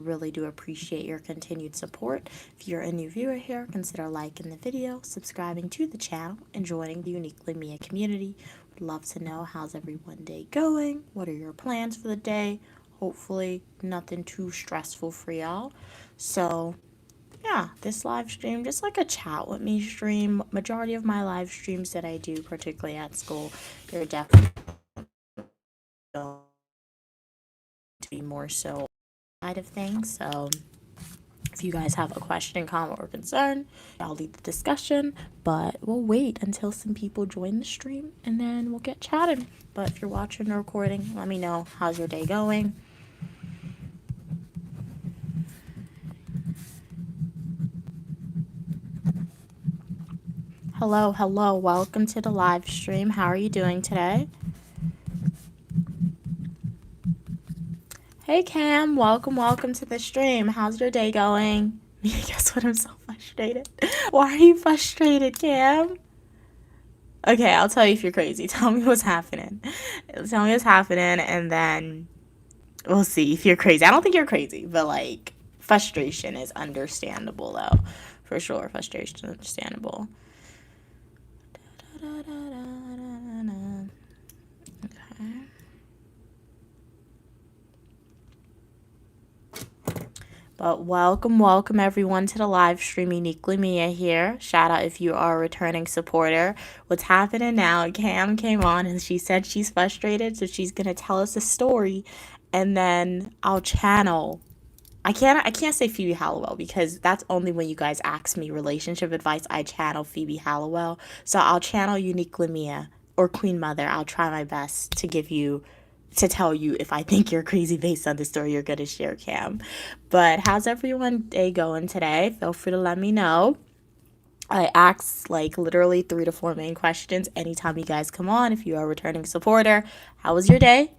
Really do appreciate your continued support. If you're a new viewer here, consider liking the video, subscribing to the channel, and joining the Uniquely Mia community. Would love to know how's everyone day going. What are your plans for the day? Hopefully nothing too stressful for y'all. So yeah, this live stream, just like a chat with me stream. Majority of my live streams that I do, particularly at school, they're definitely going to be more so side of things. So if you guys have a question, comment, or concern, I'll lead the discussion. But we'll wait until some people join the stream and then we'll get chatting. But if you're watching the recording, let me know how's your day going. Hello, hello, welcome to the live stream. How are you doing today? Hey Cam, welcome to the stream. How's your day going? Guess what? I'm so frustrated. Why are you frustrated, Cam? Okay, I'll tell you if you're crazy. Tell me what's happening. Tell me what's happening, and then we'll see if you're crazy. I don't think you're crazy, but like frustration is understandable, though. For sure, frustration is understandable. Okay. But welcome everyone to the live stream. Uniquely Mia here. Shout out if you are a returning supporter. What's happening now? Cam came on and she said she's frustrated, so she's gonna tell us a story, and then I'll channel. I can't say Phoebe Hallowell because that's only when you guys ask me relationship advice. I channel Phoebe Hallowell, so I'll channel Uniquely Mia or Queen Mother. I'll try my best to tell you if I think you're crazy based on the story you're gonna share, Cam. But how's everyone day going today? Feel free to let me know. I ask like literally 3 to 4 main questions anytime you guys come on. If you are a returning supporter, how was your day?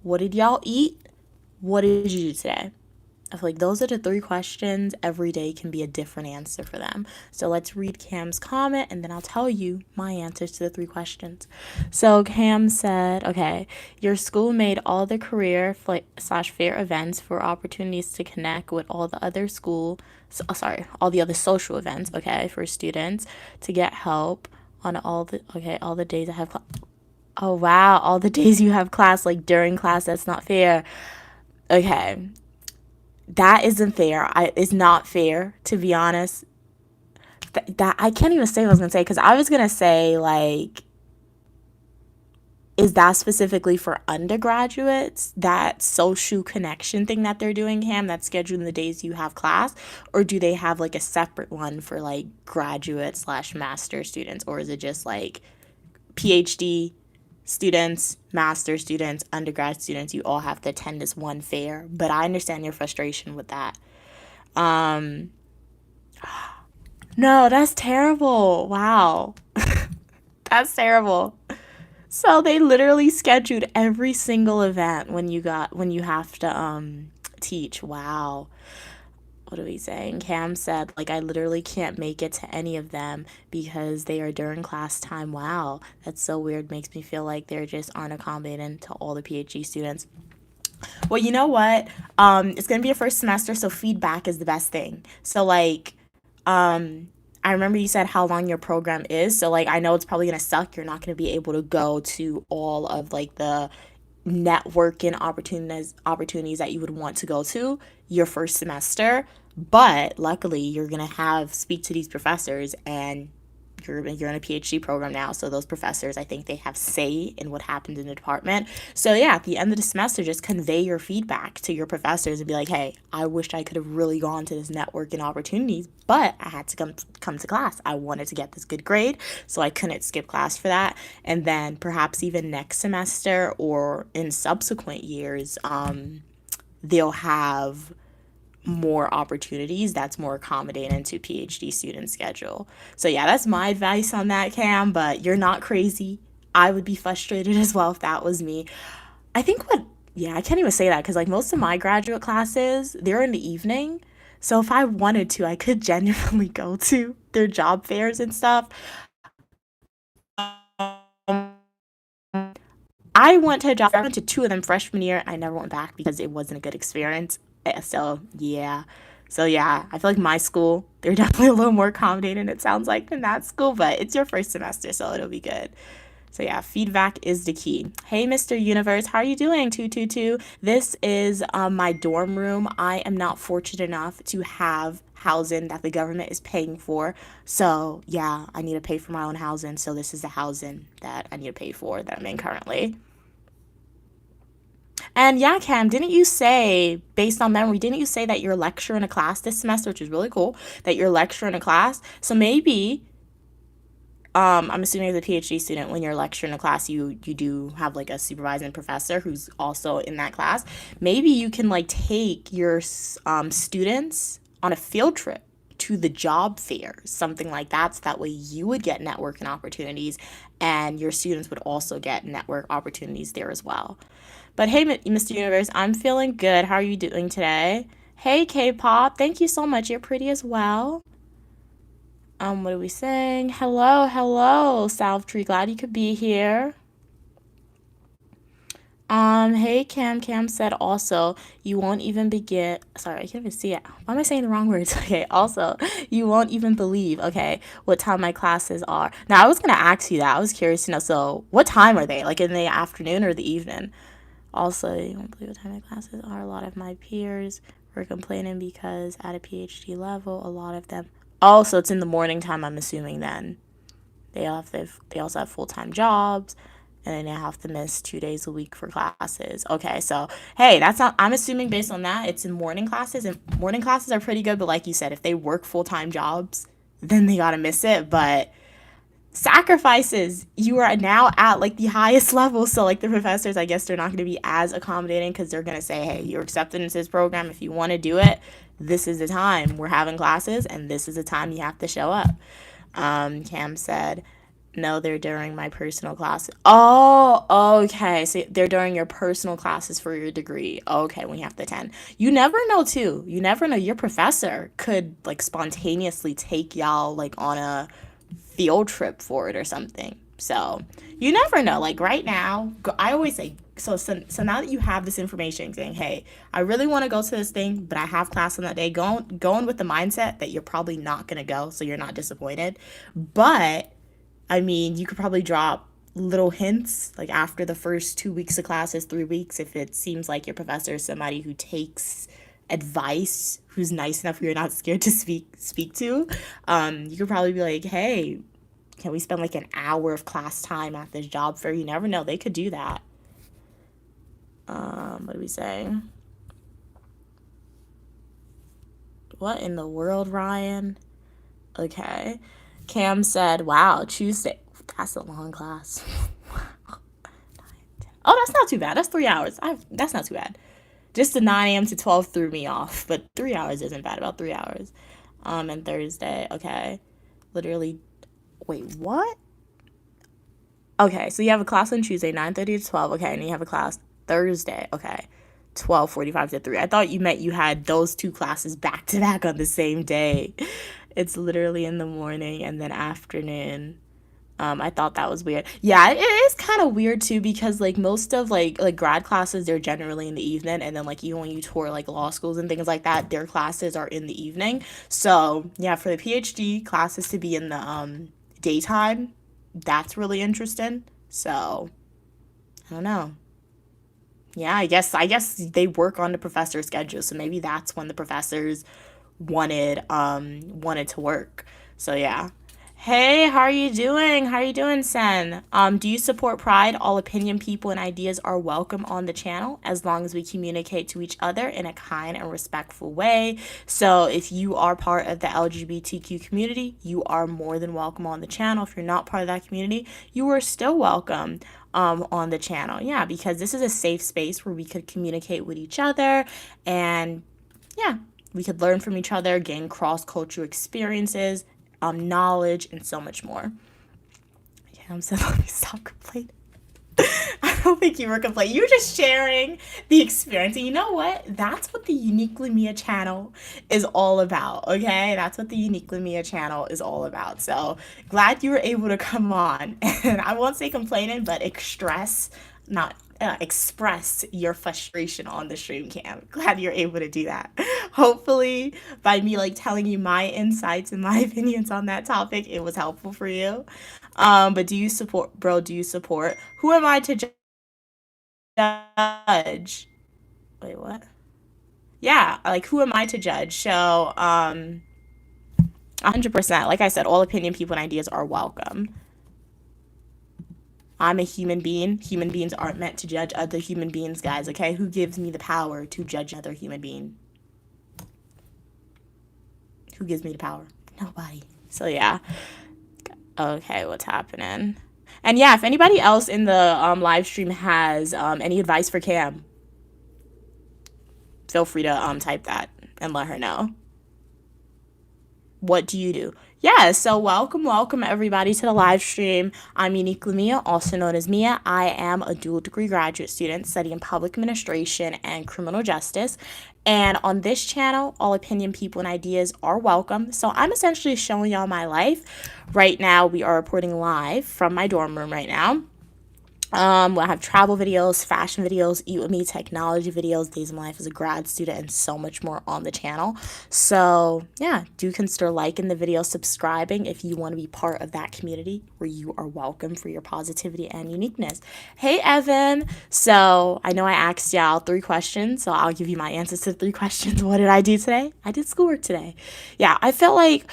What did y'all eat? What did you do today? I feel like those are the 3 questions. Every day can be a different answer for them. So let's read Cam's comment and then I'll tell you my answers to the 3 questions. So Cam said, okay, your school made all the career slash fair events for opportunities to connect with all the other all the other social events, okay, for students to get help on all the days I have oh wow, all the days you have class, like during class, that's not fair. Okay, that isn't fair. It's not fair, to be honest. That I can't even say what I was gonna say because I was gonna say like, is that specifically for undergraduates? That social connection thing that they're doing, Cam, that's scheduling the days you have class, or do they have like a separate one for like graduate slash master students, or is it just like PhD students, master students, undergrad students, you all have to attend this one fair? But I understand your frustration with that. No, that's terrible. Wow. That's terrible. So they literally scheduled every single event when you have to teach. Wow. What are we saying? Cam said, like, I literally can't make it to any of them because they are during class time. Wow. That's so weird. Makes me feel like they're just aren't accommodating to all the PhD students. Well, you know what? It's gonna be a first semester, so feedback is the best thing. So like, I remember you said how long your program is. So like, I know it's probably gonna suck. You're not gonna be able to go to all of like the networking opportunities that you would want to go to your first semester. But luckily, you're gonna have speak to these professors and you're in a PhD program now, so those professors, I think they have say in what happened in the department. So yeah, at the end of the semester, just convey your feedback to your professors and be like, hey, I wish I could have really gone to this networking opportunities, but I had to come to class. I wanted to get this good grade, so I couldn't skip class for that. And then perhaps even next semester or in subsequent years, they'll have more opportunities that's more accommodating to PhD student schedule. So yeah, that's my advice on that, Cam, but you're not crazy. I would be frustrated as well if that was me. I think yeah, I can't even say that because like most of my graduate classes, they're in the evening. So if I wanted to, I could genuinely go to their job fairs and stuff. Um, I went to 2 of them freshman year. I never went back because it wasn't a good experience. So yeah. So yeah, I feel like my school, they're definitely a little more accommodating, it sounds like, than that school, but it's your first semester, so it'll be good. So yeah, feedback is the key. Hey, Mr. Universe, how are you doing? 222. This is my dorm room. I am not fortunate enough to have housing that the government is paying for. So yeah, I need to pay for my own housing. So this is the housing that I need to pay for that I'm in currently. And yeah, Cam, didn't you say, based on memory, didn't you say that you're lecturing a class this semester, which is really cool, that you're lecturing a class? So maybe I'm assuming as a PhD student, when you're lecturing a class, you do have like a supervising professor who's also in that class. Maybe you can like take your students on a field trip to the job fair, something like that. So that way you would get networking opportunities, and your students would also get network opportunities there as well. But hey, Mr. Universe, I'm feeling good. How are you doing today? Hey, K-pop, thank you so much. You're pretty as well. What are we saying? Hello, hello, South Tree. Glad you could be here. Hey, Cam. Cam said also, you won't even begin. Sorry, I can't even see it. Why am I saying the wrong words? Okay, also, you won't even believe, okay, what time my classes are. Now, I was gonna ask you that. I was curious to know. So, what time are they? Like in the afternoon or the evening? Also, you won't believe what time my classes are. A lot of my peers were complaining because at a PhD level, a lot of them. Oh, so it's in the morning time, I'm assuming then. They also have full-time jobs, and then they have to miss 2 days a week for classes. Okay, so hey, that's not, I'm assuming based on that, it's in morning classes, and morning classes are pretty good, but like you said, if they work full-time jobs, then they gotta miss it. But sacrifices, you are now at like the highest level, so like the professors, I guess they're not going to be as accommodating because they're going to say, hey, you're accepted into this program. If you want to do it, this is the time we're having classes, and this is the time you have to show up. Cam said, no, they're during my personal classes. Oh, okay. So they're during your personal classes for your degree. Okay, when you have to attend. You never know, too. You never know. Your professor could like spontaneously take y'all like on a field trip for it or something. So you never know. Like right now, I always say, so now that you have this information saying, hey, I really want to go to this thing, but I have class on that day, going with the mindset that you're probably not going to go, so you're not disappointed. But I mean, you could probably drop little hints like after the first 2 weeks of classes, 3 weeks, if it seems like your professor is somebody who takes advice, who's nice enough where you're not scared to speak to. You could probably be like, hey, can we spend like an hour of class time at this job fair? You never know, they could do that. What are we saying? What in the world, Ryan? Okay. Cam said, wow, Tuesday. That's a long class. Oh, that's not too bad. That's 3 hours. That's not too bad. Just the 9 a.m. to 12 threw me off, but 3 hours isn't bad. About 3 hours. And Thursday, okay. Literally, wait, what? Okay, so you have a class on Tuesday, 9:30 to 12. Okay, and you have a class Thursday. Okay, 12:45 to 3. I thought you meant you had those two classes back to back on the same day. It's literally in the morning and then afternoon. I thought that was weird. Yeah, it is kind of weird too because like most of like grad classes they're generally in the evening, and then like even when you tour like law schools and things like that, their classes are in the evening. So yeah, for the PhD classes to be in the daytime, that's really interesting. So I don't know. Yeah, I guess they work on the professor's schedule, so maybe that's when the professors wanted to work. So yeah. Hey, how are you doing? How are you doing, Sen? Do you support Pride? All opinion, people, and ideas are welcome on the channel as long as we communicate to each other in a kind and respectful way. So if you are part of the LGBTQ community, you are more than welcome on the channel. If you're not part of that community, you are still welcome on the channel. Yeah, because this is a safe space where we could communicate with each other, and yeah, we could learn from each other, gain cross-cultural experiences, knowledge, and so much more. Yeah, I'm so let me stop complaining. I don't think you were complaining. You were just sharing the experience. And you know what? That's what the Uniquely Mia channel is all about, okay? That's what the Uniquely Mia channel is all about. So glad you were able to come on. And I won't say complaining, but stress, not express your frustration on the stream cam. Glad you're able to do that. Hopefully, by me like telling you my insights and my opinions on that topic, it was helpful for you. But do you support, bro? Do you support? Who am I to judge? Wait, what? Yeah, like who am I to judge? So, 100%. Like I said, all opinion, people, and ideas are welcome. I'm a human being. Human beings aren't meant to judge other human beings, guys, okay? Who gives me the power to judge another human being? Who gives me the power? Nobody. So, yeah. Okay, what's happening? And yeah, if anybody else in the live stream has any advice for Cam, feel free to type that and let her know. What do you do? Yeah, so welcome everybody to the live stream. I'm Uniquely Mia, also known as Mia. I am a dual degree graduate student studying public administration and criminal justice. And on this channel, all opinion, people, and ideas are welcome. So I'm essentially showing y'all my life. Right now, we are reporting live from my dorm room right now. We'll have travel videos, fashion videos, eat with me, technology videos, days of my life as a grad student, and so much more on the channel. So yeah, do consider liking the video, subscribing if you want to be part of that community where you are welcome for your positivity and uniqueness. Hey, Evan. So I know I asked y'all 3 questions, so I'll give you my answers to the 3 questions. What did I do today? I did schoolwork today. Yeah, I felt like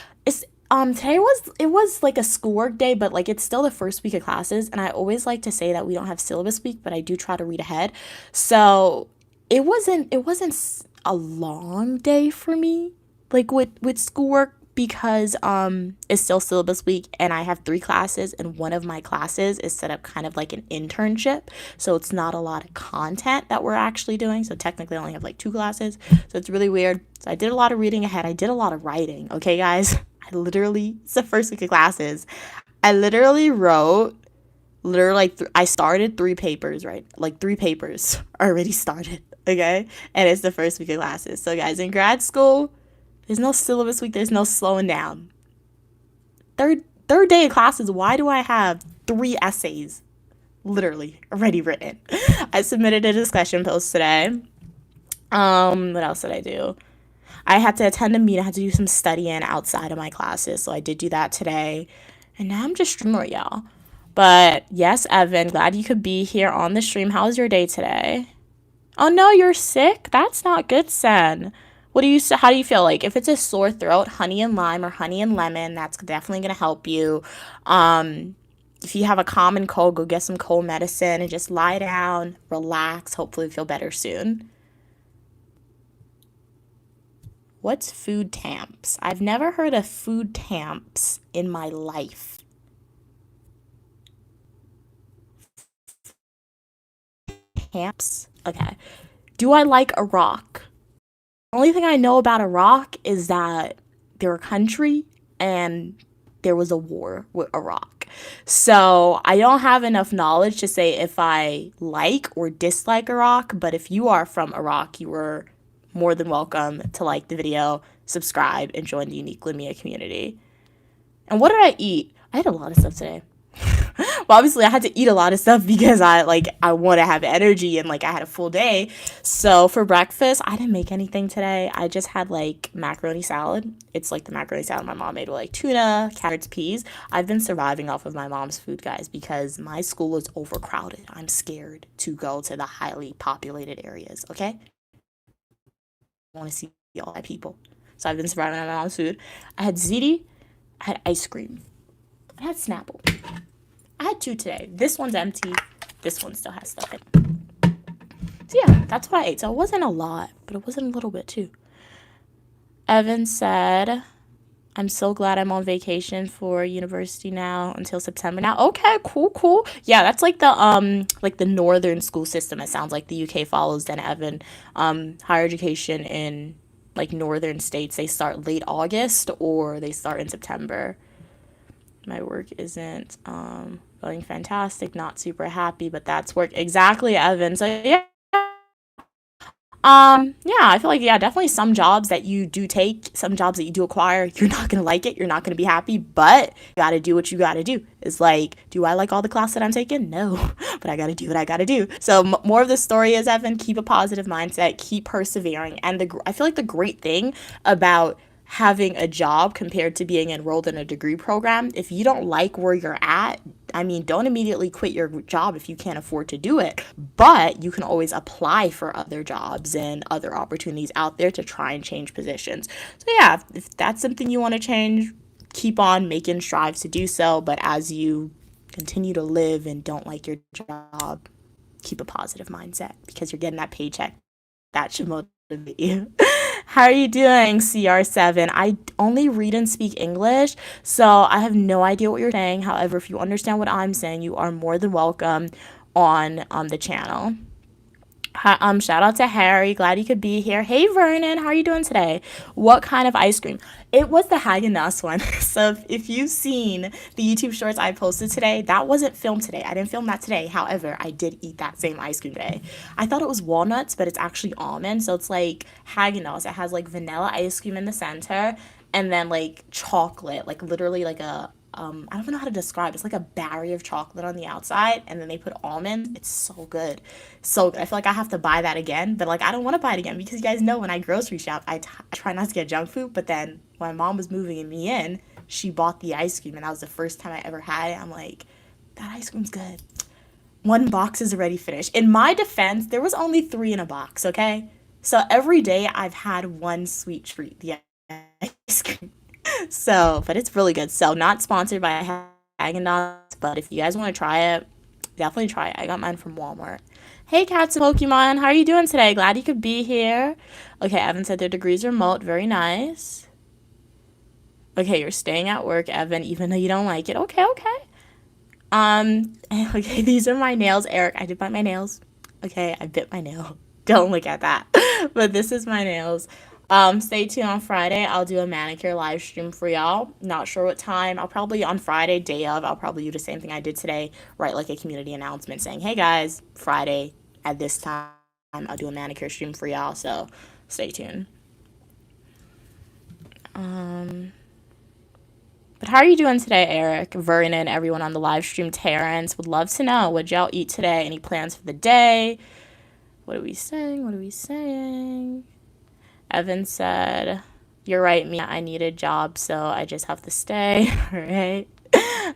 today was like a schoolwork day, but like it's still the first week of classes, and I always like to say that we don't have syllabus week, but I do try to read ahead. So it wasn't a long day for me, like with schoolwork, because it's still syllabus week and I have 3 classes, and one of my classes is set up kind of like an internship, so it's not a lot of content that we're actually doing. So technically I only have like 2 classes, so it's really weird. So I did a lot of reading ahead. I did a lot of writing, okay guys. It's the first week of classes. I literally wrote, I started 3 papers, right? Like 3 papers already started, okay? And it's the first week of classes. So guys, in grad school, there's no syllabus week. There's no slowing down. Third day of classes, why do I have 3 essays literally already written? I submitted a discussion post today. What else did I do? I had to attend a meeting. I had to do some studying outside of my classes. So I did do that today. And now I'm just streaming with y'all. But yes, Evan, glad you could be here on the stream. How was your day today? Oh no, you're sick? That's not good, Sen. How do you feel? Like if it's a sore throat, honey and lime or honey and lemon, that's definitely going to help you. If you have a common cold, go get some cold medicine and just lie down, relax. Hopefully feel better soon. What's food tamps? I've never heard of food tamps in my life. Tamps? Okay. Do I like Iraq? The only thing I know about Iraq is that they're a country and there was a war with Iraq. So I don't have enough knowledge to say if I like or dislike Iraq, but if you are from Iraq, you were more than welcome to like the video, subscribe, and join the Uniquely Mia community. And what did I eat? I had a lot of stuff today. Well, obviously I had to eat a lot of stuff because I want to have energy and like I had a full day. So for breakfast, I didn't make anything today. I just had like macaroni salad. It's like the macaroni salad my mom made with like tuna, carrots, peas. I've been surviving off of my mom's food, guys, because my school is overcrowded. I'm scared to go to the highly populated areas, okay? I want to see all my people. So I've been surviving on my mom's food. I had ziti, I had ice cream, I had Snapple. I had 2 today. This one's empty. This one still has stuff in it. So yeah, that's what I ate. So it wasn't a lot, but it wasn't a little bit too. Evan said, I'm so glad I'm on vacation for university now until September now. Okay, cool. Yeah, that's like the northern school system. It sounds like the UK follows then, Evan. Higher education in like northern states, they start late August or they start in September. My work isn't going fantastic, not super happy, but that's work. Exactly, Evan. So yeah. Yeah, I feel like, yeah, definitely some jobs that you do take, some jobs that you do acquire, you're not gonna like it, you're not gonna be happy, but you gotta do what you gotta do. It's like, do I like all the class that I'm taking? No, but I gotta do what I gotta do. So more of the story is, Evan, keep a positive mindset, keep persevering, and I feel like the great thing about having a job compared to being enrolled in a degree program, if you don't like where you're at, I mean, don't immediately quit your job if you can't afford to do it, but you can always apply for other jobs and other opportunities out there to try and change positions. So, yeah, if that's something you want to change, keep on making strives to do so. But as you continue to live and don't like your job, keep a positive mindset because you're getting that paycheck. That should motivate you. How are you doing, CR7? I only read and speak English, so I have no idea what you're saying. However, if you understand what I'm saying, you are more than welcome on the channel. Shout out to Harry. Glad you could be here. Hey, Vernon, how are you doing today? What kind of ice cream? It was the Haagen-Dazs one. So if you've seen the YouTube shorts I posted today, that wasn't filmed today. I didn't film that today. However, I did eat that same ice cream today. I thought it was walnuts, but it's actually almond. So it's like Haagen-Dazs. It has like vanilla ice cream in the center and then like chocolate, like literally like a I don't know how to describe it. It's like a barrier of chocolate on the outside, and then they put almonds. It's so good. So good. I feel like I have to buy that again, but like I don't want to buy it again because you guys know when I grocery shop, I try not to get junk food, but then when my mom was moving me in, she bought the ice cream, and that was the first time I ever had it. I'm like, that ice cream's good. One box is already finished. In my defense, there was only three in a box, okay? So every day I've had one sweet treat, the ice cream. So, but it's really good. So, not sponsored by Haagen-Dazs, but if you guys want to try it, definitely try it. I got mine from Walmart. Hey, Cats and Pokemon, how are you doing today? Glad you could be here. Okay, Evan said their degrees are remote. Very nice. Okay, you're staying at work, Evan, even though you don't like it. Okay, okay. Okay, these are my nails, Eric. I did bite my nails. Okay, I bit my nail. Don't look at that. But this is my nails. Stay tuned on Friday. I'll do a manicure live stream for y'all. Not sure what time. I'll probably on Friday, day of, I'll probably do the same thing I did today, write like a community announcement saying, hey guys, Friday at this time, I'll do a manicure stream for y'all. So stay tuned. But how are you doing today, Eric, Vernon, everyone on the live stream? Terrence would love to know. What'd y'all eat today? Any plans for the day? What are we saying? What are we saying? Evan said, you're right, Mia. I need a job, so I just have to stay. All right.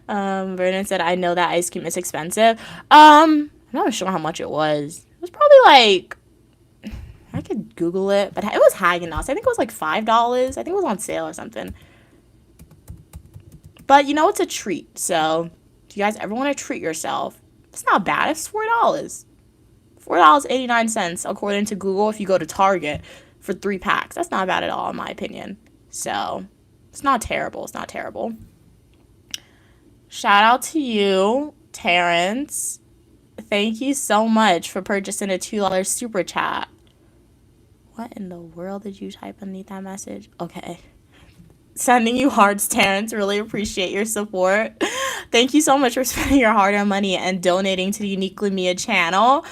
Vernon said, I know that ice cream is expensive. I'm not sure how much it was. It was probably like, I could Google it, but it was Haagen-Dazs. I think it was like $5. I think it was on sale or something. But you know, it's a treat. So if you guys ever want to treat yourself, it's not bad. It's $4. $4.89 according to Google if you go to Target for 3 packs. That's not bad at all in my opinion. So it's not terrible. It's not terrible. Shout out to you, Terrence. Thank you so much for purchasing a $2 super chat. What in the world did you type underneath that message? Okay. Sending you hearts, Terrence. Really appreciate your support. Thank you so much for spending your hard-earned money and donating to the Uniquely Mia channel.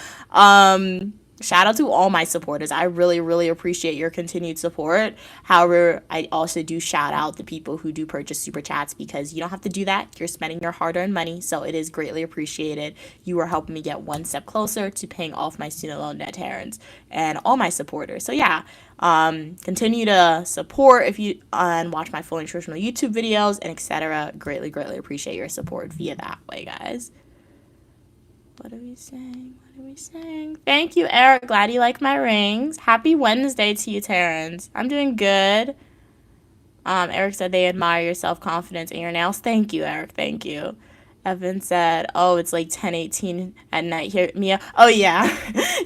Shout out to all my supporters. I really, really appreciate your continued support. However, I also do shout out the people who do purchase super chats because you don't have to do that. You're spending your hard-earned money, so it is greatly appreciated. You are helping me get one step closer to paying off my student loan debt, Terrence, and all my supporters. So yeah, continue to support if you and watch my full nutritional YouTube videos and etc. Greatly, greatly appreciate your support via that way, guys. What are we saying? What are we saying? Thank you, Eric. Glad you like my rings. Happy Wednesday to you, Terrence. I'm doing good. Eric said they admire your self-confidence in your nails. Thank you, Eric. Thank you. Evan said, oh, it's like 10:18 at night here, Mia. Oh, yeah.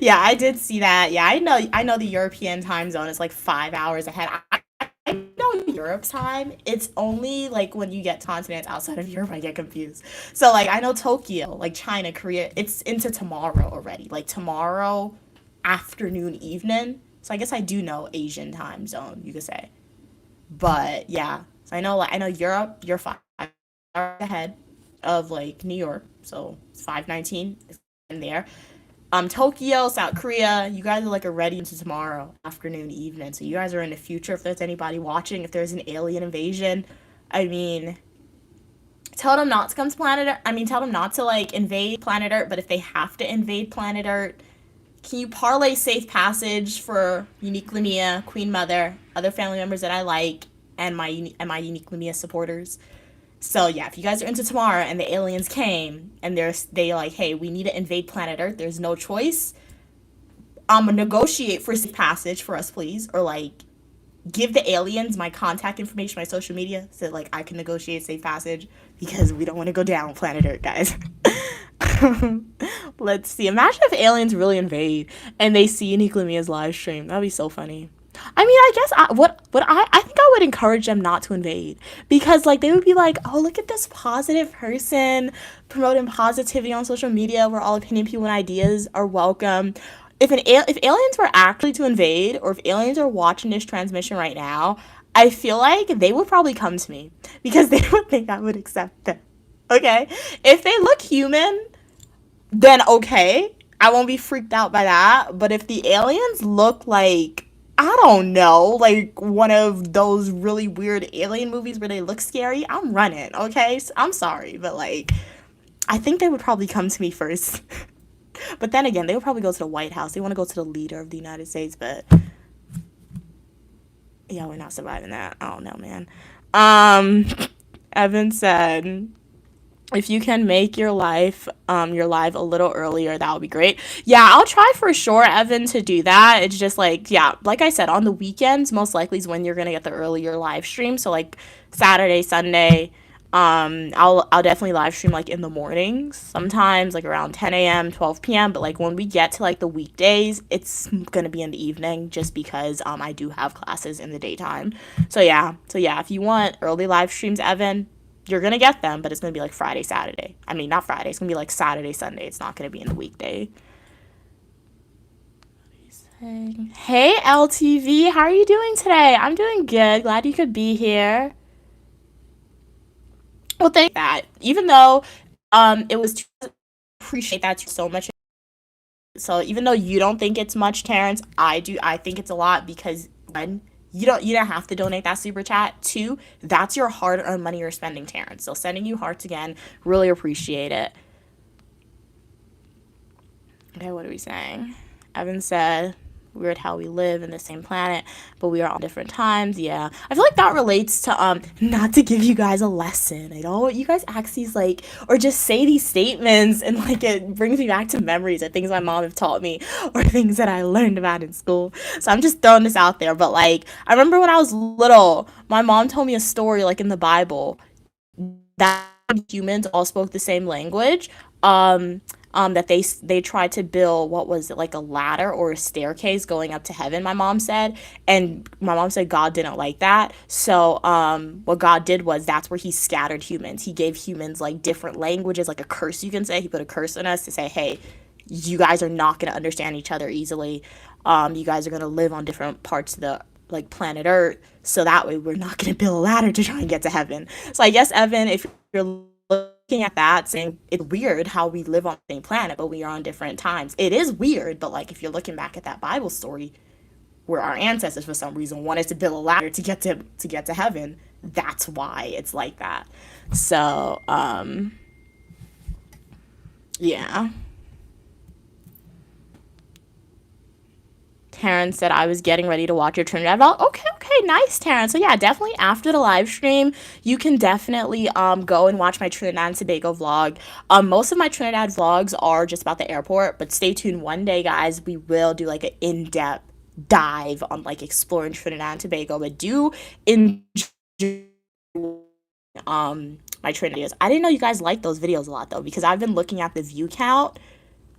Yeah, I did see that. Yeah, I know the European time zone is like 5 hours ahead. I know Europe's time. It's only like when you get continents outside of Europe, I get confused. So like I know Tokyo, like China, Korea, it's into tomorrow already. Like tomorrow afternoon, evening. So I guess I do know Asian time zone, you could say. But yeah, so I know Europe, you're 5 hours ahead of like New York, so it's 5:19 in there. Tokyo, South Korea, you guys are like already into tomorrow afternoon, evening. So you guys are in the future. If there's anybody watching, if there's an alien invasion, I mean, tell them not to come to planet Earth. I mean, tell them not to like invade planet Earth. But if they have to invade planet Earth, can you parlay safe passage for Unique Lumia, Queen Mother, other family members that I like, and my Unique Lumia supporters? So yeah, if you guys are into tomorrow and the aliens came and they like, hey, we need to invade planet Earth. There's no choice. I'm gonna negotiate for safe passage for us, please, or like give the aliens my contact information, my social media, so like I can negotiate safe passage because we don't want to go down planet Earth, guys. Let's see. Imagine if aliens really invade and they see Unique Lumia's live stream. That'd be so funny. I mean, I guess I think I would encourage them not to invade because like they would be like, oh, look at this positive person promoting positivity on social media where all opinion, people, and ideas are welcome. If aliens were actually to invade, or if aliens are watching this transmission right now, I feel like they would probably come to me because they would think I would accept them. Okay, if they look human, then okay, I won't be freaked out by that. But if the aliens look like, I don't know, like one of those really weird alien movies where they look scary, I'm running, okay? So I'm sorry, but like, I think they would probably come to me first. But then again, they would probably go to the White House. They want to go to the leader of the United States, but yeah, we're not surviving that. I don't know, man. Um, Evan said, if you can make your live a little earlier, that would be great. Yeah, I'll try for sure, Evan, to do that. It's just like, yeah, like I said, on the weekends most likely is when you're gonna get the earlier live stream. So like Saturday, Sunday, I'll definitely live stream like in the mornings, sometimes like around 10 a.m., 12 p.m. But like when we get to like the weekdays, it's gonna be in the evening just because I do have classes in the daytime. So yeah, if you want early live streams, Evan, you're gonna get them, but it's gonna be like Friday, Saturday. I mean, not Friday. It's gonna be like Saturday, Sunday. It's not gonna be in the weekday. Hey, LTV, how are you doing today? I'm doing good. Glad you could be here. Well, thank that. Even though it was appreciate that so much. So even though you don't think it's much, Terrence, I do. I think it's a lot because one, you don't have to donate that super chat. Two, that's your hard earned money you're spending, Terrence. So sending you hearts again, really appreciate it. Okay, what are we saying? Evan said, weird how we live in the same planet, but we are on different times. Yeah. I feel like that relates to not to give you guys a lesson. I know you guys ask these like or just say these statements and like it brings me back to memories of things my mom have taught me or things that I learned about in school. So I'm just throwing this out there. But like I remember when I was little, my mom told me a story like in the Bible that humans all spoke the same language. That they tried to build, what was it, like a ladder or a staircase going up to heaven, my mom said. And my mom said God didn't like that. So what God did was that's where he scattered humans. He gave humans like different languages, like a curse, you can say. He put a curse on us to say, hey, you guys are not going to understand each other easily. You guys are going to live on different parts of the like planet Earth, so that way we're not going to build a ladder to try and get to heaven. So I guess, Evan, if you're looking at that saying it's weird how we live on the same planet but we are on different times, it is weird. But like if you're looking back at that Bible story where our ancestors for some reason wanted to build a ladder to get to heaven, that's why it's like that. So yeah. Terrence said I was getting ready to watch your Trinidad vlog. Okay, nice, Terrence. So yeah, definitely after the live stream, you can definitely go and watch my Trinidad and Tobago vlog. Most of my Trinidad vlogs are just about the airport, but stay tuned. One day, guys, we will do like an in-depth dive on like exploring Trinidad and Tobago. But do enjoy my Trinidad videos. I didn't know you guys like those videos a lot though, because I've been looking at the view count.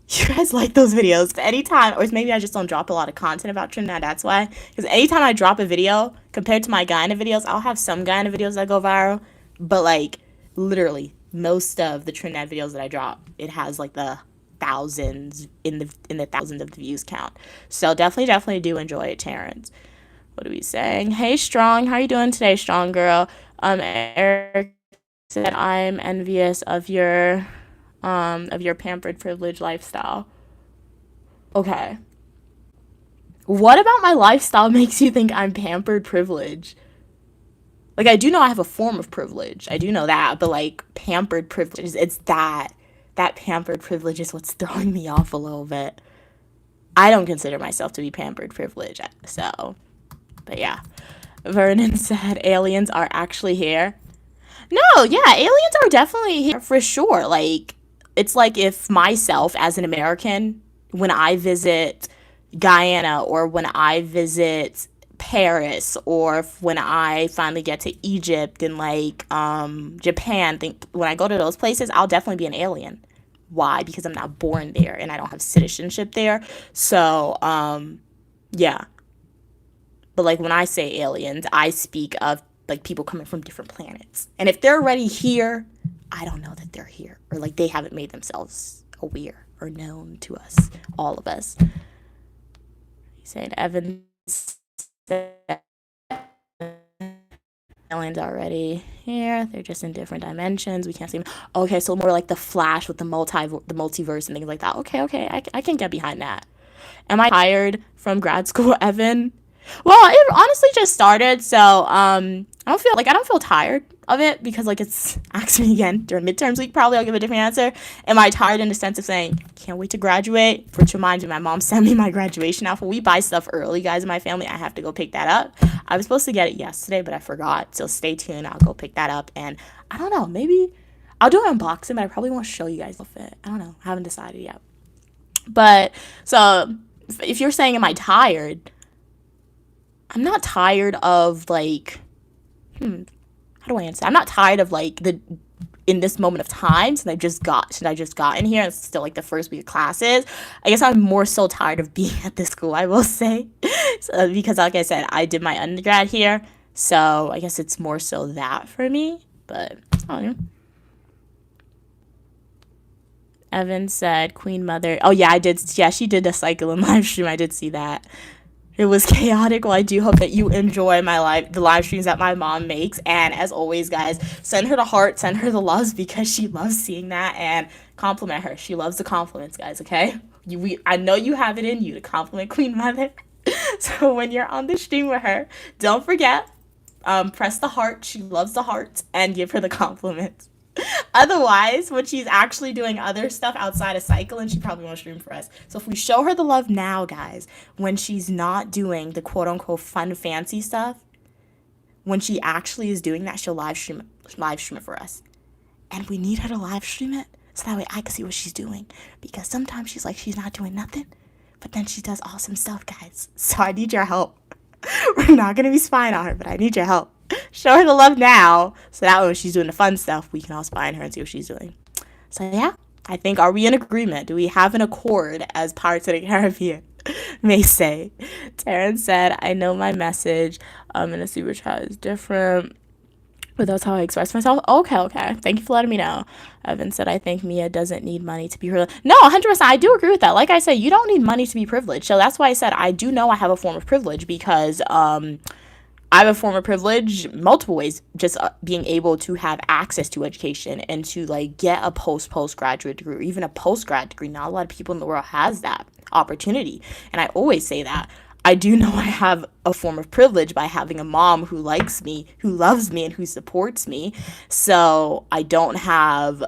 You guys like those videos. Anytime, or maybe I just don't drop a lot of content about Trinidad, that's why. Because anytime I drop a video, compared to my Guyana videos, I'll have some Guyana videos that go viral. But like, literally, most of the Trinidad videos that I drop, it has like the thousands, in the thousands of the views count. So definitely do enjoy it, Terrence. What are we saying? Hey, Strong, how are you doing today, Strong girl? Eric said, I'm envious of your pampered privilege lifestyle. Okay. What about my lifestyle makes you think I'm pampered privilege? Like, I do know I have a form of privilege. I do know that, but like pampered privilege, it's that pampered privilege is what's throwing me off a little bit. I don't consider myself to be pampered privilege, so, but yeah. Vernon said aliens are actually here. No, yeah, aliens are definitely here for sure. Like, it's like if myself as an American, when I visit Guyana or when I visit Paris or when I finally get to Egypt and like Japan, think when I go to those places, I'll definitely be an alien. Why? Because I'm not born there and I don't have citizenship there. So, yeah. But like when I say aliens, I speak of like people coming from different planets. And if they're already here, I don't know that they're here. Or like they haven't made themselves aware or known to us, all of us. He said Evan said aliens already here. They're just in different dimensions. We can't see them. Okay, so more like the Flash with the multiverse and things like that. Okay, I can get behind that. Am I tired from grad school, Evan? Well, it honestly just started, so I don't feel tired of it because like it's asking me again during midterms week. Probably I'll give a different answer. Am I tired in the sense of saying can't wait to graduate? Which reminds me, my mom sent me my graduation outfit. We buy stuff early, guys, in my family. I have to go pick that up. I was supposed to get it yesterday, but I forgot. So stay tuned. I'll go pick that up, and I don't know. Maybe I'll do an unboxing, but I probably won't show you guys the fit. I don't know. I haven't decided yet. But so if you're saying am I tired? I'm not tired of like how do I answer? I'm not tired of like the in this moment of time since I just got in here and it's still like the first week of classes. I guess I'm more so tired of being at this school, I will say. So, because like I said, I did my undergrad here. So I guess it's more so that for me. But I don't know. Evan said Queen Mother. Oh yeah, I did. Yeah, she did a cycle in live stream. I did see that. It was chaotic. Well, I do hope that you enjoy the live streams that my mom makes. And as always, guys, send her the heart, send her the loves because she loves seeing that, and compliment her. She loves the compliments, guys. Okay, I know you have it in you to compliment Queen Mother. So when you're on the stream with her, don't forget, press the heart. She loves the heart, and give her the compliments. Otherwise, when she's actually doing other stuff outside of cycle, and she probably won't stream for us. So if we show her the love now, guys, when she's not doing the quote unquote fun fancy stuff, when she actually is doing that, she'll live stream it for us. And we need her to live stream it so that way I can see what she's doing. Because sometimes she's like she's not doing nothing, but then she does awesome stuff, guys. So I need your help. We're not gonna be spying on her, but I need your help. Show her the love now, so that way when she's doing the fun stuff, we can all spy on her and see what she's doing. So yeah, I think, are we in agreement? Do we have an accord as Pirates of the Caribbean may say? Taryn said, I know my message in a super chat is different, but that's how I express myself. Okay. Thank you for letting me know. Evan said, I think Mia doesn't need money to be privileged. No, 100%. I do agree with that. Like I said, you don't need money to be privileged. So that's why I said I do know I have a form of privilege because I have a form of privilege multiple ways, just being able to have access to education and to like get a postgraduate degree or even a postgrad degree. Not a lot of people in the world has that opportunity. And I always say that. I do know I have a form of privilege by having a mom who likes me, who loves me, and who supports me. So I don't have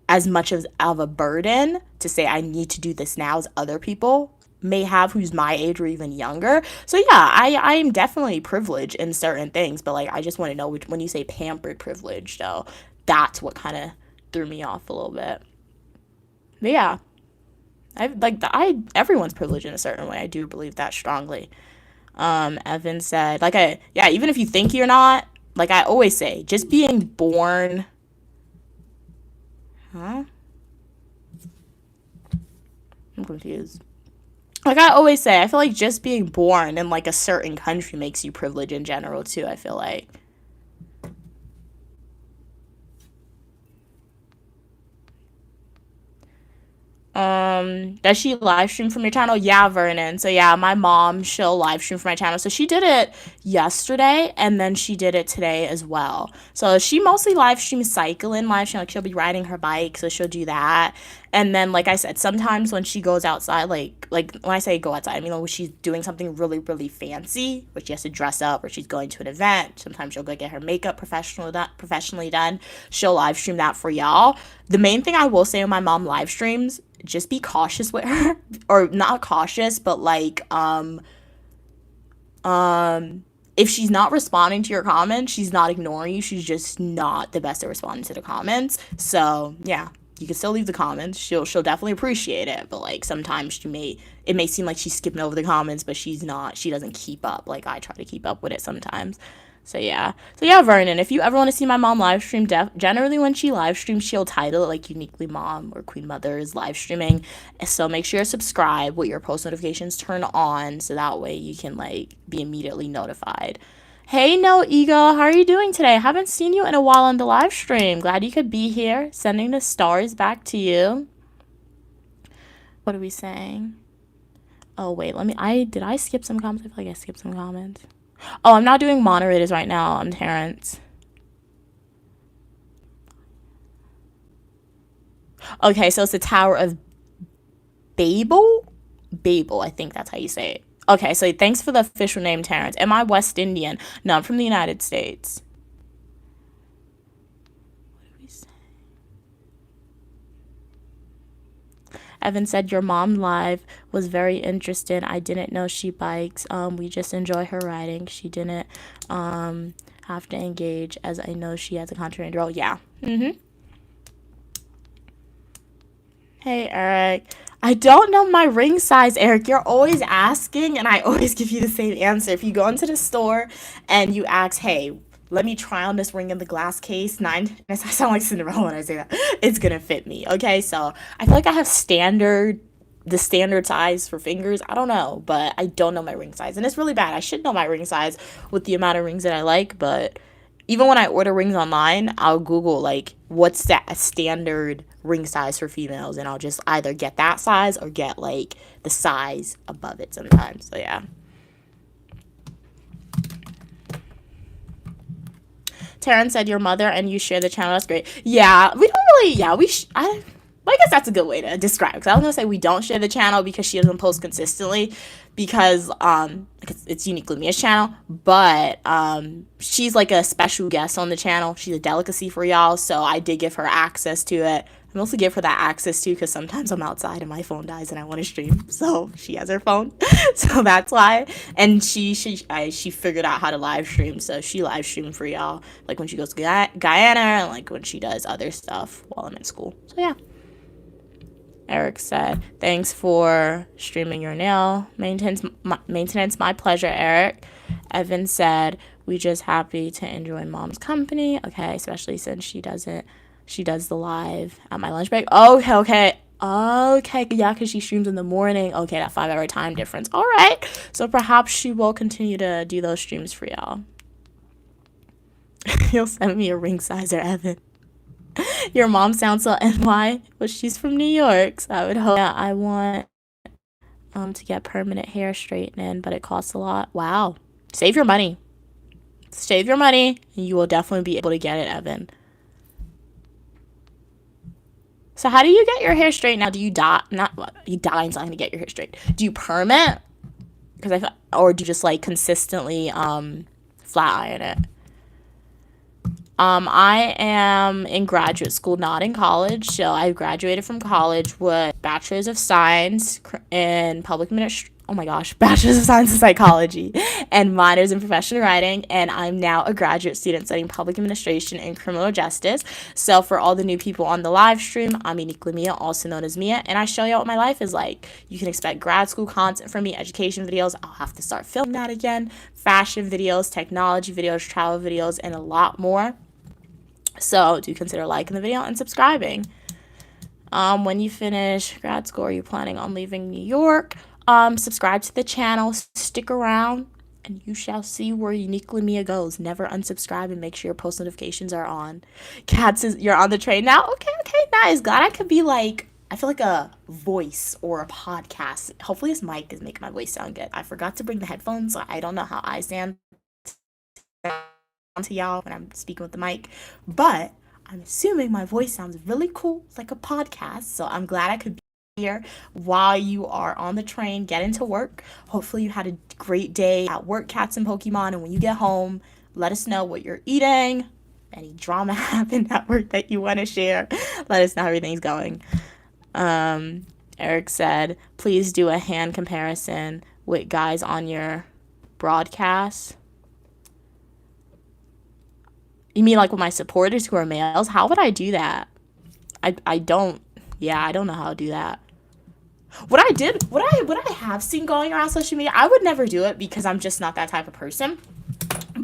as much of a burden to say I need to do this now as other people may have who's my age or even younger. So yeah, I am definitely privileged in certain things, but like I just want to know when you say pampered privilege though, that's what kind of threw me off a little bit. But yeah, everyone's privileged in a certain way. I do believe that strongly. Evan said even if you think you're not, like I always say, just being born I'm confused. Like I always say, I feel like just being born in like a certain country makes you privileged in general too, I feel like. Does she live stream from your channel? Yeah, Vernon. So yeah, my mom, she'll live stream from my channel. So she did it yesterday and then she did it today as well. So she mostly live streams cycling live stream. Like she'll be riding her bike, so she'll do that. And then, like I said, sometimes when she goes outside, like when I say go outside, I mean like when she's doing something really really fancy, where she has to dress up, or she's going to an event. Sometimes she'll go get her makeup professionally done. She'll live stream that for y'all. The main thing I will say when my mom live streams, just be cautious with her, or not cautious, but like if she's not responding to your comments, she's not ignoring you. She's just not the best at responding to the comments. So yeah, you can still leave the comments. She'll definitely appreciate it. But like sometimes it may seem like she's skipping over the comments, but she's not. She doesn't keep up. Like I try to keep up with it sometimes. So yeah, Vernon, if you ever want to see my mom live stream, generally when she live streams, she'll title it like Uniquely Mom or Queen Mother is live streaming. So make sure to subscribe with your post notifications turned on, so that way you can like be immediately notified. Hey, No Ego, how are you doing today? Haven't seen you in a while on the live stream. Glad you could be here. Sending the stars back to you. What are we saying? Oh wait, did I skip some comments? I feel like I skipped some comments. Oh, I'm not doing moderators right now. I'm Terrence. Okay, so it's the Tower of Babel? Babel, I think that's how you say it. Okay, so thanks for the official name, Terrence. Am I West Indian? No, I'm from the United States. Evan said your mom live was very interesting. I didn't know she bikes. We just enjoy her riding. She didn't have to engage, as I know she has a contrary role. Yeah. Hey, Eric. I don't know my ring size, Eric. You're always asking, and I always give you the same answer. If you go into the store and you ask, hey, let me try on this ring in the glass case, I sound like Cinderella when I say that, it's gonna fit me, okay? So I feel like I have the standard size for fingers. I don't know, but I don't know my ring size, and it's really bad. I should know my ring size with the amount of rings that I like, but even when I order rings online, I'll Google like what's that standard ring size for females, and I'll just either get that size or get like the size above it sometimes. So yeah. Taryn said your mother and you share the channel. That's great. Yeah, we don't really. Yeah, I guess that's a good way to describe it. Because I was gonna say we don't share the channel because she doesn't post consistently, because it's Uniquely Mia's channel, but she's like a special guest on the channel. She's a delicacy for y'all, so I did give her access to it. I mostly give her that access too because sometimes I'm outside and my phone dies and I want to stream, so she has her phone, so that's why. And she figured out how to live stream, so she live streamed for y'all, like when she goes to Guyana and like when she does other stuff while I'm in school. So yeah. Eric said, thanks for streaming your nail maintenance. My pleasure, Eric. Evan said, we just happy to enjoy mom's company. Okay, especially since she does the live at my lunch break. Okay, yeah, because she streams in the morning. Okay, that 5-hour time difference. All right, so perhaps she will continue to do those streams for y'all. You'll send me a ring sizer, Evan. Your mom sounds so NY, but she's from New York, so I would hope. Yeah, I want to get permanent hair straightening, but it costs a lot. Wow. Save your money. Save your money, and you will definitely be able to get it, Evan. So how do you get your hair straight now? Do you dye? You dyeing's not gonna get your hair straight. Do you perm it? Or do you just like consistently flat iron it? I am in graduate school, not in college. So I graduated from college with Bachelor's of Science in Public Administration. Oh my gosh, Bachelor's of Science in Psychology and minors in Professional Writing. And I'm now a graduate student studying Public Administration and Criminal Justice. So for all the new people on the live stream, I'm Uniquely Mia, also known as Mia, and I show you what my life is like. You can expect grad school content from me, education videos. I'll have to start filming that again, fashion videos, technology videos, travel videos, and a lot more. So do consider liking the video and subscribing. When you finish grad school, are you planning on leaving New York? Subscribe to the channel, stick around, and you shall see where Uniquely Mia goes. Never unsubscribe and make sure your post notifications are on. Kat says, you're on the train now? Okay, nice. Glad I could be like, I feel like a voice or a podcast. Hopefully this mic is making my voice sound good. I forgot to bring the headphones, so I don't know how I sound to y'all when I'm speaking with the mic, but I'm assuming my voice sounds really cool, like a podcast. So I'm glad I could be here while you are on the train getting to work. Hopefully, you had a great day at work, Cats and Pokemon. And when you get home, let us know what you're eating. Any drama happened at work that you want to share. Let us know how everything's going. Eric said, please do a hand comparison with guys on your broadcast. You mean like with my supporters who are males? How would I do that? I don't, yeah, I don't know how to do that. What I have seen going around social media, I would never do it because I'm just not that type of person.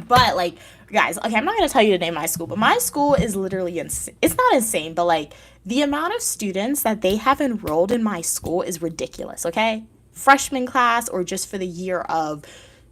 But like, guys, okay, I'm not gonna tell you to name my school, but my school is literally insane. It's not insane, but like the amount of students that they have enrolled in my school is ridiculous. Okay, freshman class or just for the year of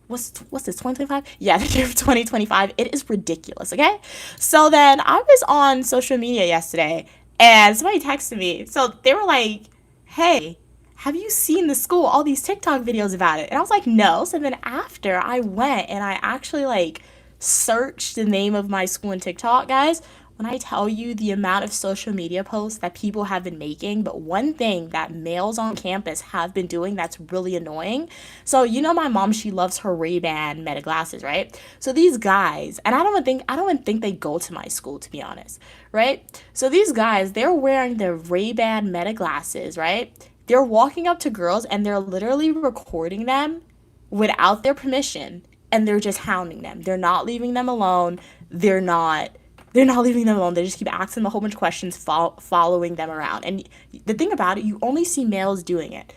what's this 2025? Yeah, the year of 2025. It is ridiculous. Okay, so then I was on social media yesterday and somebody texted me. So they were like, "Hey, have you seen the school, all these TikTok videos about it?" And I was like, no. So then after I went and I actually like searched the name of my school in TikTok, guys, when I tell you the amount of social media posts that people have been making, but one thing that males on campus have been doing that's really annoying. So you know my mom, she loves her Ray-Ban Meta glasses, right? So these guys, and I don't even think they go to my school, to be honest, right? So these guys, they're wearing their Ray-Ban Meta glasses, right? They're walking up to girls and they're literally recording them without their permission, and they're just hounding them. They're not leaving them alone. They're not leaving them alone. They just keep asking them a whole bunch of questions, following them around. And the thing about it, you only see males doing it.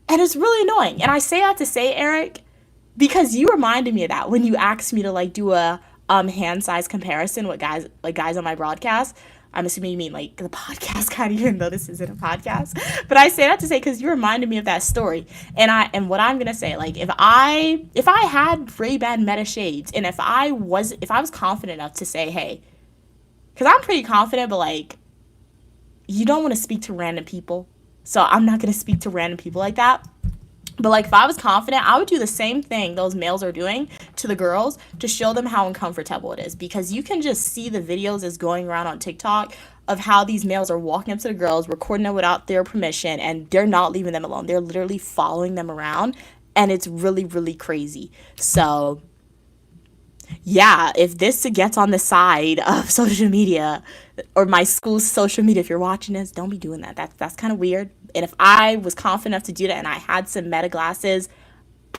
And it's really annoying. And I say that to say, Eric, because you reminded me of that when you asked me to like do a hand size comparison with guys on my broadcast. I'm assuming you mean like the podcast kind, even though this isn't a podcast. But I say that to say because you reminded me of that story, and what I'm gonna say, like if I had Ray-Ban Meta shades, and if I was confident enough to say, hey, because I'm pretty confident, but like you don't want to speak to random people, so I'm not gonna speak to random people like that. But like if I was confident, I would do the same thing those males are doing to the girls to show them how uncomfortable it is, because you can just see the videos that's going around on TikTok of how these males are walking up to the girls, recording them without their permission, and they're not leaving them alone. They're literally following them around, and it's really, really crazy. So yeah, if this gets on the side of social media or my school's social media, if you're watching this, don't be doing that. That's kind of weird. And if I was confident enough to do that and I had some Meta glasses,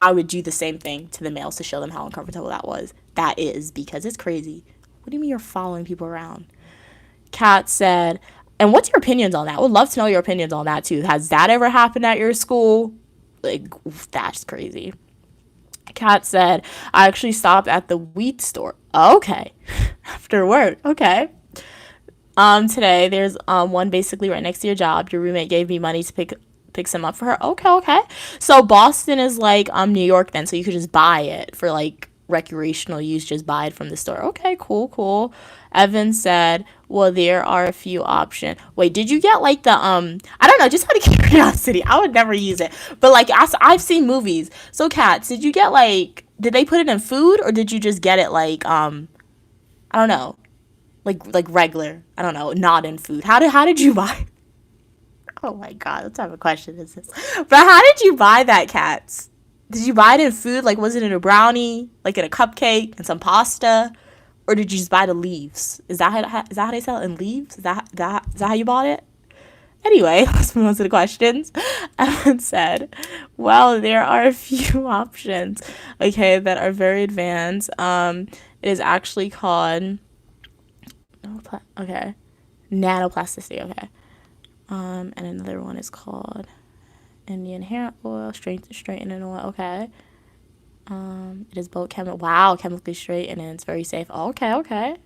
I would do the same thing to the males to show them how uncomfortable that is, because it's crazy. What do you mean you're following people around? Kat said, and what's your opinions on that? I would love to know your opinions on that too. Has that ever happened at your school? Like, that's crazy. Kat said, I actually stopped at the wheat store. Okay. After work. Okay. Today there's one basically right next to your job. Your roommate gave me money to pick some up for her. Okay, okay. So Boston is like New York then, so you could just buy it for like recreational use, just buy it from the store. Okay, cool, cool. Evan said, well, there are a few options. Wait, did you get like the I don't know, just out of curiosity. I would never use it. But like I've seen movies. So Cats, did you get like, did they put it in food, or did you just get it like I don't know, like regular, I don't know, not in food? How did you buy? Oh my god, what type of question is this? But how did you buy that, Cats? Did you buy it in food? Like, was it in a brownie, like in a cupcake and some pasta, or did you just buy the leaves? Is that how they sell it, in leaves? Is that how you bought it? Anyway, let's move on to the questions. Evan said, well, there are a few options, okay, that are very advanced. It is actually called, okay, nanoplasticity, okay. And another one is called Indian hair oil, straightening oil, okay. It is both chemically straight, and it's very safe. Okay, okay.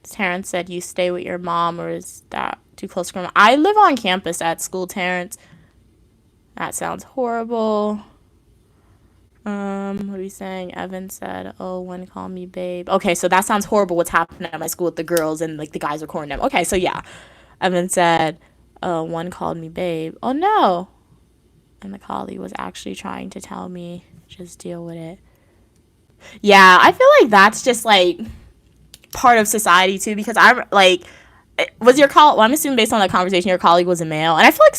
Terrence said, you stay with your mom, or is that too close to your mom? I live on campus at school, Terrence. That sounds horrible. What are we saying? Evan said, oh, one called me babe. Okay, so that sounds horrible, what's happening at my school with the girls and like the guys recording them. Okay, so yeah. Evan said, one called me babe. Oh no. And the colleague was actually trying to tell me, just deal with it. Yeah, I feel like that's just like, part of society too, because I'm like, was your well, I'm assuming based on the conversation your colleague was a male, and I feel like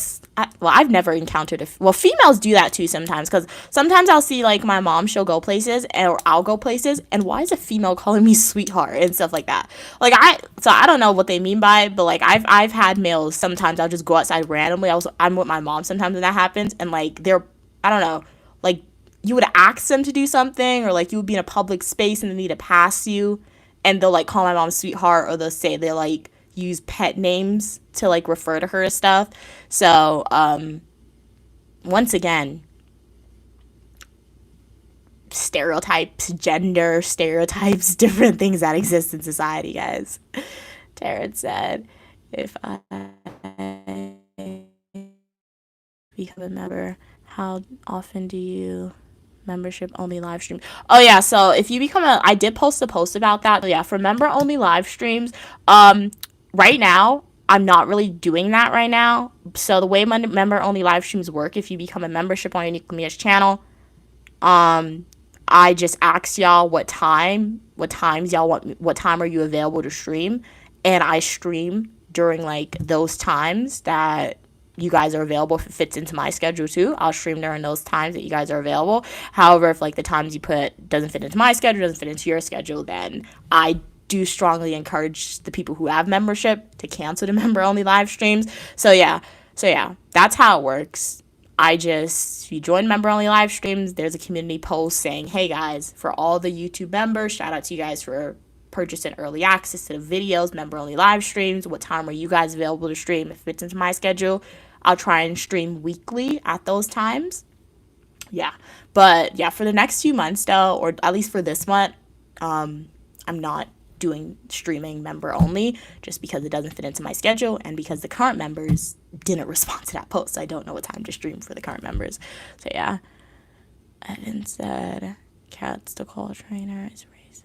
well, I've never encountered well, females do that too sometimes, because sometimes I'll see like my mom, she'll go places, or I'll go places, and why is a female calling me sweetheart and stuff like that? Like I don't know what they mean by it, but like I've had males, sometimes I'll just go outside randomly. I'm with my mom sometimes when that happens, and like they're, I don't know, like you would ask them to do something, or like you would be in a public space and they need to pass you, and they'll like call my mom sweetheart, or they'll say they like use pet names to like refer to her and stuff. So once again, stereotypes, gender stereotypes, different things that exist in society, guys. Taryn said, if I become a member, how often do you membership only live stream? Oh yeah, so if you become I did post a post about that. So yeah, for member only live streams, right now I'm not really doing that right now. So the way my member only live streams work, if you become a membership on Unique Mia's channel, I just ask y'all what times y'all want, what time are you available to stream, and I stream during like those times that you guys are available. If it fits into my schedule too, I'll stream during those times that you guys are available. However, if like the times you put doesn't fit into my schedule, doesn't fit into your schedule, then I do strongly encourage the people who have membership to cancel the member only live streams. So yeah, that's how it works. If you join member only live streams, there's a community post saying, hey guys, for all the YouTube members, shout out to you guys for purchasing early access to the videos, member only live streams. What time are you guys available to stream? If it fits into my schedule, I'll try and stream weekly at those times. Yeah. But yeah, for the next few months though, or at least for this month, I'm not doing streaming member only, just because it doesn't fit into my schedule, and because the current members didn't respond to that post, so I don't know what time to stream for the current members. So yeah, Evan said cats to call trainer is racist.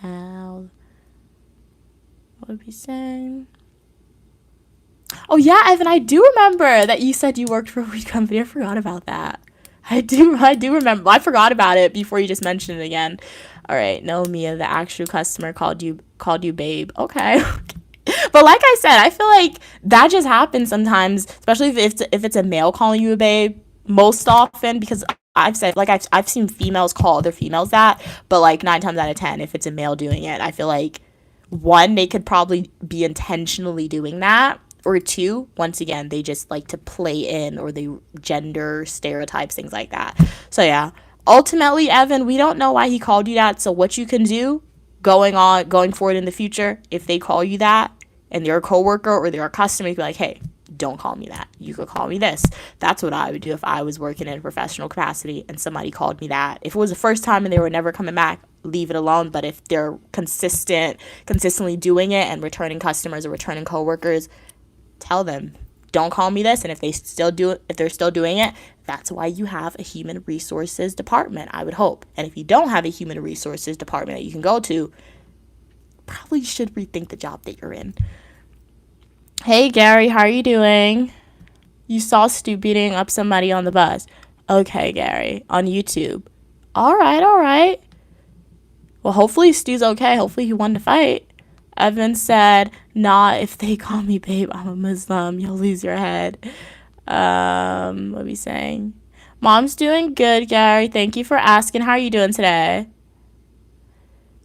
Wow, what would we saying? Oh yeah, Evan, I do remember that you said you worked for a weed company. I forgot about that. I do remember. I forgot about it before you just mentioned it again. All right, no, Mia, the actual customer called you babe. Okay. But like I said, I feel like that just happens sometimes, especially if it's a male calling you a babe. Most often, because I've seen females call other females that, but like 9 times out of 10, if it's a male doing it, I feel like one, they could probably be intentionally doing that, or two, once again, they just like to play in, or they gender stereotypes, things like that. So yeah, ultimately, Evan, we don't know why he called you that. So what you can do going forward in the future, if they call you that and they're a coworker or they're a customer, you can be like, hey, don't call me that. You could call me this. That's what I would do if I was working in a professional capacity and somebody called me that. If it was the first time and they were never coming back, leave it alone. But if they're consistently doing it, and returning customers or returning coworkers, tell them, don't call me this. And if they're still doing it, that's why you have a human resources department, I would hope. And if you don't have a human resources department that you can go to, probably should rethink the job that you're in. Hey Gary, how are you doing? You saw Stu beating up somebody on the bus. Okay, Gary, on YouTube. All right. Well, hopefully Stu's okay. Hopefully he won the fight. Evan said, nah, if they call me babe, I'm a Muslim. You'll lose your head. What are we saying? Mom's doing good, Gary. Thank you for asking. How are you doing today?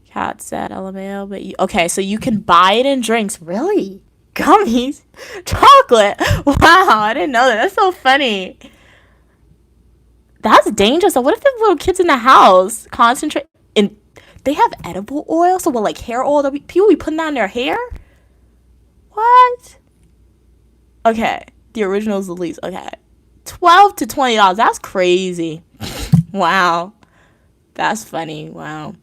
Kat said, LMAO, but okay, so you can buy it in drinks. Really? Gummies? Chocolate? Wow, I didn't know that. That's so funny. That's dangerous. So what if the little kids in the house concentrate in, they have edible oil? So what, like hair oil that people be putting that in their hair? What? Okay, the original is the least. Okay, $12 to $20. That's crazy. Wow, that's funny. Wow.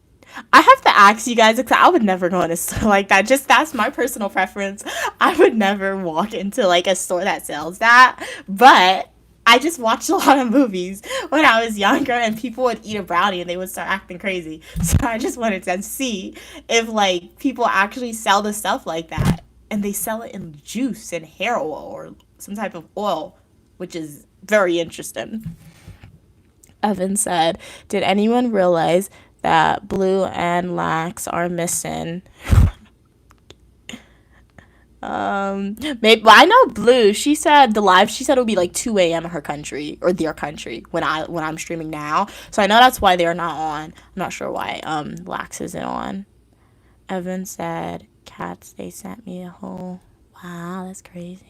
I have to ask you guys, because I would never go in a store like that. Just that's my personal preference. I would never walk into like a store that sells that. But I just watched a lot of movies when I was younger, and people would eat a brownie and they would start acting crazy. So I just wanted to see if like people actually sell the stuff like that, and they sell it in juice and hair oil or some type of oil. which is very interesting. Evan said, did anyone realize that Blue and Lax are missing? Maybe I know Blue. She said she said it would be like 2 a.m. in her country or their country when I'm streaming now. So I know that's why they're not on. I'm not sure why Lax isn't on. Evan said, cats, they sent me a whole. Wow, that's crazy.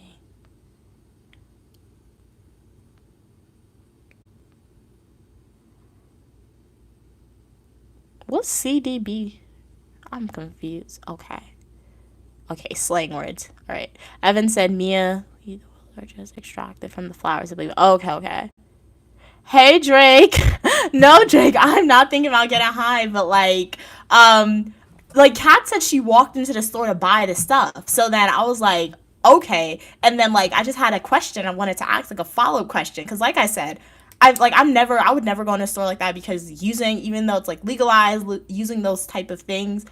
What's CDB? I'm confused. Okay, slang words. All right. Evan said, Mia, we are just extracted from the flowers. I believe. Okay. Hey, Drake. No, Drake, I'm not thinking about getting high, but Kat said she walked into the store to buy the stuff. So then I was like, okay. And then I just had a question I wanted to ask, like a follow-up question. Cause like I said, I would never go in a store like that because even though it's like legalized, using those type of things,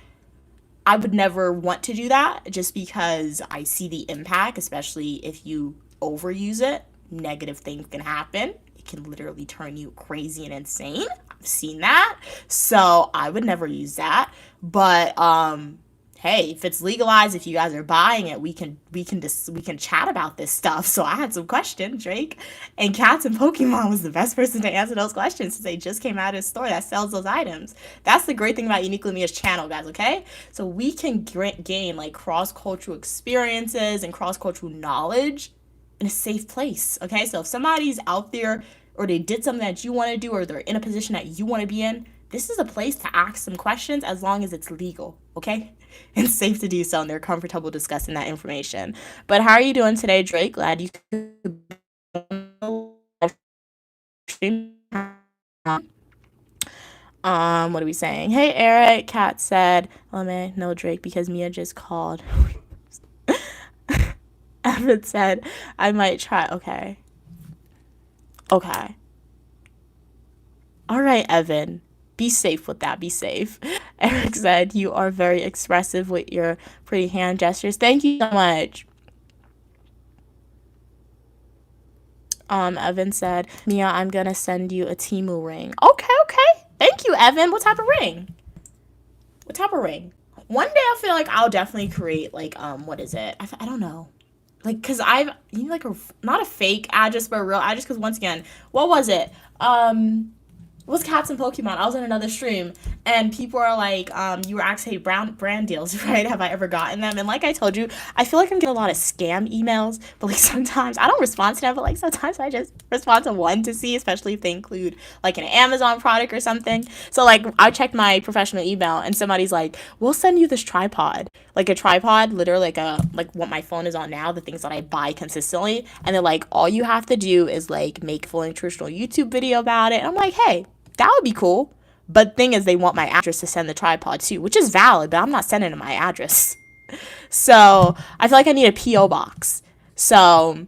I would never want to do that just because I see the impact, especially if you overuse it. Negative things can happen. It can literally turn you crazy and insane. I've seen that. So I would never use that. But hey, if it's legalized, if you guys are buying it, we can chat about this stuff. So I had some questions, Drake, and Cats and Pokemon was the best person to answer those questions since they just came out of a store that sells those items. That's the great thing about Uniquely Mia's channel, guys. Okay, so we can gain like cross-cultural experiences and cross-cultural knowledge in a safe place. Okay, so if somebody's out there or they did something that you want to do or they're in a position that you want to be in, this is a place to ask some questions as long as it's legal, okay? And safe to do so, and they're comfortable discussing that information. But how are you doing today, Drake? Glad you could what are we saying? Hey, Eric. Kat said, oh man, no Drake because Mia just called. Evan said, I might try. Okay. All right, Evan. Be safe with that. Be safe. Eric said, you are very expressive with your pretty hand gestures. Thank you so much. Evan said, Mia, I'm going to send you a Temu ring. Okay. Thank you, Evan. What type of ring? One day I feel like I'll definitely create, what is it? I don't know. Because not a fake address, but a real address. Because once again, what was it? Was Cats and Pokemon. I was in another stream, and people are like, you were actually brand deals, right? Have I ever gotten them? And like I told you, I feel like I'm getting a lot of scam emails, but sometimes I don't respond to them, but sometimes I just respond to one to see, especially if they include an Amazon product or something. So I checked my professional email, and somebody's like, we'll send you this tripod. A tripod, literally like what my phone is on now, the things that I buy consistently. And they're like, all you have to do is make a fully nutritional YouTube video about it. And I'm like, hey, that would be cool. But thing is, they want my address to send the tripod to, which is valid, but I'm not sending them my address. So I feel like I need a P.O. box. So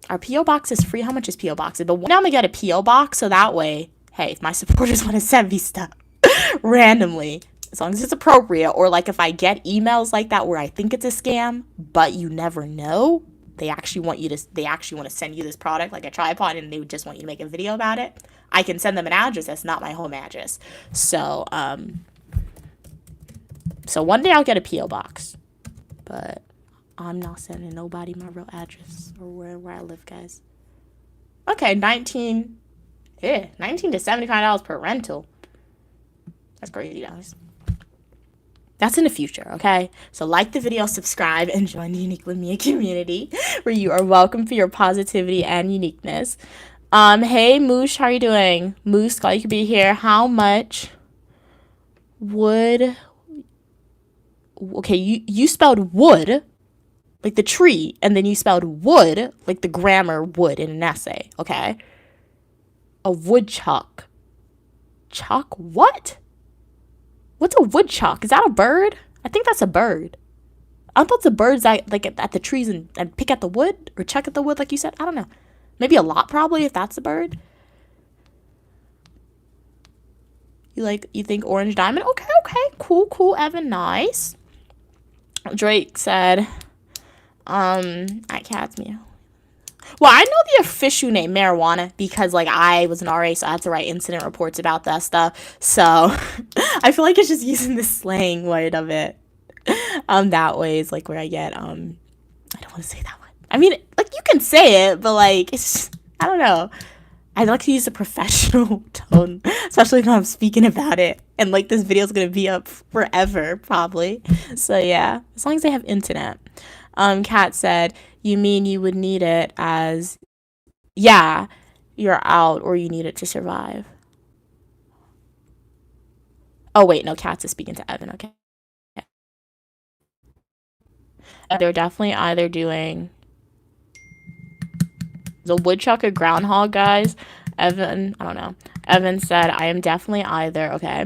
our P.O. box is free. How much is P.O. box? But now I'm going to get a P.O. box, so that way, hey, if my supporters want to send me stuff randomly, as long as it's appropriate, or if I get emails like that where I think it's a scam, but you never know, they actually want to send you this product, like a tripod, and they just want you to make a video about it, I can send them an address that's not my home address. So one day I'll get a P.O. box, but I'm not sending nobody my real address or where I live, guys. Okay, $19 to $75 per rental. That's crazy, guys. That's in the future, okay? So like the video, subscribe, and join the Uniquely Mia community where you are welcome for your positivity and uniqueness. Hey, Moosh, how are you doing? Moose, glad you could be here. How much would... Okay, you spelled wood, like the tree, and then you spelled wood, like the grammar would in an essay, okay? A woodchuck. Chuck what? What's a woodchuck? Is that a bird? I think that's a bird. I thought the birds that at the trees and pick at the wood or check at the wood, like you said. I don't know. Maybe a lot, probably, if that's a bird. You think orange diamond? Okay. Cool, Evan. Nice. Drake said, I Cats Mia. Well, I know the official name, marijuana, because like I was an RA, so I had to write incident reports about that stuff. So I feel like it's just using the slang word of it. That way is like where I get I don't want to say that one. I mean, like you can say it, but like it's just, I don't know. I like to use a professional tone, especially if I'm speaking about it. And like this video is gonna be up forever, probably. So yeah, as long as they have internet. Kat said, "You mean you would need it as, yeah, you're out or you need it to survive." Oh wait, no, Kat's is speaking to Evan. Okay, they're definitely either doing the woodchuck or groundhog, guys. Evan, I don't know. Evan said, "I am definitely either." Okay.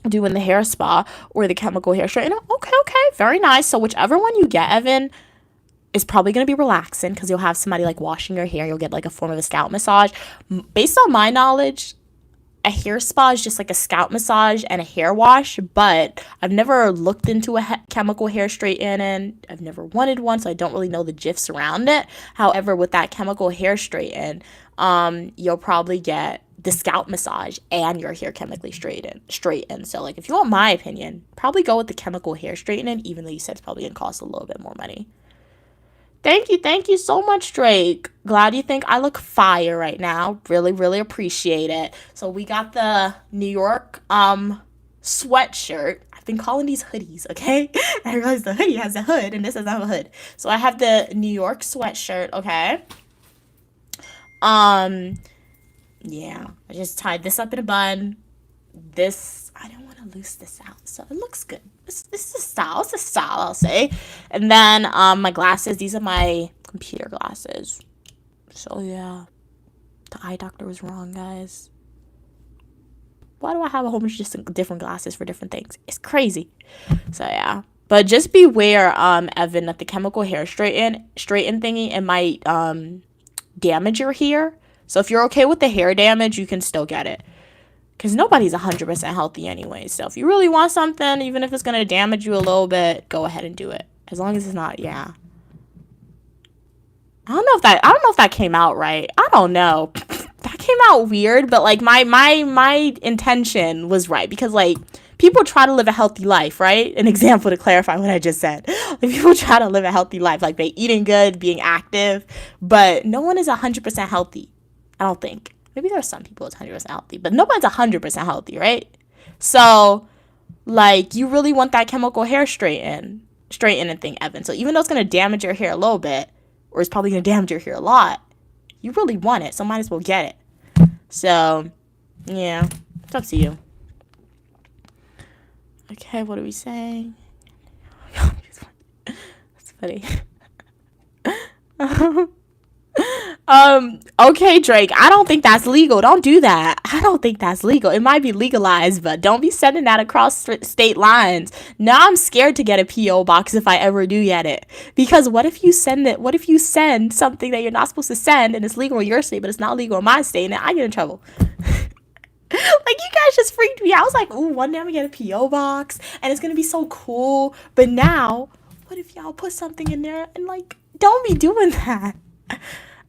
Doing the hair spa or the chemical hair straightener. Okay, very nice. So whichever one you get, Evan, is probably going to be relaxing because you'll have somebody like washing your hair. You'll get like a form of a scalp massage. Based on my knowledge, a hair spa is just like a scalp massage and a hair wash, but I've never looked into a chemical hair straightening. I've never wanted one, so I don't really know the gifs around it. However, with that chemical hair straighten, you'll probably get the scalp massage and your hair chemically straighten. So like if you want my opinion, probably go with the chemical hair straightening, even though you said it's probably gonna cost a little bit more money. Thank you so much, Drake. Glad you think I look fire right now. Really, really appreciate it. So we got the New York sweatshirt. I've been calling these hoodies, okay? I realize the hoodie has a hood and this doesn't have a hood. So I have the New York sweatshirt, okay? Yeah, I just tied this up in a bun. This, I don't want to loose this out, so it looks good. This is a style. It's a style, I'll say. And then my glasses. These are my computer glasses. So yeah, the eye doctor was wrong, guys. Why do I have a whole bunch of just different glasses for different things? It's crazy. So yeah. But just beware, Evan, that the chemical hair straighten thingy, it might damage your hair. So if you're okay with the hair damage, you can still get it. Because nobody's 100% healthy anyway. So if you really want something, even if it's going to damage you a little bit, go ahead and do it. As long as it's not, yeah. I don't know if that came out right. I don't know. That came out weird, but like my intention was right. Because like people try to live a healthy life, right? An example to clarify what I just said. Like, people try to live a healthy life. Like they eating good, being active. But no one is 100% healthy. I don't think. Maybe there are some people that's 100% healthy, but nobody's 100% healthy, right? So, like, you really want that chemical hair straighten thing, Evan. So even though it's going to damage your hair a little bit, or it's probably going to damage your hair a lot, you really want it, so might as well get it. So, yeah, it's up to you. Okay, what are we saying? That's funny. Okay, Drake, I don't think that's legal. Don't do that. I don't think that's legal. It might be legalized, but don't be sending that across state lines. Now I'm scared to get a PO box if I ever do get it. Because what if you send it? What if you send something that you're not supposed to send and it's legal in your state, but it's not legal in my state, and then I get in trouble? Like, you guys just freaked me out. I was like, ooh, one day I'm gonna get a PO box and it's gonna be so cool. But now, what if y'all put something in there and like, don't be doing that.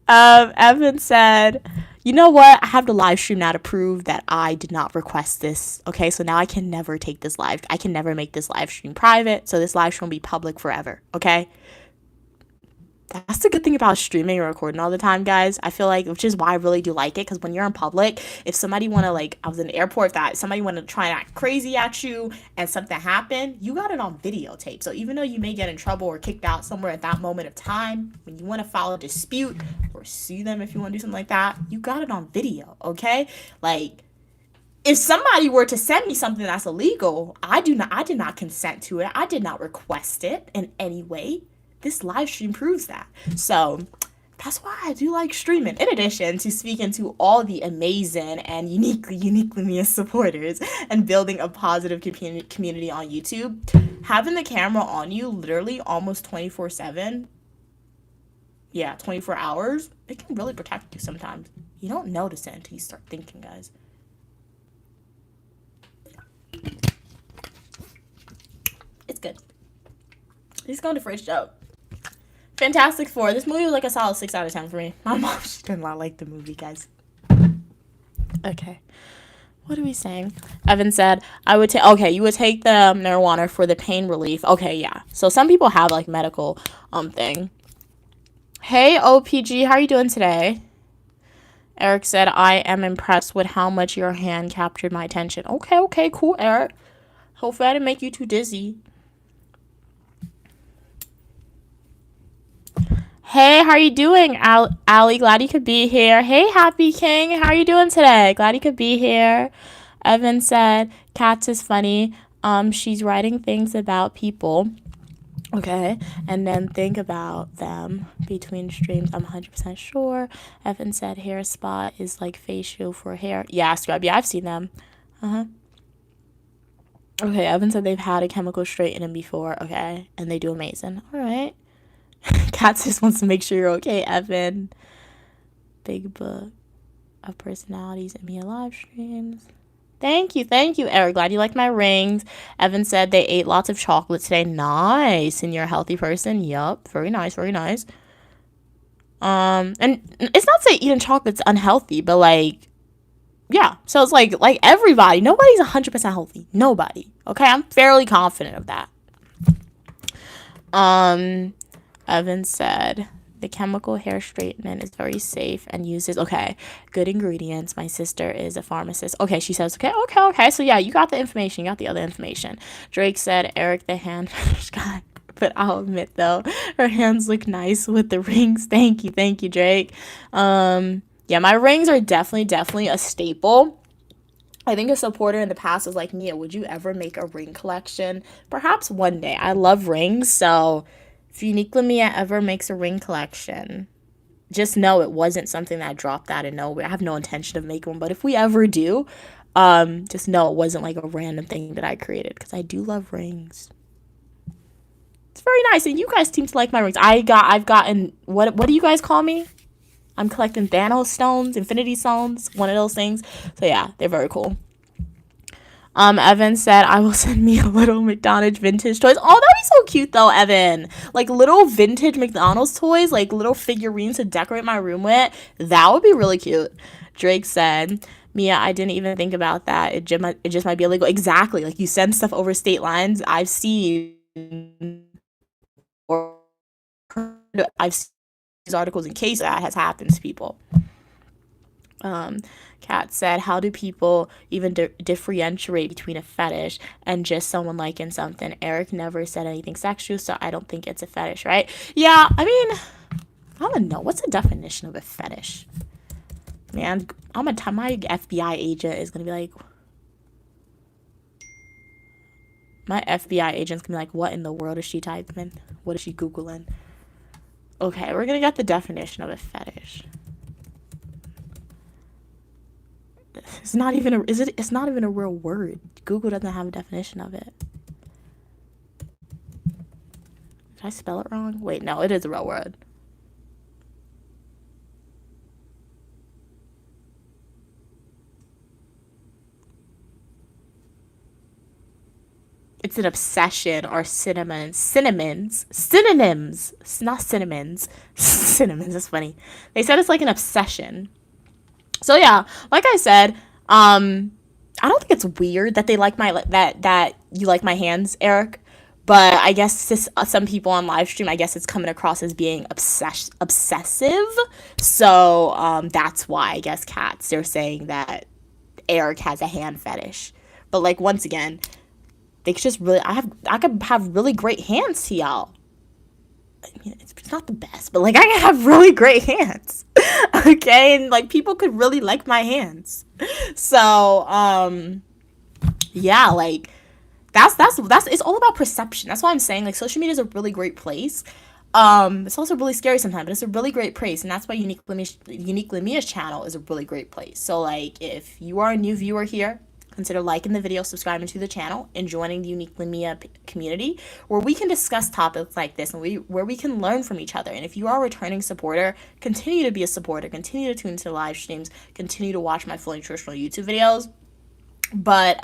Evan said, "You know what? I have the live stream now to prove that I did not request this. Okay, so now I can never take this live. I can never make this live stream private. So this live stream will be public forever. Okay." That's the good thing about streaming and recording all the time, guys. I feel like, which is why I really do like it, because when you're in public, if somebody want to, like, I was in the airport, that somebody want to try and act crazy at you and something happened, you got it on videotape. So even though you may get in trouble or kicked out somewhere at that moment of time, when you want to file a dispute or sue them if you want to do something like that, you got it on video, okay? Like, if somebody were to send me something that's illegal, I did not consent to it. I did not request it in any way. This live stream proves that. So that's why I do like streaming. In addition to speaking to all the amazing and uniquely me as supporters and building a positive community on YouTube, having the camera on you literally almost 24/7, 24 hours, it can really protect you sometimes. You don't notice it until you start thinking, guys. It's good. He's going to fridge up. Fantastic Four. This movie was like a solid 6 out of 10 for me. My mom, she did not like the movie, guys. Okay. What are we saying? Evan said, I would take, okay, you would take the marijuana for the pain relief. Okay, yeah. So some people have like medical thing. Hey, OPG, how are you doing today? Eric said, I am impressed with how much your hand captured my attention. Okay, cool, Eric. Hopefully I didn't make you too dizzy. Hey, how are you doing, Allie? Glad you could be here. Hey, Happy King, how are you doing today? Glad you could be here. Evan said, Cats is funny. She's writing things about people. Okay, and then think about them between streams. I'm 100% sure. Evan said hair spa is like facial for hair. Yeah, Scrub. Yeah, I've seen them. Okay, Evan said they've had a chemical straightening before. Okay, and they do amazing. All right. Cats just wants to make sure you're okay, Evan. Big book of personalities in Mia live streams. Thank you, Eric. Glad you like my rings. Evan said they ate lots of chocolate today. Nice. And you're a healthy person. Yup. Very nice, very nice. And it's not to say eating chocolate's unhealthy, but like, yeah. So it's like everybody, nobody's 100% healthy. Nobody. Okay, I'm fairly confident of that. Evan said the chemical hair straightening is very safe and uses good ingredients. My sister is a pharmacist. Okay, she says okay. So yeah, you got the information. You got the other information. Drake said Eric the hand fetish guy. But I'll admit though, her hands look nice with the rings. Thank you, Drake. Yeah, my rings are definitely a staple. I think a supporter in the past was like, Mia, would you ever make a ring collection? Perhaps one day. I love rings, so if Uniquely Mia ever makes a ring collection, just know it wasn't something that dropped out of nowhere. I have no intention of making one, but if we ever do, just know it wasn't like a random thing that I created, because I do love rings. It's very nice, and you guys seem to like my rings. I've gotten, what do you guys call me? I'm collecting Thanos stones, Infinity Stones, one of those things. So yeah, they're very cool. Evan said, I will send me a little McDonald's vintage toys. Oh, that'd be so cute though, Evan. Like little vintage McDonald's toys, like little figurines to decorate my room with. That would be really cute. Drake said, Mia, I didn't even think about that. It just might be illegal. Exactly. Like you send stuff over state lines. I've seen these articles in case that has happened to people. Kat said, how do people even differentiate between a fetish and just someone liking something? Eric never said anything sexual, so I don't think it's a fetish, right? Yeah, I mean, I don't know. What's the definition of a fetish? Man, my FBI agent is going to be like, my FBI agent's going to be like, what in the world is she typing? What is she Googling? Okay, we're going to get the definition of a fetish. It's not even a real word. Google doesn't have a definition of it. Did I spell it wrong? Wait, no, it is a real word. It's an obsession or synonyms, not synonyms. Synonyms, that's funny. They said it's like an obsession. So yeah, like I said, I don't think it's weird that they like that you like my hands, Eric. But I guess some people on live stream, I guess it's coming across as being obsessive. So that's why I guess they're saying that Eric has a hand fetish. But like once again, they just really I could have really great hands to y'all. I mean, it's not the best, but like I have really great hands. Okay, and like people could really like my hands. So yeah, like that's it's all about perception. That's why I'm saying like social media is a really great place. It's also really scary sometimes, but it's a really great place, and that's why Uniquely Mia's channel is a really great place. So like if you are a new viewer here, consider liking the video, subscribing to the channel, and joining the Uniquely Mia community, where we can discuss topics like this and where we can learn from each other. And if you are a returning supporter, continue to be a supporter, continue to tune into live streams, continue to watch my fully nutritional YouTube videos. But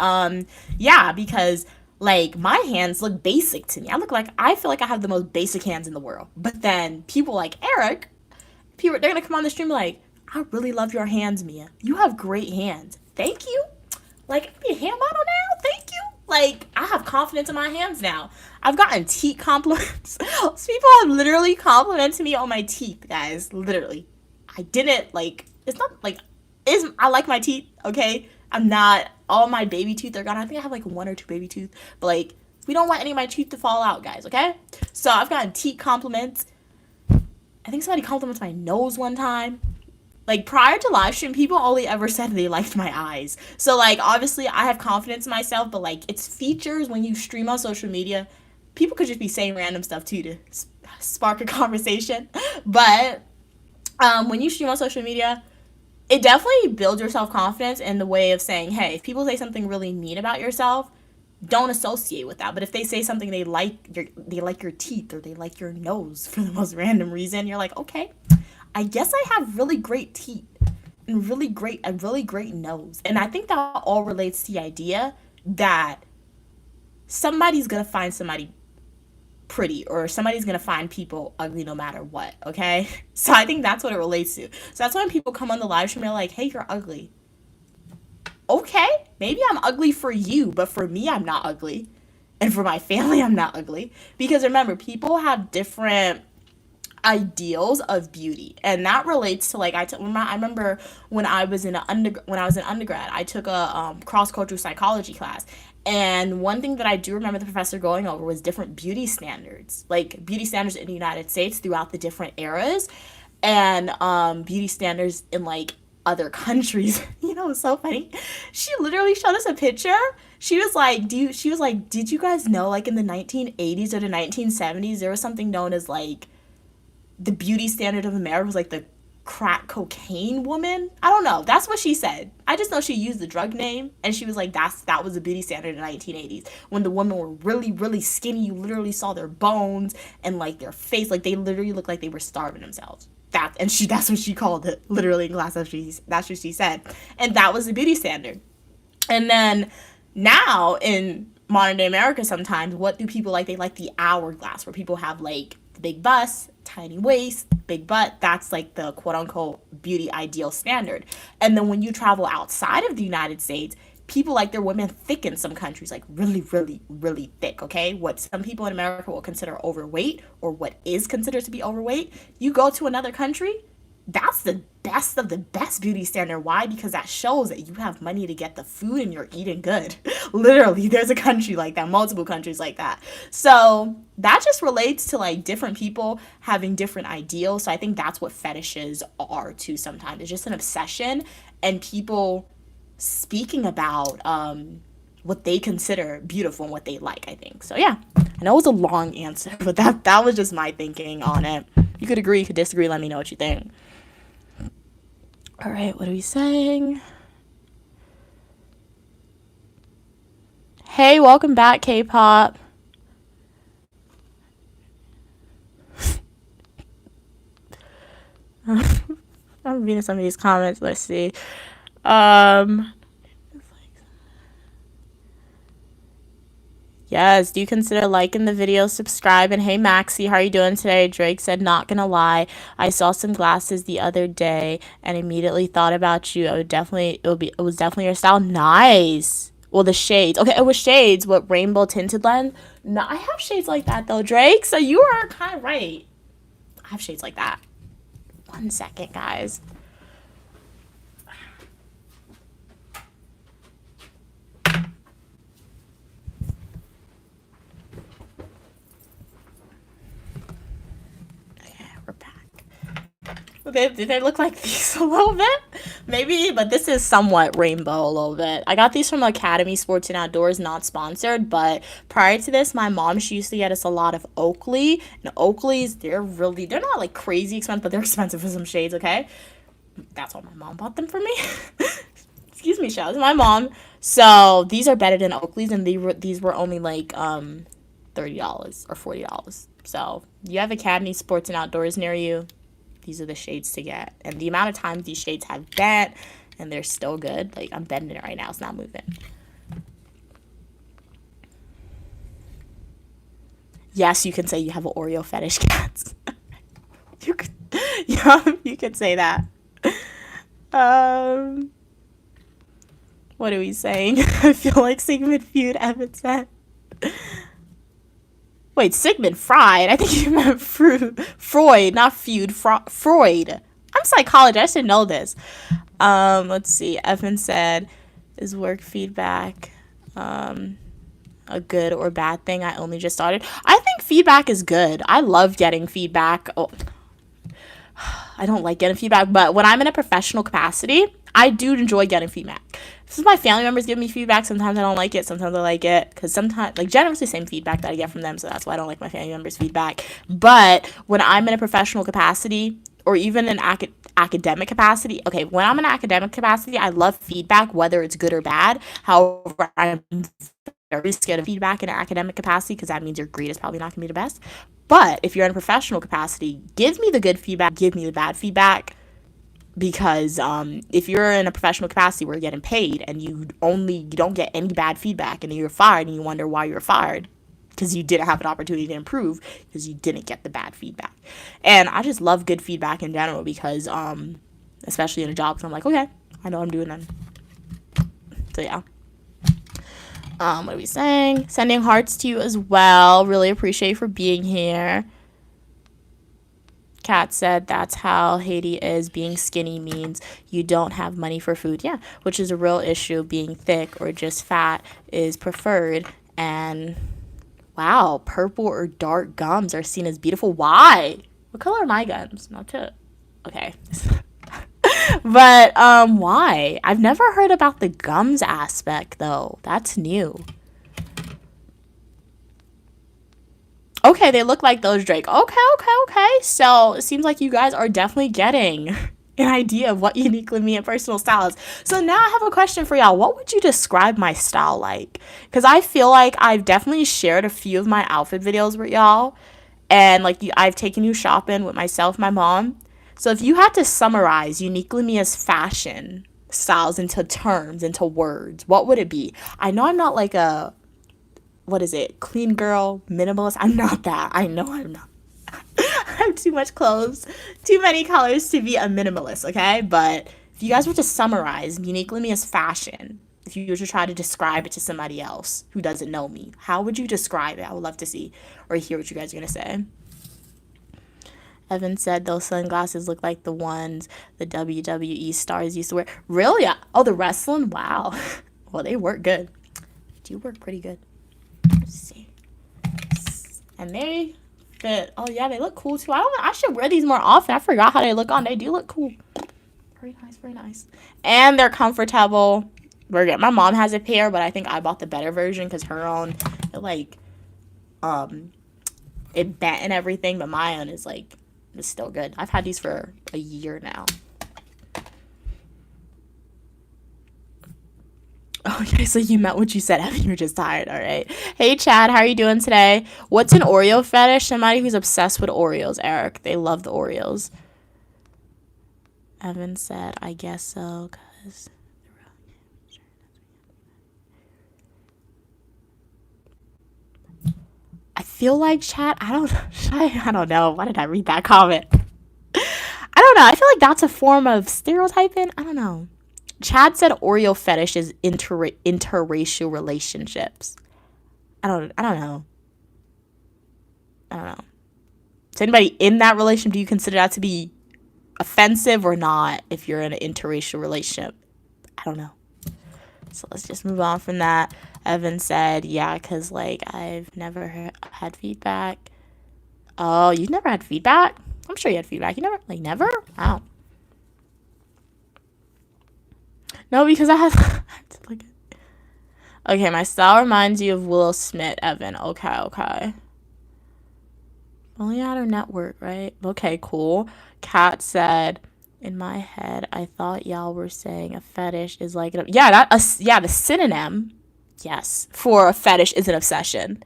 yeah, because Like, my hands look basic to me. I feel like I have the most basic hands in the world. But then people like Eric, people, they're gonna come on the stream like, I really love your hands, Mia. You have great hands. Thank you. Like, I be a hand model now. Thank you. Like, I have confidence in my hands now. I've gotten teeth compliments. People have literally complimented me on my teeth, guys. Literally. I didn't, like, it's not, like, I like my teeth, okay? I'm not, all my baby teeth are gone. I think I have, like, 1 or 2 baby teeth. But, like, we don't want any of my teeth to fall out, guys, okay? So I've gotten teeth compliments. I think somebody complimented my nose one time. Like, prior to live stream, people only ever said they liked my eyes. So, like, obviously, I have confidence in myself, but, like, it's features when you stream on social media. People could just be saying random stuff, too, to spark a conversation. But when you stream on social media, it definitely builds your self-confidence in the way of saying, hey, if people say something really mean about yourself, don't associate with that. But if they say something they like your teeth or they like your nose for the most random reason, you're like, okay, I guess I have really great teeth and a really great nose. And I think that all relates to the idea that somebody's gonna find somebody pretty, or somebody's gonna find people ugly no matter what, okay? So I think that's what it relates to. So that's when people come on the live stream and they're like, hey, you're ugly. Okay, maybe I'm ugly for you, but for me, I'm not ugly. And for my family, I'm not ugly. Because remember, people have different ideals of beauty, and that relates to, like, I remember when I was in undergrad, I took a cross-cultural psychology class, and one thing that I do remember the professor going over was different beauty standards, like beauty standards in the United States throughout the different eras, and beauty standards in, like, other countries. You know, it's so funny. She literally showed us a picture. She was like, did you guys know, like, in the 1980s or the 1970s, there was something known as, like, the beauty standard of America was, like, the crack cocaine woman? I don't know. That's what she said. I just know she used the drug name, and she was like, that was the beauty standard in the 1980s. When the women were really, really skinny, you literally saw their bones and, like, their face. Like, they literally looked like they were starving themselves. That's what she called it, literally in class. That's what she said. And that was the beauty standard. And then now in modern day America, sometimes, what do people like? They like the hourglass, where people have, like, big bust, tiny waist, big butt. That's, like, the quote-unquote beauty ideal standard. And then when you travel outside of the United States, people like their women thick in some countries, like really, really, really thick, okay? What some people in America will consider overweight, or what is considered to be overweight, you go to another country, that's the best of the best beauty standard. Why? Because that shows that you have money to get the food and you're eating good. Literally, there's a country like that, multiple countries like that. So that just relates to, like, different people having different ideals. So I think that's what fetishes are too sometimes. It's just an obsession, and people speaking about what they consider beautiful and what they like, I think. So yeah, I know it was a long answer, but that was just my thinking on it. You could agree, you could disagree, let me know what you think. All right, what are we saying? Hey, welcome back, K-pop. I'm reading some of these comments. Let's see. Yes, do you consider liking the video, subscribe, and hey Maxie, how are you doing today? Drake said, not gonna lie, I saw some glasses the other day and immediately thought about you. It was definitely your style. Nice. Well, the shades. Okay, it was shades. What, rainbow tinted lens? No, I have shades like that though, Drake. So you are kind of right. I have shades like that. 1 second, guys. Do they look like these a little bit? Maybe, but this is somewhat rainbow a little bit. I got these from Academy Sports and Outdoors, not sponsored, but prior to this, my mom, she used to get us a lot of Oakley. And Oakleys, they're not, like, crazy expensive, but they're expensive for some shades, okay? That's why my mom bought them for me. Excuse me, shout out to my mom. So these are better than Oakleys, and these were only, like, $30 or $40. So you have Academy Sports and Outdoors near you, these are the shades to get. And the amount of times these shades have bent and they're still good. Like, I'm bending it right now. It's not moving. Yes, you can say you have an Oreo fetish, cats. You could, yeah, you could say that. Um, what are we saying? I feel like Sigmund Freud, Evan said. Wait, Sigmund Freud? I think you meant Freud, not feud. Freud. I'm a psychologist. I should know this. Let's see. Evan said, "Is work feedback a good or bad thing? I only just started. I think feedback is good. I love getting feedback. Oh, I don't like getting feedback, but when I'm in a professional capacity, I do enjoy getting feedback. This is my family members give me feedback. Sometimes I don't like it. Sometimes I like it. Because sometimes, like, generally the same feedback that I get from them. So that's why I don't like my family members' feedback. But when I'm in a professional capacity or even in academic capacity, okay, when I'm in academic capacity, I love feedback, whether it's good or bad. However, I'm very scared of feedback in an academic capacity because that means your grade is probably not going to be the best. But if you're in a professional capacity, give me the good feedback, give me the bad feedback. Because if you're in a professional capacity where you're getting paid and you don't get any bad feedback and you're fired and you wonder why you're fired because you didn't have an opportunity to improve because you didn't get the bad feedback. And I just love good feedback in general because especially in a job, because I'm like, okay, I know I'm doing that. So yeah. What are we saying? Sending hearts to you as well. Really appreciate you for being here. Kat said that's how Haiti is. Being skinny means you don't have money for food. Yeah, which is a real issue. Being thick or just fat is preferred. And wow, purple or dark gums are seen as beautiful. Why? What color are my gums? Not to. Okay. But why? I've never heard about the gums aspect though. That's new. Okay, they look like those, Drake. Okay. So it seems like you guys are definitely getting an idea of what uniquely me and personal style is. So now I have a question for y'all. What would you describe my style like? Because I feel like I've definitely shared a few of my outfit videos with y'all. And like I've taken you shopping with myself, my mom. So if you had to summarize uniquely me as fashion styles into terms, into words, what would it be? I know I'm not like a what is it? Clean girl, minimalist. I'm not that. I know I'm not. I have too much clothes, too many colors to be a minimalist, okay? But if you guys were to summarize uniquely me as fashion, if you were to try to describe it to somebody else who doesn't know me, how would you describe it? I would love to see or hear what you guys are going to say. Evan said those sunglasses look like the ones the WWE stars used to wear. Really? Oh, the wrestling? Wow. Well, they work good. Do work pretty good. Let's see. And they fit. Oh yeah, they look cool too. I should wear these more often. I forgot how they look on. They do look cool. Very nice. And they're comfortable. My mom has a pair, but I think I bought the better version because her own it bent and everything, but my own is still good. I've had these for a year now. Okay, so you meant what you said, Evan. You're just tired, all right. Hey, Chad, how are you doing today? What's an Oreo fetish? Somebody who's obsessed with Oreos, Eric. They love the Oreos. Evan said, I guess so, because... I feel like, Chad, I don't know. Why did I read that comment? I don't know. I feel like that's a form of stereotyping. I don't know. Chad said Oreo fetish is interracial relationships. I don't know. Is anybody in that relationship? Do you consider that to be offensive or not if you're in an interracial relationship? I don't know. So let's just move on from that. Evan said, yeah, because I've never had feedback. Oh, you've never had feedback? I'm sure you had feedback. You never? Wow. No, because I have to look at. Okay, my style reminds you of Will Smith, Evan. Okay. Only at our network, right? Okay, cool. Kat said, in my head, I thought y'all were saying a fetish is like the synonym, yes, for a fetish is an obsession.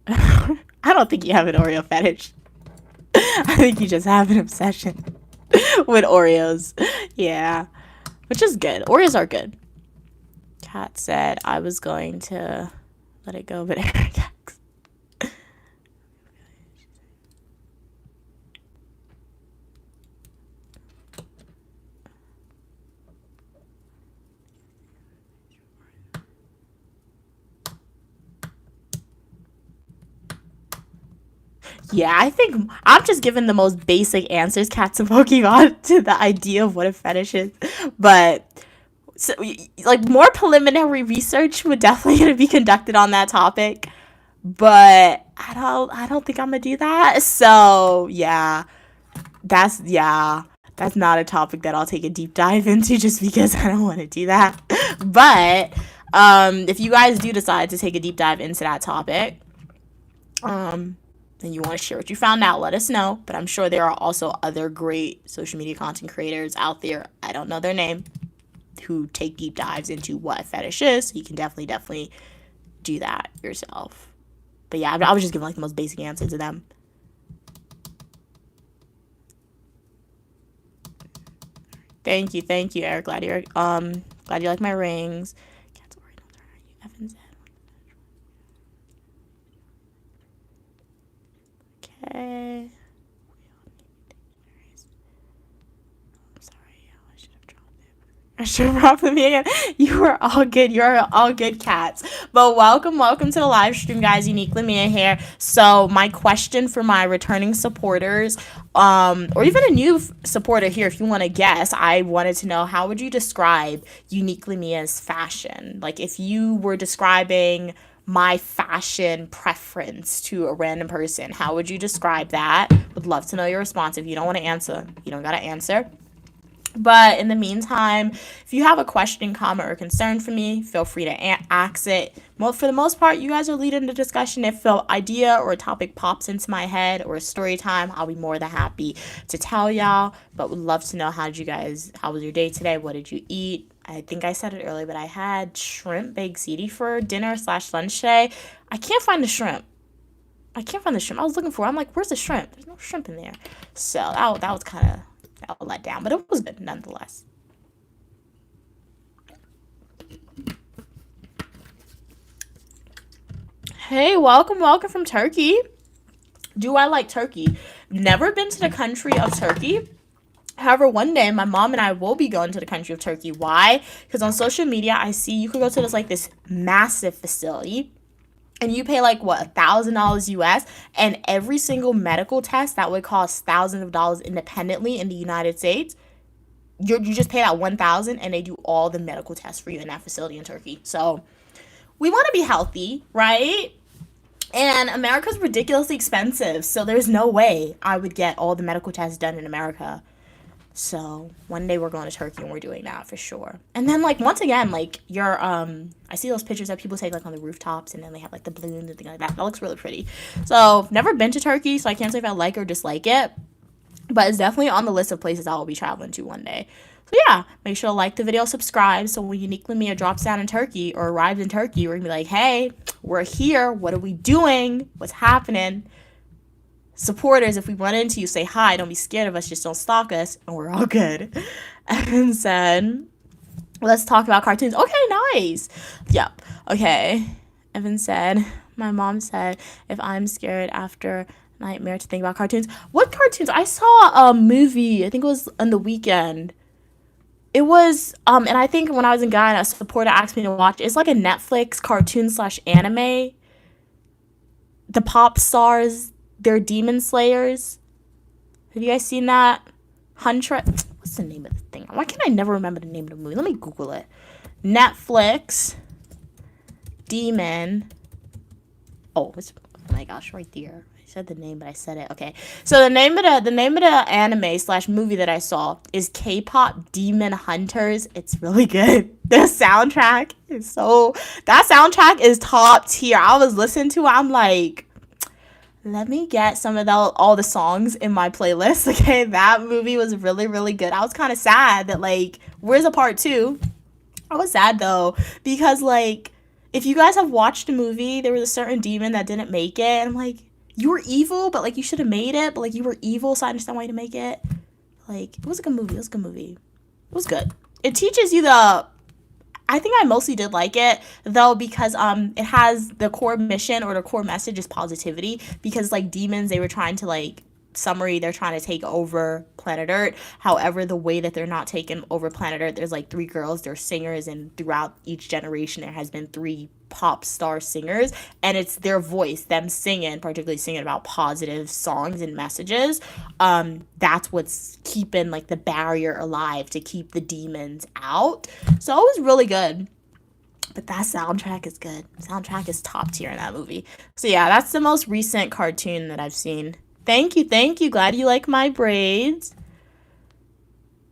I don't think you have an Oreo fetish. I think you just have an obsession with Oreos. Yeah. Which is good. Oreos are good. Kat said I was going to let it go, but Eric asks. Yeah, I think I'm just giving the most basic answers, cats and Pokemon, to the idea of what a fetish is. But so, like, more preliminary research would definitely gonna be conducted on that topic. But I don't think I'm gonna do that. So yeah, that's not a topic that I'll take a deep dive into just because I don't want to do that. But if you guys do decide to take a deep dive into that topic, and you want to share what you found out, let us know. But I'm sure there are also other great social media content creators out there. I don't know their name, who take deep dives into what a fetish is. So you can definitely do that yourself. But yeah, I was just giving like the most basic answer to them. Thank you, Eric. Glad you like my rings. Cats worried, don't turn on you, Evan said. Okay. I'm sorry, I should have dropped it. I should have dropped them again. You are all good. You're all good, cats. But welcome to the live stream, guys. Unique Lamia here. So my question for my returning supporters, or even a new supporter here, if you want to guess, I wanted to know, how would you describe Unique Lamia's fashion? Like, if you were describing my fashion preference to a random person, how would you describe that? Would love to know your response. If you don't want to answer, you don't gotta answer. But in the meantime, if you have a question, comment, or concern for me, feel free to ask it. For the most part, you guys are leading the discussion. If an idea or a topic pops into my head, or a story time, I'll be more than happy to tell y'all. But would love to know, how was your day today? What did you eat? I think I said it earlier, but I had shrimp baked ziti for dinner/lunch today. I can't find the shrimp. I was looking for it. I'm like, where's the shrimp? There's no shrimp in there. So that was kind of a letdown, but it was good nonetheless. Hey, welcome from Turkey. Do I like Turkey? Never been to the country of Turkey. However, one day my mom and I will be going to the country of Turkey. Why? Because on social media, I see you could go to this massive facility, and you pay like what, $1,000 US, and every single medical test that would cost thousands of dollars independently in the United States, you just pay that $1,000 and they do all the medical tests for you in that facility in Turkey. So we want to be healthy, right? And America's ridiculously expensive, so there's no way I would get all the medical tests done in America. So one day we're going to Turkey and we're doing that for sure. And then once again, I see those pictures that people take on the rooftops, and then they have the balloons and things like that. That looks really pretty. So never been to Turkey, so I can't say if I like or dislike it, but it's definitely on the list of places I will be traveling to one day. So yeah, make sure to like the video, subscribe, so when Unique Lamia drops down in Turkey or arrives in Turkey, we're gonna be like, hey, we're here. What are we doing? What's happening? Supporters, if we run into you, say hi. Don't be scared of us. Just don't stalk us, and we're all good. Evan said, let's talk about cartoons. Okay, nice. Yep. Okay. Evan said, my mom said, if I'm scared after nightmare to think about cartoons. What cartoons? I saw a movie, I think it was on the weekend. It was, and I think when I was in Ghana, a supporter asked me to watch. It's like a Netflix cartoon/anime. The pop stars, they're demon slayers. Have you guys seen that? What's the name of the thing? Why can't I never remember the name of the movie? Let me Google it. Netflix demon. Oh my gosh, right there. I said the name, but I said it. Okay. So the name of the anime/movie that I saw is K-pop Demon Hunters. It's really good. The soundtrack is top tier. I was listening to it. I'm like, let me get some of all the songs in my playlist. Okay, that movie was really, really good. I was kind of sad that where's a part 2? I was sad though, because if you guys have watched the movie, there was a certain demon that didn't make it, and I'm like, you were evil, but you should have made it, but you were evil, so I understand why you didn't make it. It was a good movie. It was good. It teaches you the I think I mostly did like it though because it has the core mission or the core message is positivity, because like demons, they were trying to like, summary, they're trying to take over planet Earth. However, the way that they're not taking over planet Earth, there's like three girls, they're singers, and throughout each generation there has been three pop star singers, and it's their voice, them singing, particularly singing about positive songs and messages. That's what's keeping like the barrier alive to keep the demons out. So it was really good. But that soundtrack is good. Soundtrack is top tier in that movie. So yeah, that's the most recent cartoon that I've seen. Thank you, thank you. Glad you like my braids.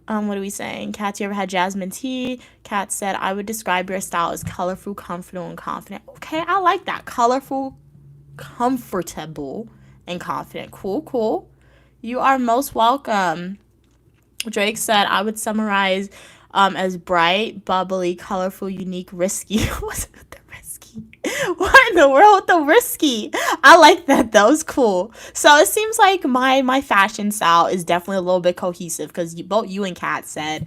What are we saying? Kat, you ever had jasmine tea? Kat said, I would describe your style as colorful, comfortable, and confident. Okay, I like that. Colorful, comfortable, and confident. Cool, cool. You are most welcome. Drake said, I would summarize as bright, bubbly, colorful, unique, risky. What's the risky? What in the world with the risky? I like that. That was cool. So it seems like my fashion style is definitely a little bit cohesive, because both you and Kat said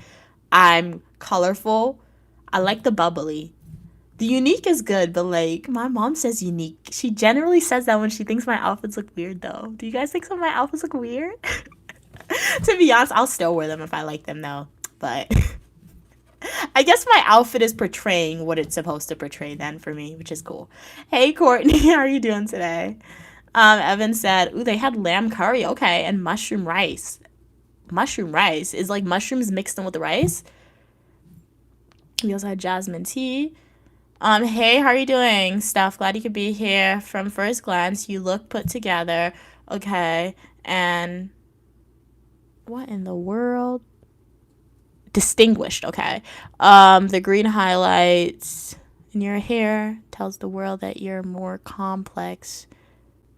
I'm colorful. I like the bubbly. The unique is good, but like my mom says unique. She generally says that when she thinks my outfits look weird though. Do you guys think some of my outfits look weird? To be honest, I'll still wear them if I like them though. But I guess my outfit is portraying what it's supposed to portray then for me, which is cool. Hey Courtney, how are you doing today? Evan said, ooh, they had lamb curry, okay, and mushroom rice. Mushroom rice is like mushrooms mixed in with the rice. We also had jasmine tea. Hey, how are you doing? Steph, glad you could be here. From first glance, you look put together. Okay, and what in the world? Distinguished, okay. The green highlights in your hair tells the world that you're more complex.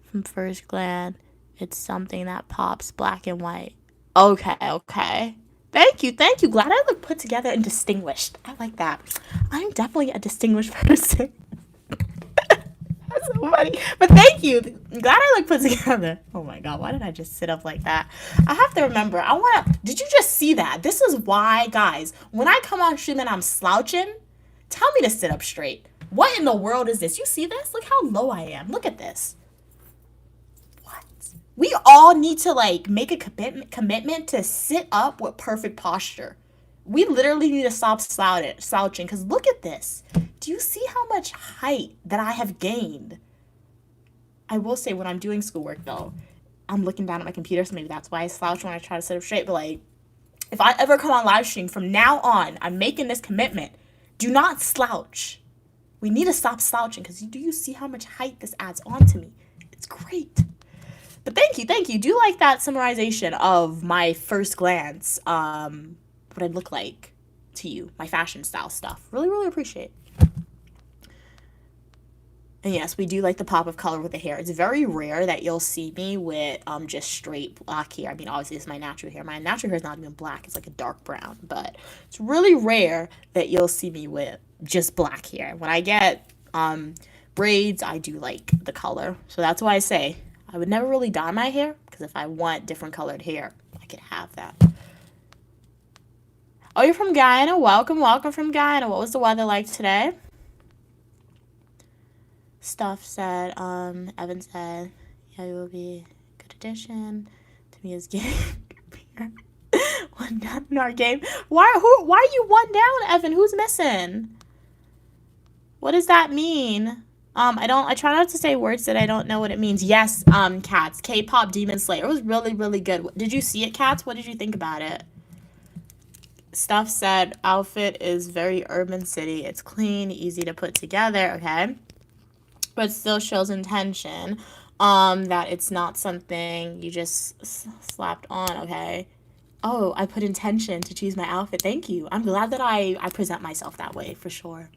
From first glance, it's something that pops black and white. Okay, okay. Thank you, thank you. Glad I look put together and distinguished. I like that. I'm definitely a distinguished person. That's so funny. But thank you. Glad I look put together. Oh my god, why did I just sit up like that? I have to remember. Did you just see that? This is why, guys, when I come on stream and I'm slouching, tell me to sit up straight. What in the world is this? You see this? Look how low I am. Look at this. What? We all need to like make a commitment to sit up with perfect posture. We literally need to stop slouching, because look at this. Do you see how much height that I have gained? I will say when I'm doing schoolwork, though, I'm looking down at my computer, so maybe that's why I slouch when I try to sit up straight. But, like, if I ever come on live stream, from now on, I'm making this commitment. Do not slouch. We need to stop slouching, because do you see how much height this adds on to me? It's great. But thank you, thank you. Do you like that summarization of my first glance, what I look like to you, my fashion style stuff? Really, really appreciate it. And yes, we do like the pop of color with the hair. It's very rare that you'll see me with just straight black hair. I mean, obviously, it's my natural hair. My natural hair is not even black. It's like a dark brown. But it's really rare that you'll see me with just black hair. When I get braids, I do like the color. So that's why I say I would never really dye my hair, because if I want different colored hair, I could have that. Oh, you're from Guyana? Welcome, welcome from Guyana. What was the weather like today? Stuff said, Evan said, yeah, you will be a good addition to me as game. One down in our game. Why are you one down, Evan? Who's missing? What does that mean? I try not to say words that I don't know what it means. Yes, Cats, K-pop Demon Slayer. It was really, really good. Did you see it, Cats? What did you think about it? Stuff said, outfit is very urban city. It's clean, easy to put together, okay? But still shows intention, that it's not something you just slapped on, okay? Oh, I put intention to choose my outfit. Thank you. I'm glad that I present myself that way, for sure.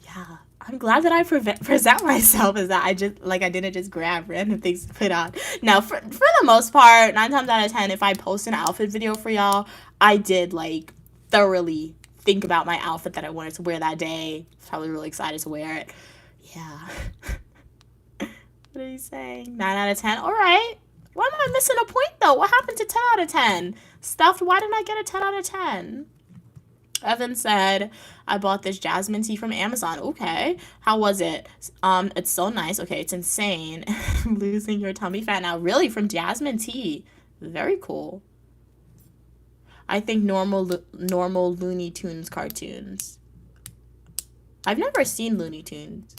Yeah, I'm glad that I present myself as that I didn't just grab random things to put on. Now, for the most part, 9 times out of 10, if I post an outfit video for y'all, I did, like, thoroughly think about my outfit that I wanted to wear that day. Probably really excited to wear it. Yeah. What are you saying? 9 out of 10? All right. Why am I missing a point, though? What happened to 10 out of 10? Stuffed, why didn't I get a 10 out of 10? Evan said, I bought this jasmine tea from Amazon. Okay. How was it? It's so nice. Okay, it's insane. Losing your tummy fat now. Really? From jasmine tea. Very cool. I think normal Looney Tunes cartoons. I've never seen Looney Tunes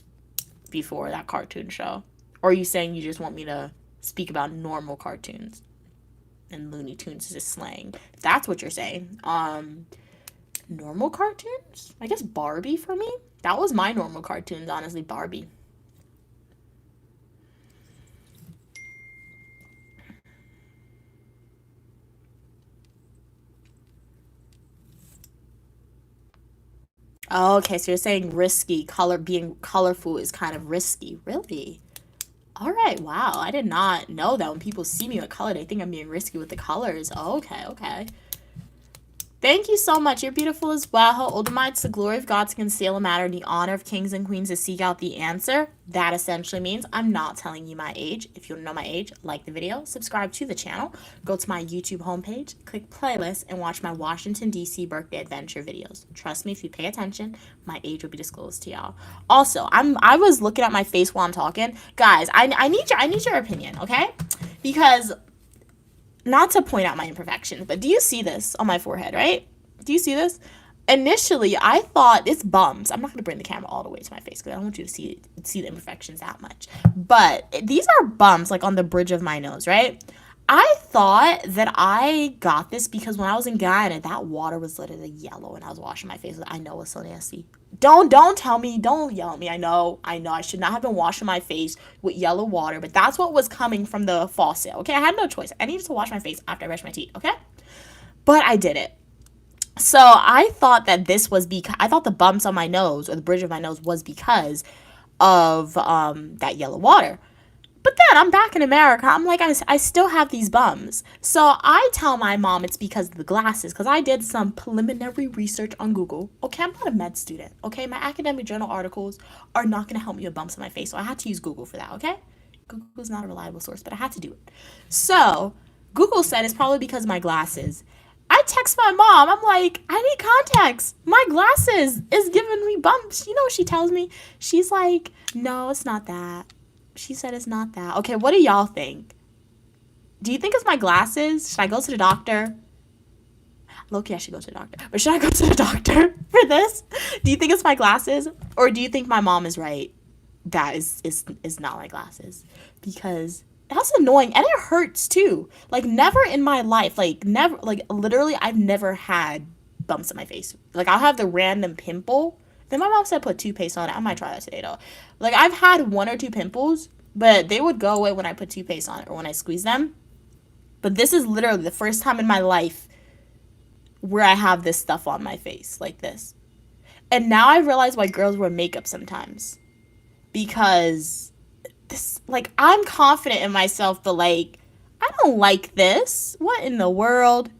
before, that cartoon show. Or are you saying you just want me to speak about normal cartoons? And Looney Tunes is just slang. That's what you're saying. Normal cartoons? I guess Barbie for me. That was my normal cartoons, honestly, Barbie. Oh, okay, so you're saying risky, being colorful is kind of risky. Really? All right, wow. I did not know that when people see me with color, they think I'm being risky with the colors. Oh, okay, okay. Thank you so much. You're beautiful as well. Oldemites, the glory of God to conceal a matter, the honor of kings and queens to seek out the answer. That essentially means I'm not telling you my age. If you want to know my age, like the video, subscribe to the channel, go to my YouTube homepage, click playlist, and watch my Washington, D.C. birthday adventure videos. Trust me, if you pay attention, my age will be disclosed to y'all. Also, I was looking at my face while I'm talking. Guys, I need your opinion, okay? Because not to point out my imperfections, but do you see this on my forehead, right? Do you see this? Initially, I thought it's bumps. I'm not going to bring the camera all the way to my face because I don't want you to see the imperfections that much. But these are bumps, like on the bridge of my nose, right? I thought that I got this because when I was in Guyana, that water was literally yellow and I was washing my face. I know it's so nasty. Don't tell me, don't yell at me. I should not have been washing my face with yellow water, but that's what was coming from the faucet. Okay, I had no choice. I needed to wash my face after I brushed my teeth. Okay, but I did it. So I thought that this was because I thought the bumps on my nose or the bridge of my nose was because of that yellow water. But then I'm back in America. I'm like, I still have these bums. So I tell my mom it's because of the glasses, because I did some preliminary research on Google. Okay, I'm not a med student. Okay, my academic journal articles are not going to help me with bumps on my face. So I had to use Google for that, okay? Google's not a reliable source, but I had to do it. So Google said it's probably because of my glasses. I text my mom. I'm like, I need contacts. My glasses is giving me bumps. You know what she tells me? She's like, no, it's not that. She said it's not that. Okay, what do y'all think? Do you think it's my glasses? Should I go to the doctor? Loki, I should go to the doctor. But should I go to the doctor for this? Do you think it's my glasses? Or do you think my mom is right? That is not my glasses. Because that's annoying. And it hurts too. Like, never in my life. Like, never. Like, literally, I've never had bumps on my face. Like, I'll have the random pimple. Then my mom said put toothpaste on it. I might try that today though. Like, I've had one or two pimples, but they would go away when I put toothpaste on it or when I squeeze them. But this is literally the first time in my life where I have this stuff on my face like this. And now I realize why girls wear makeup sometimes. Because this, like, I'm confident in myself, but like, I don't like this. What in the world?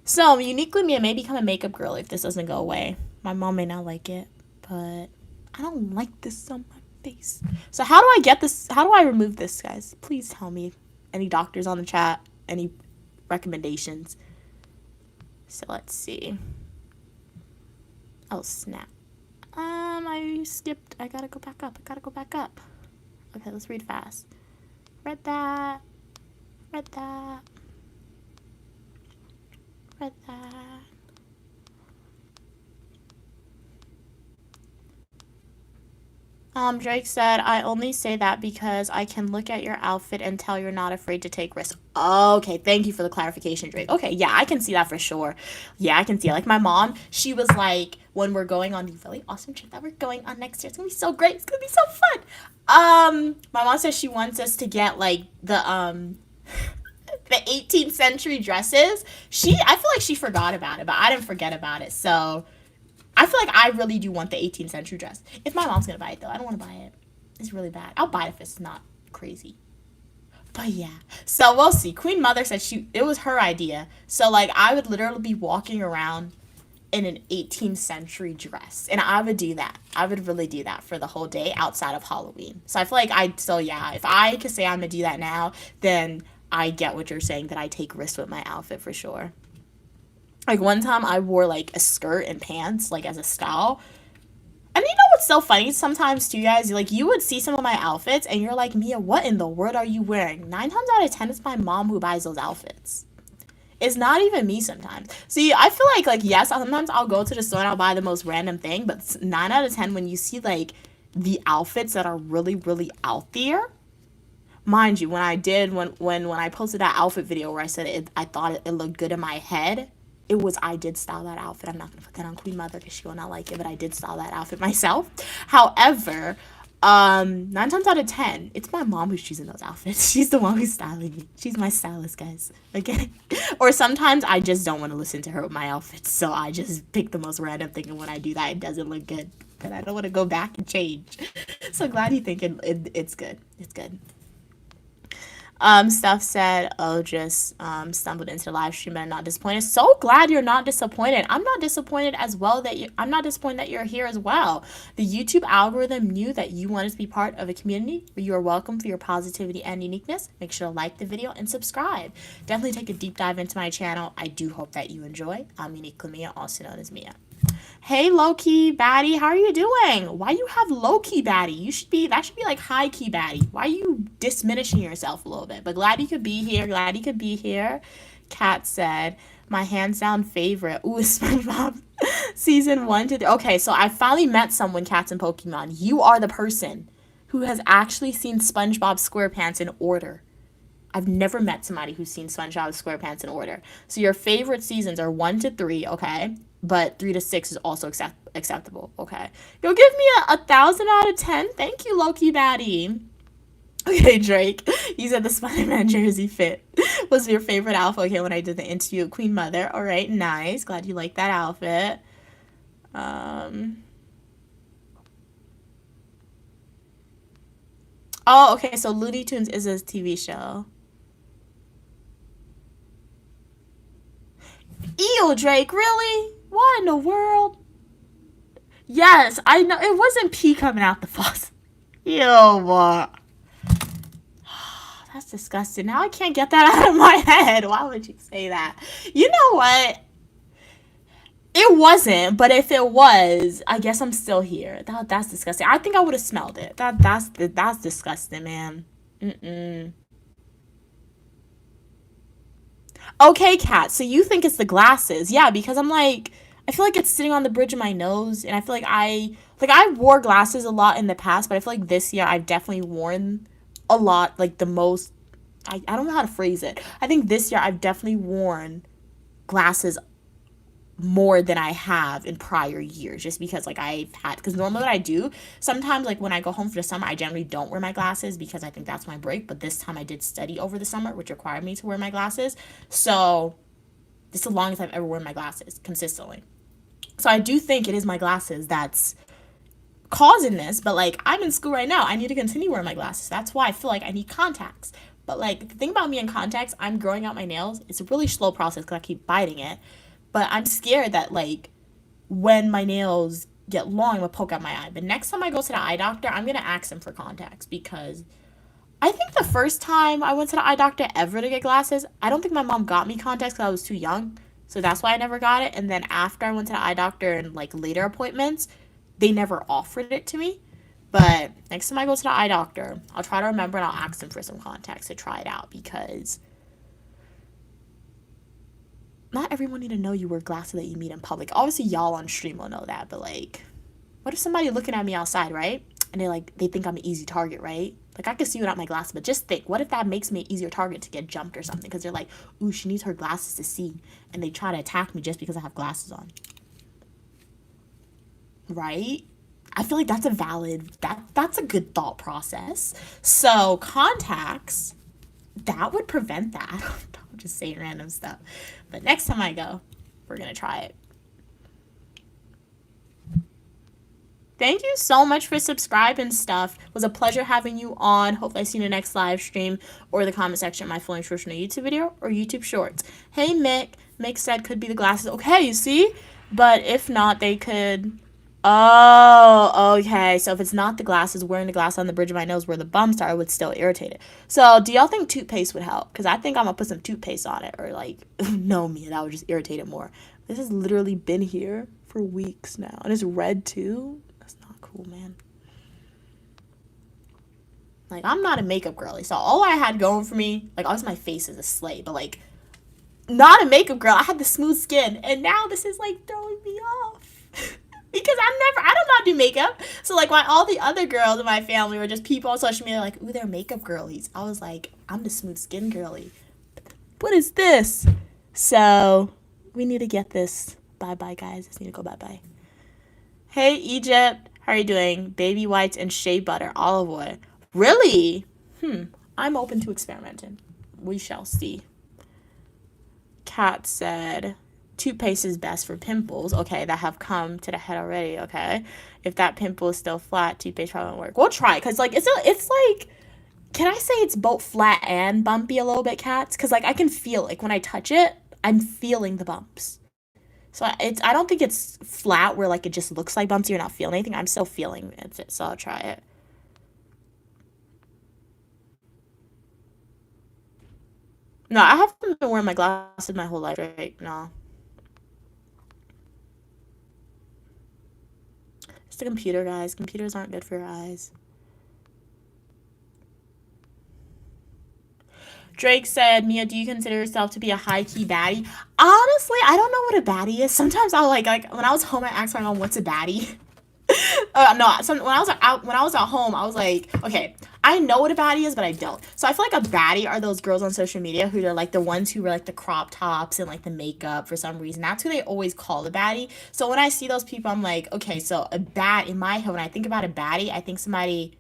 So, uniquely me, I may become a makeup girl if this doesn't go away. My mom may not like it, but I don't like this on my face. So how do I get this? How do I remove this, guys? Please tell me. Any doctors on the chat? Any recommendations? So let's see. Oh, snap. I skipped. I gotta go back up. Okay, let's read fast. Read that. Read that. Read that. Drake said, I only say that because I can look at your outfit and tell you're not afraid to take risks. Okay, thank you for the clarification, Drake. Okay, yeah, I can see that for sure. Yeah, I can see it. Like, my mom, she was like, when we're going on the really awesome trip that we're going on next year, it's gonna be so great. It's gonna be so fun. My mom says she wants us to get, like, the 18th century dresses. I feel like she forgot about it, but I didn't forget about it, so I feel like I really do want the 18th century dress. If my mom's gonna buy it though, I don't want to buy it. It's really bad. I'll buy it if it's not crazy. But yeah, so we'll see. Queen Mother said it was her idea. So like I would literally be walking around in an 18th century dress, and I would do that. I would really do that for the whole day outside of Halloween. So I feel like if I could say I'm gonna do that now, then I get what you're saying, that I take risks with my outfit for sure. Like one time I wore like a skirt and pants like as a style. And you know what's so funny sometimes too, guys? Like you would see some of my outfits and you're like, Mia, what in the world are you wearing? 9 times out of 10, it's my mom who buys those outfits. It's not even me sometimes. See, I feel like yes, sometimes I'll go to the store and I'll buy the most random thing, but 9 out of 10 when you see like the outfits that are really, really out there. Mind you, when I did when I posted that outfit video where I said I thought it looked good in my head, it was I did style that outfit. I'm not gonna put that on Queen Mother because she will not like it, but I did style that outfit myself. However, 9 times out of 10, it's my mom who's choosing those outfits. She's the one who's styling me. She's my stylist, guys. Okay. Or sometimes I just don't want to listen to her with my outfits, so I just pick the most random thing, and when I do that, it doesn't look good. But I don't want to go back and change. So glad you think it's good. It's good. Steph said, oh, just stumbled into the live stream, but I'm not disappointed. So glad you're not disappointed. I'm not disappointed as well I'm not disappointed that you're here as well. The YouTube algorithm knew that you wanted to be part of a community where you are welcome for your positivity and uniqueness. Make sure to like the video and subscribe. Definitely take a deep dive into my channel. I do hope that you enjoy. I'm Uniquely Mia, also known as Mia. Hey, low-key baddie, how are you doing? Why you have low-key baddie? That should be like high-key baddie. Why are you diminishing yourself a little bit? But glad you could be here. Glad you could be here. Kat said, my hands down favorite. Ooh, SpongeBob season 1 to 3. Okay, so I finally met someone, Cats and Pokemon. You are the person who has actually seen SpongeBob SquarePants in order. I've never met somebody who's seen SpongeBob SquarePants in order. So your favorite seasons are 1 to 3, okay? But 3 to 6 is also acceptable, okay? You'll give me a 1,000 out of 10? Thank you, Loki Baddie. Okay, Drake, you said the Spider-Man jersey fit was your favorite outfit. Okay, when I did the interview with Queen Mother. All right, nice. Glad you like that outfit. Oh, okay, so Looney Tunes is a TV show. Ew, Drake, really? What in the world? Yes, I know. It wasn't pee coming out the faucet. Ew. That's disgusting. Now I can't get that out of my head. Why would you say that? You know what? It wasn't, but if it was, I guess I'm still here. That's disgusting. I think I would have smelled it. That's disgusting, man. Okay, Kat, so you think it's the glasses. Yeah, because I'm like, I feel like it's sitting on the bridge of my nose, and I feel like I wore glasses a lot in the past, but I feel like this year I've definitely worn a lot, like the most, I don't know how to phrase it. I think this year I've definitely worn glasses more than I have in prior years, just because like because normally what I do sometimes, like when I go home for the summer, I generally don't wear my glasses because I think that's my break, but this time I did study over the summer, which required me to wear my glasses. So this is the longest I've ever worn my glasses consistently. So I do think it is my glasses that's causing this, but like I'm in school right now, I need to continue wearing my glasses. That's why I feel like I need contacts. But like the thing about me and contacts, I'm growing out my nails. It's a really slow process because I keep biting it. But I'm scared that, like, when my nails get long, I'm going to poke out my eye. But next time I go to the eye doctor, I'm going to ask him for contacts. Because I think the first time I went to the eye doctor ever to get glasses, I don't think my mom got me contacts because I was too young. So that's why I never got it. And then after I went to the eye doctor and, like, later appointments, they never offered it to me. But next time I go to the eye doctor, I'll try to remember and I'll ask him for some contacts to try it out. Because not everyone need to know you wear glasses that you meet in public. Obviously, y'all on stream will know that, but like, what if somebody looking at me outside, right? And they think I'm an easy target, right? Like, I can see without my glasses, but just think, what if that makes me an easier target to get jumped or something? Because they're like, ooh, she needs her glasses to see, and they try to attack me just because I have glasses on. Right? I feel like that's that's a good thought process. So contacts, that would prevent that. I'm just saying random stuff. But next time I go, we're going to try it. Thank you so much for subscribing stuff. It was a pleasure having you on. Hope I see you in the next live stream or the comment section of my full instructional YouTube video or YouTube shorts. Hey, Mick. Mick said could be the glasses. Okay, you see? But if not, they could Oh, okay. So if it's not the glasses, wearing the glass on the bridge of my nose where the bumps are, it would still irritate it. So do y'all think toothpaste would help? Because I think I'm gonna put some toothpaste on it, or like, no, me, that would just irritate it more. This has literally been here for weeks now, and it's red too. That's not cool, man. Like, I'm not a makeup girly, so all I had going for me, like, obviously my face is a slay, but like, not a makeup girl. I had the smooth skin, and now this is like throwing me off. Because I don't not do makeup. So like, why all the other girls in my family were just people on social media like, ooh, they're makeup girlies. I was like, I'm the smooth skin girly. What is this? So we need to get this. Bye bye, guys. Just need to go bye bye. Hey, Egypt. How are you doing? Baby whites and shea butter, olive oil. Really? I'm open to experimenting. We shall see. Kat said, toothpaste is best for pimples. Okay, that have come to the head already. Okay. If that pimple is still flat, toothpaste probably won't work. We'll try it. Because, like, it's like, can I say it's both flat and bumpy a little bit, Cats? Because, like, I can feel, like, when I touch it, I'm feeling the bumps. So I don't think it's flat where, like, it just looks like bumps. You're not feeling anything. I'm still feeling it. So I'll try it. No, I haven't been wearing my glasses my whole life, right? No. It's the computer, guys. Computers aren't good for your eyes. Drake said, Mia, do you consider yourself to be a high-key baddie? Honestly, I don't know what a baddie is. Sometimes I'll like when I was home, I asked my mom, what's a baddie? No, when I was at home, I was like, okay, I know what a baddie is, but I don't. So I feel like a baddie are those girls on social media who are like the ones who wear like the crop tops and like the makeup for some reason. That's who they always call a baddie. So when I see those people, I'm like, okay, so a bad in my head, when I think about a baddie, I think somebody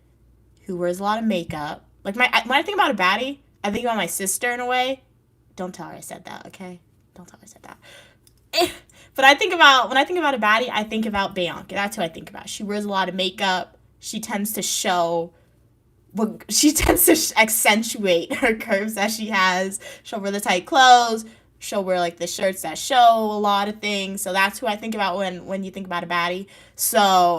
who wears a lot of makeup. Like when I think about a baddie, I think about my sister in a way. Don't tell her I said that, okay? Don't tell her I said that. But when I think about a baddie, I think about Bianca. That's who I think about. She wears a lot of makeup. She tends to show she tends to accentuate her curves that she has. She'll wear the tight clothes. She'll wear like the shirts that show a lot of things. So that's who I think about when you think about a baddie. So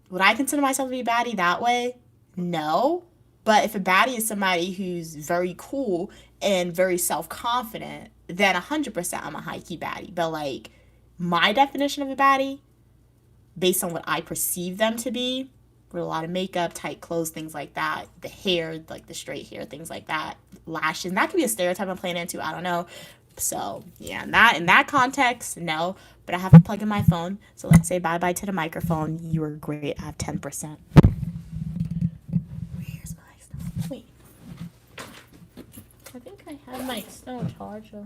would I consider myself to be a baddie that way? No. But if a baddie is somebody who's very cool and very self-confident, then 100% I'm a high-key baddie. But like my definition of a baddie, based on what I perceive them to be, with a lot of makeup, tight clothes, things like that, the hair, like the straight hair, things like that, lashes, and that could be a stereotype I'm playing into, I don't know. So yeah, in that context, no. But I have to plug in my phone. So let's say bye-bye to the microphone. You were great. I have 10%. Where's my stuff? Wait. I think I have my external charger.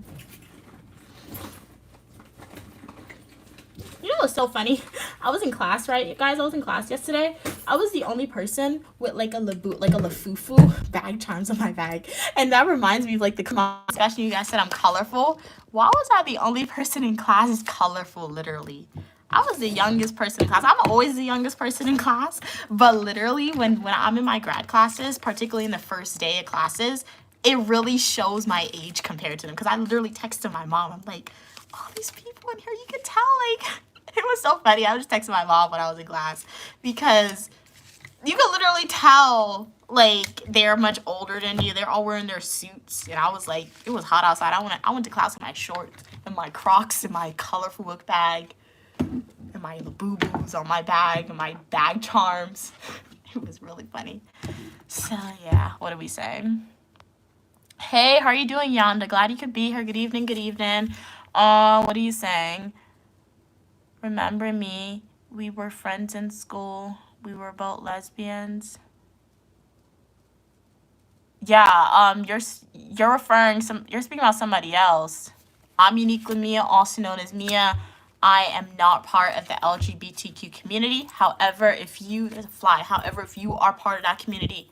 You know what's so funny? I was in class, right? Guys, I was in class yesterday. I was the only person with like a Lafufu bag charms on my bag. And that reminds me of like the class, especially you guys said I'm colorful. Why was I the only person in class is colorful, literally? I was the youngest person in class. I'm always the youngest person in class. But literally, when I'm in my grad classes, particularly in the first day of classes, it really shows my age compared to them. Because I literally texted my mom. I'm like, all these people in here, you can tell, like, it was so funny. I was just texting my mom when I was in class because you could literally tell, like, they're much older than you. They're all wearing their suits. And I was like, it was hot outside. I went to class in my shorts and my Crocs and my colorful book bag and my boo-boos on my bag and my bag charms. It was really funny. So, yeah, what are we saying? Hey, how are you doing, Yonda? Glad you could be here. Good evening, good evening. What are you saying? Remember me? We were friends in school. We were both lesbians. Yeah, you're speaking about somebody else. I'm uniquely Mia, also known as Mia. I am not part of the LGBTQ community. However, if you are part of that community,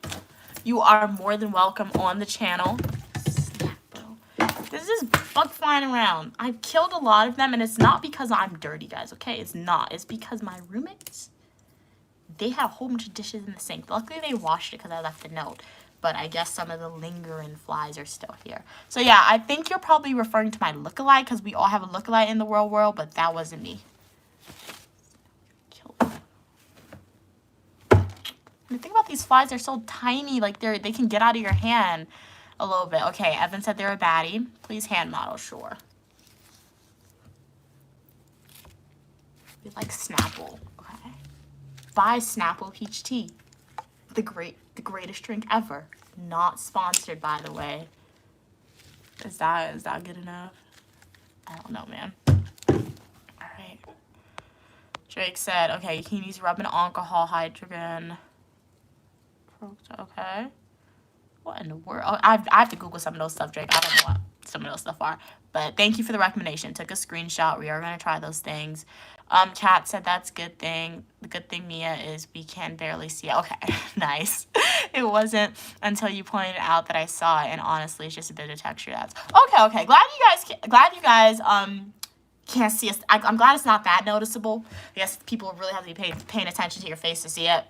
you are more than welcome on the channel. There's this bug flying around. I've killed a lot of them, and it's not because I'm dirty, guys, okay? It's not. It's because my roommates, they had a whole bunch of dishes in the sink. Luckily, they washed it because I left a note. But I guess some of the lingering flies are still here. So, yeah, I think you're probably referring to my lookalike because we all have a lookalike in the world, but that wasn't me. Kill The thing about these flies, they're so tiny, like they can get out of your hand a little bit. Okay, Evan said they're a baddie. Please hand model, sure. We like Snapple. Okay. Buy Snapple peach tea. The greatest drink ever. Not sponsored, by the way. Is that good enough? I don't know, man. Alright. Drake said, okay, he needs rubbing alcohol, hydrogen. Okay. What in the world? Oh, I have to Google some of those stuff, Drake. I don't know what some of those stuff are. But thank you for the recommendation. Took a screenshot. We are going to try those things. Chat said that's good thing. The good thing, Mia, is we can barely see it. Okay, nice. It wasn't until you pointed out that I saw it, and honestly, it's just a bit of texture. That's okay. Glad you guys can't see us. I'm glad it's not that noticeable. I guess people really have to be paying attention to your face to see it.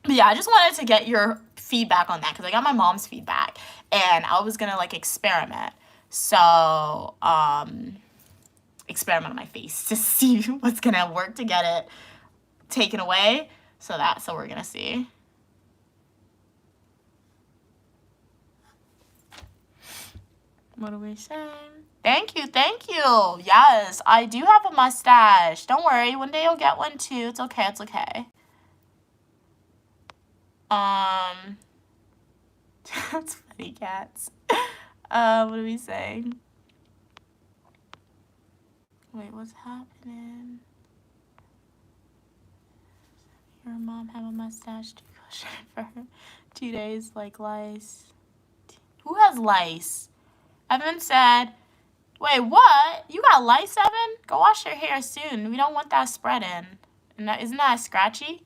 But yeah, I just wanted to get your feedback on that because I got my mom's feedback and I was gonna like experiment. So experiment on my face to see what's gonna work to get it taken away. So we're gonna see. What are we saying? Thank you. Yes, I do have a mustache. Don't worry, one day you'll get one too. It's okay. That's funny, cats. What are we saying? Wait, what's happening? Your mom have a mustache to go for her 2 days like lice. Who has lice? Evan said, wait, what? You got lice, Evan? Go wash your hair soon. We don't want that spreading. Isn't that scratchy?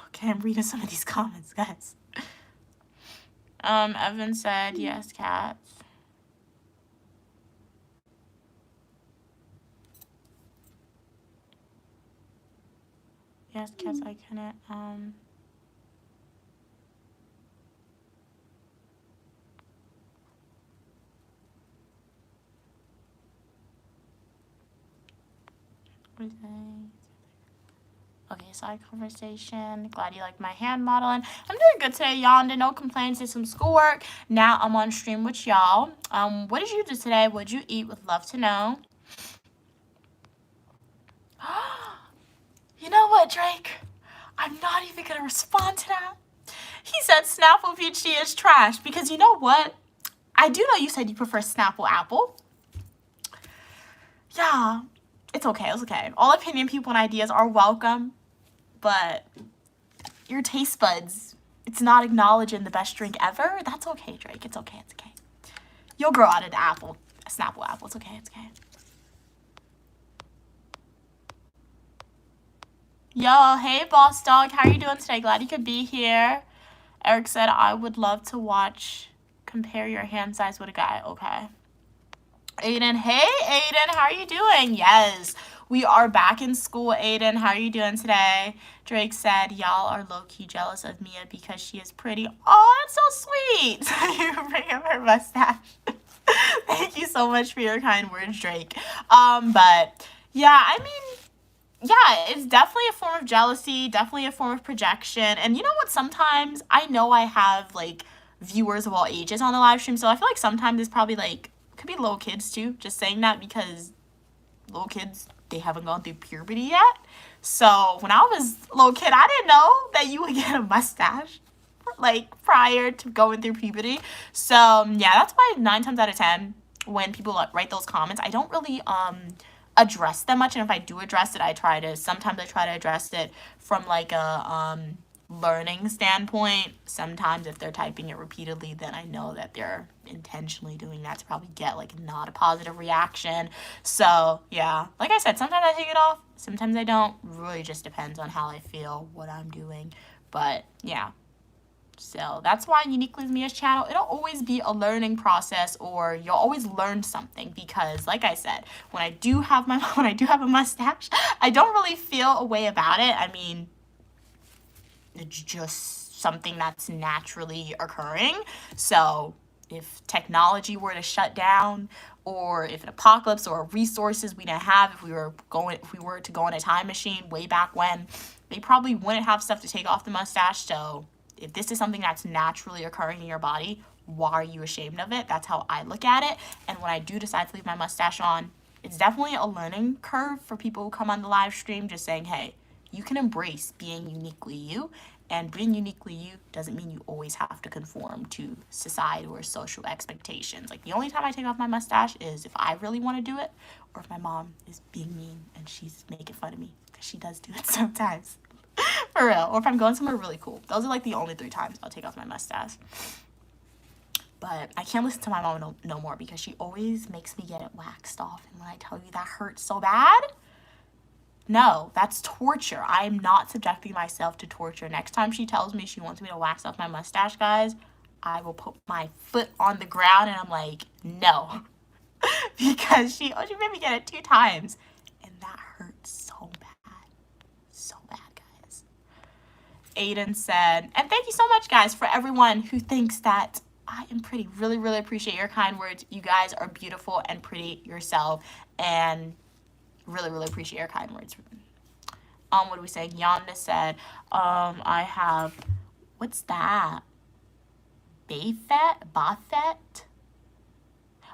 Okay, I'm reading some of these comments, guys. Evan said, yes, cats. Yes, cats, I couldn't, what is that? Okay, side conversation. Glad you like my hand modeling. I'm doing good today, y'all. No complaints. Did some schoolwork. Now I'm on stream with y'all. What did you do today? What'd you eat? Would love to know. You know what, Drake? I'm not even gonna respond to that. He said Snapple peach tea is trash because you know what? I do know you said you prefer Snapple apple. Yeah. It's okay. All opinion, people, and ideas are welcome, but your taste buds, it's not acknowledging the best drink ever. That's okay, Drake. It's okay. You'll grow out of the Snapple apple. It's okay. Yo, hey, boss dog. How are you doing today? Glad you could be here. Eric said, I would love to compare your hand size with a guy. Okay. Aiden, hey Aiden, how are you doing? Yes, we are back in school. Aiden, how are you doing today? Drake said, y'all are low-key jealous of Mia because she is pretty. Oh, that's so sweet. You bring up her mustache. Thank you so much for your kind words, Drake. But yeah, I mean, yeah, it's definitely a form of jealousy, definitely a form of projection. And you know what? Sometimes I know I have like viewers of all ages on the live stream, so I feel like sometimes it's probably like could be little kids too. Just saying that because little kids, they haven't gone through puberty yet. So when I was a little kid, I didn't know that you would get a mustache like prior to going through puberty. So yeah, that's why 9 times out of 10 when people write those comments, I don't really address them much. And if I do address it, sometimes I try to address it from like a learning standpoint. Sometimes if they're typing it repeatedly, then I know that they're intentionally doing that to probably get like not a positive reaction. So yeah, like I said, sometimes I take it off, sometimes I don't. Really just depends on how I feel, what I'm doing. But yeah, so that's why Uniquely is Mia's channel, it'll always be a learning process, or you'll always learn something, because like I said, when I do have a mustache, I don't really feel a way about it. I mean, it's just something that's naturally occurring. So if technology were to shut down, or if an apocalypse or resources we didn't have, if we were to go in a time machine way back when, they probably wouldn't have stuff to take off the mustache. So if this is something that's naturally occurring in your body, why are you ashamed of it? That's how I look at it. And when I do decide to leave my mustache on, it's definitely a learning curve for people who come on the live stream, just saying, hey, you can embrace being uniquely you. And being uniquely you doesn't mean you always have to conform to society or social expectations. Like, the only time I take off my mustache is if I really want to do it, or if my mom is being mean and she's making fun of me, because she does do it sometimes. For real. Or if I'm going somewhere really cool. Those are like the only 3 times I'll take off my mustache. But I can't listen to my mom no more, because she always makes me get it waxed off. And when I tell you that hurts so bad, no, that's torture. I am not subjecting myself to torture. Next time she tells me she wants me to wax off my mustache, guys, I will put my foot on the ground and I'm like, no. Because she made me get it 2 times. And that hurts so bad. So bad, guys. Aiden said, and thank you so much, guys, for everyone who thinks that I am pretty. Really, really appreciate your kind words. You guys are beautiful and pretty yourself. And really, really appreciate your kind words. What do we say? Yonda said, I have, what's that? Buffet?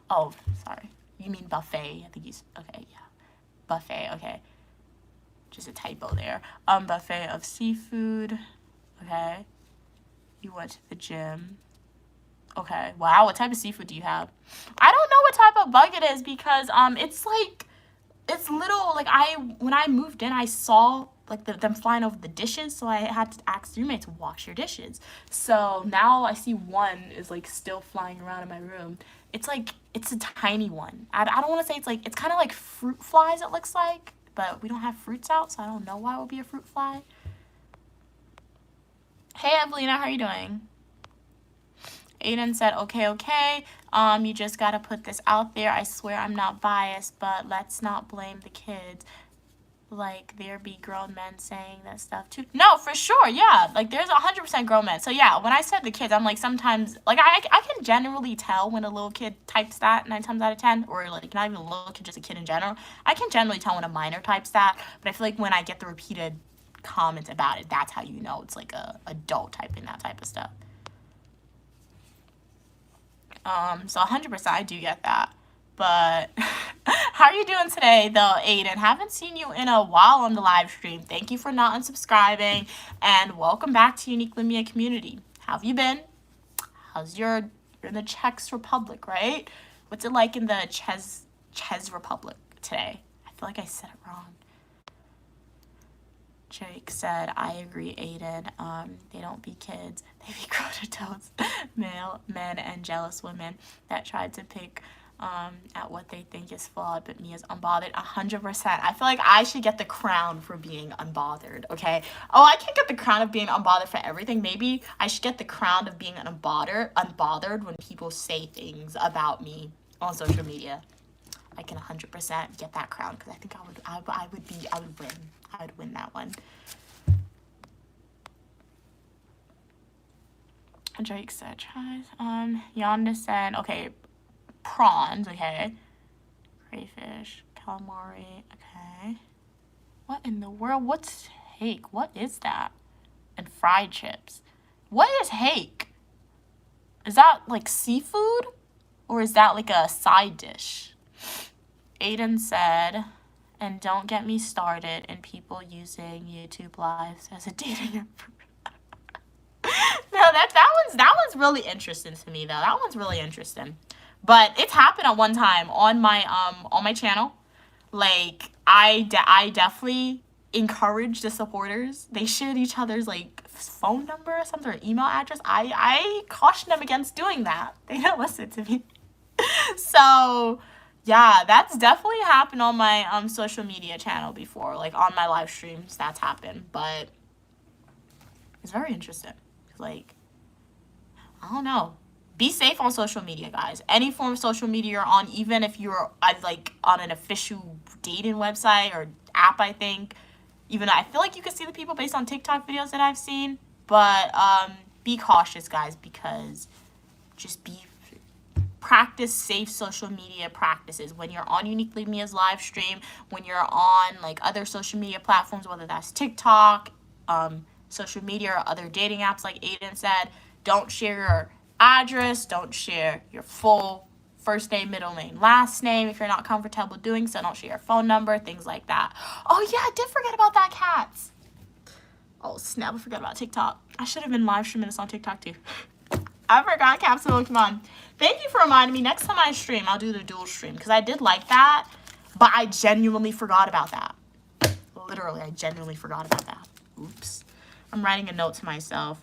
Oh, sorry. You mean buffet. I think he's, okay, yeah. Buffet, okay. Just a typo there. Buffet of seafood. Okay. You went to the gym. Okay. Wow, what type of seafood do you have? I don't know what type of bug it is, because it's like, it's little, like, when I moved in, I saw like them flying over the dishes, so I had to ask the roommate to wash your dishes. So now I see one is like still flying around in my room. It's like, it's a tiny one. I don't want to say it's like, it's kind of like fruit flies, it looks like, but we don't have fruits out, so I don't know why it would be a fruit fly. Hey Evelina, how are you doing? Aiden said, okay, you just gotta put this out there. I swear I'm not biased, but let's not blame the kids. Like, there be grown men saying that stuff too. No, for sure, yeah. Like, there's 100% grown men. So yeah, when I said the kids, I'm like, sometimes, like, I can generally tell when a little kid types that 9 times out of 10, or like not even a little kid, just a kid in general. I can generally tell when a minor types that, but I feel like when I get the repeated comments about it, that's how you know it's like a adult typing that type of stuff. So 100% I do get that. But how are you doing today, though, Aiden? Haven't seen you in a while on the live stream. Thank you for not unsubscribing, and welcome back to Uniquely Mia community. How have you been? How's you're in the Czech Republic, right? What's it like in the Czech Republic today? I feel like I said it wrong. Jake said, I agree, Aiden. They don't be kids. They be grown adults, male men, and jealous women that tried to pick at what they think is flawed, but Mia's unbothered. 100%. I feel like I should get the crown for being unbothered, okay? Oh, I can't get the crown of being unbothered for everything. Maybe I should get the crown of being unbothered when people say things about me on social media. I can 100% get that crown, because I think I would win. I would win that one. Drake said, tries. Yonda said, okay, prawns, okay. Crayfish, calamari, okay. What in the world? What's hake? What is that? And fried chips. What is hake? Is that like seafood? Or is that like a side dish? Aiden said, and don't get me started in people using YouTube lives as a dating app. No, that one's really interesting to me, though. That one's really interesting. But it's happened at one time on my channel. Like, I definitely encourage the supporters. They shared each other's like phone number or something, or email address. I caution them against doing that. They don't listen to me. So yeah, that's definitely happened on my social media channel before. Like, on my live streams, that's happened. But it's very interesting. Like, I don't know. Be safe on social media, guys. Any form of social media you're on, even if you're like on an official dating website or app, I think. Even though I feel like you can see the people based on TikTok videos that I've seen. But be cautious, guys, because just practice safe social media practices when you're on Uniquely Mia's live stream, when you're on like other social media platforms, whether that's TikTok, social media or other dating apps, like Aiden said. Don't share your address. Don't share your full first name, middle name, last name. If you're not comfortable doing so, don't share your phone number, things like that. Oh yeah, I did forget about that, cats. Oh snap, I forgot about TikTok. I should have been live streaming this on TikTok too. I forgot Capsule Pokemon. Thank you for reminding me. Next time I stream, I'll do the dual stream, because I did like that, but I genuinely forgot about that. Literally, I genuinely forgot about that. Oops. I'm writing a note to myself.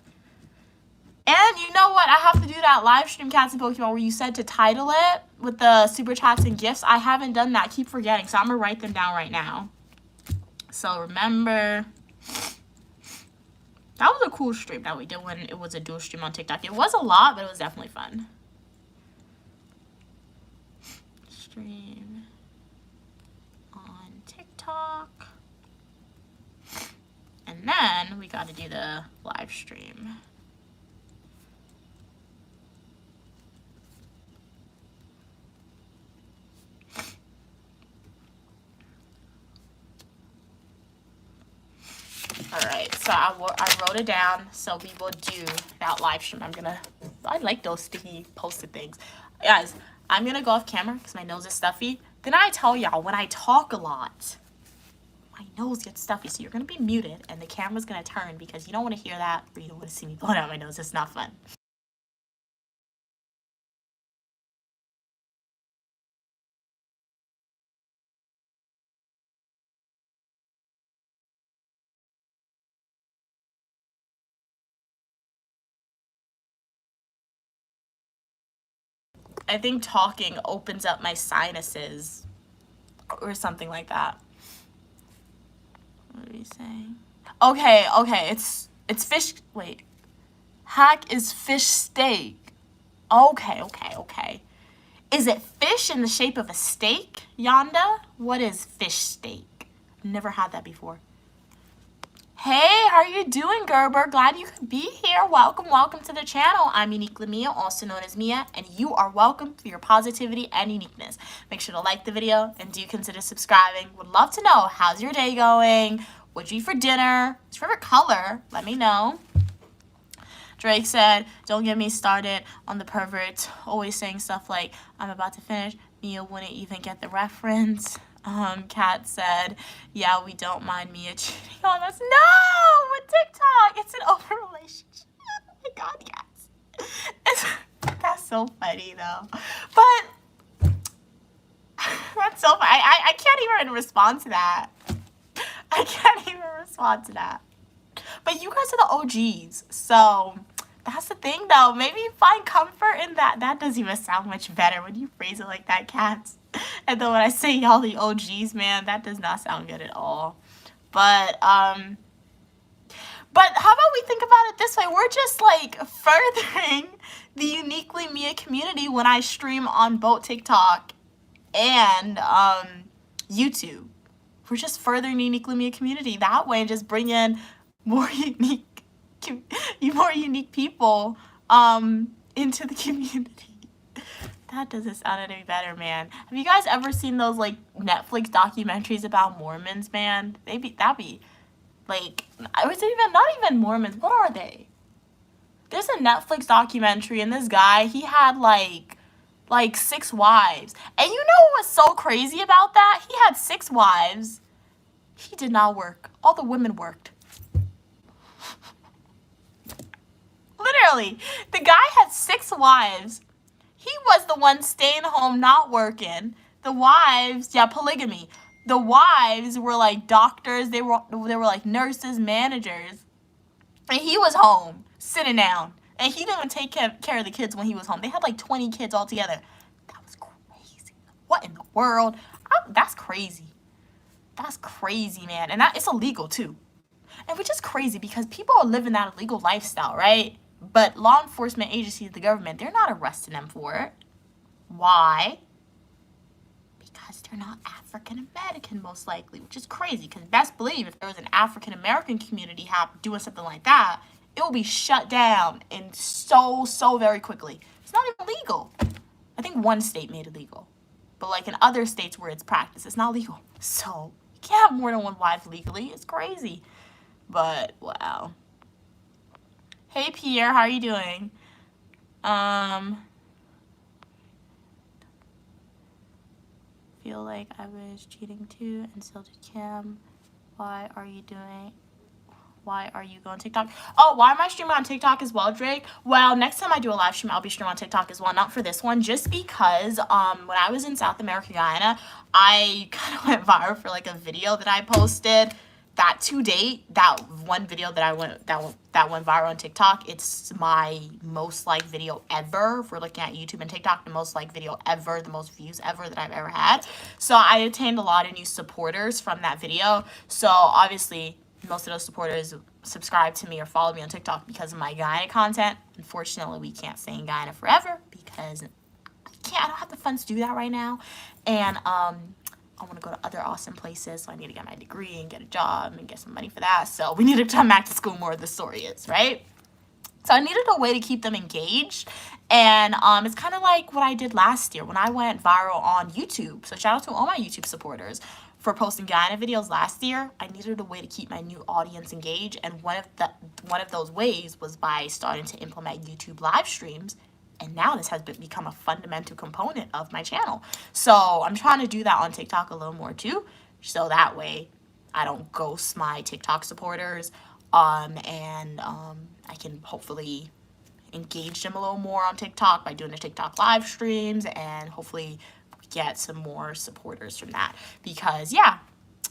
And you know what? I have to do that live stream, Cats and Pokemon, where you said to title it with the super chats and gifts. I haven't done that. I keep forgetting, so I'm going to write them down right now. So remember, that was a cool stream that we did when it was a dual stream on TikTok. It was a lot, but it was definitely fun. Stream on TikTok. And then we got to do the live stream. Alright, so I wrote it down, so we will do that live stream. I like those sticky posted things. Guys, I'm gonna go off camera because my nose is stuffy. Then I tell y'all, when I talk a lot, my nose gets stuffy, so you're gonna be muted and the camera's gonna turn because you don't want to hear that or you don't want to see me blowing out my nose. It's not fun. I think talking opens up my sinuses or something like that. What are we saying? Okay, it's fish. Wait, hack is fish steak. Okay. Is it fish in the shape of a steak, Yonda? What is fish steak? Never had that before. Hey, how are you doing, Gerber? Glad you could be here. Welcome to the channel. I'm Uniquely Mia, also known as Mia, and you are welcome for your positivity and uniqueness. Make sure to like the video and do consider subscribing. Would love to know, how's your day going? What'd you eat for dinner? What's your favorite color? Let me know. Drake said, don't get me started on the perverts, always saying stuff like, I'm about to finish. Mia wouldn't even get the reference. Kat said, yeah, we don't mind Mia cheating on us. No, with TikTok, it's an open relationship. Oh my God, yes. That's so funny though. But that's so funny. I can't even respond to that. I can't even respond to that. But you guys are the OGs, so that's the thing though. Maybe find comfort in that. That doesn't even sound much better when you phrase it like that, cats. And then when I say y'all the OGs, man, that does not sound good at all. But how about we think about it this way? We're just like furthering the Uniquely Mia community when I stream on both TikTok and YouTube. We're just furthering the Uniquely Mia community that way and just bring in more unique people into the community. That doesn't sound any better, man. Have you guys ever seen those like Netflix documentaries about Mormons, man? That'd be like, or is it even not even Mormons? What are they? There's a Netflix documentary, and this guy, he had like 6 wives. And you know what was so crazy about that? He had 6 wives. He did not work. All the women worked. Literally, the guy had 6 wives. He was the one staying home, not working. The wives, yeah, polygamy. The wives were like doctors. They were like nurses, managers. And he was home, sitting down. And he didn't even take care of the kids when he was home. They had like 20 kids altogether. That was crazy. What in the world? That's crazy. That's crazy, man. And it's illegal, too. And which is crazy because people are living that illegal lifestyle, right? But law enforcement agencies, the government, they're not arresting them for it. Why? Because they're not African-American, most likely, which is crazy. Because best believe if there was an African-American community doing something like that, it will be shut down in so very quickly. It's not even legal. I think one state made it legal. But like in other states where it's practiced, it's not legal. So you can't have more than 1 wife legally. It's crazy. But wow. Hey Pierre, how are you doing? Feel like I was cheating too, and so did Kim. Why are you doing? Why are you going TikTok? Oh, why am I streaming on TikTok as well, Drake? Well, next time I do a live stream, I'll be streaming on TikTok as well. Not for this one, just because when I was in South America, Guyana, I kind of went viral for like a video that I posted. That to date, that one video that went viral on TikTok, it's my most liked video ever. If we're looking at YouTube and TikTok, the most liked video ever, the most views ever that I've ever had. So I attained a lot of new supporters from that video. So obviously, most of those supporters subscribe to me or follow me on TikTok because of my Guyana content. Unfortunately, we can't stay in Guyana forever because I don't have the funds to do that right now. And I want to go to other awesome places, so I need to get my degree and get a job and get some money for that. So we need to come back to school more, the story is, right? So I needed a way to keep them engaged. And it's kind of like what I did last year when I went viral on YouTube. So shout out to all my YouTube supporters for posting Guyana videos last year. I needed a way to keep my new audience engaged. And one of those ways was by starting to implement YouTube live streams. And now this has become a fundamental component of my channel. So I'm trying to do that on TikTok a little more too. So that way I don't ghost my TikTok supporters. And I can hopefully engage them a little more on TikTok by doing the TikTok live streams and hopefully get some more supporters from that. Because yeah,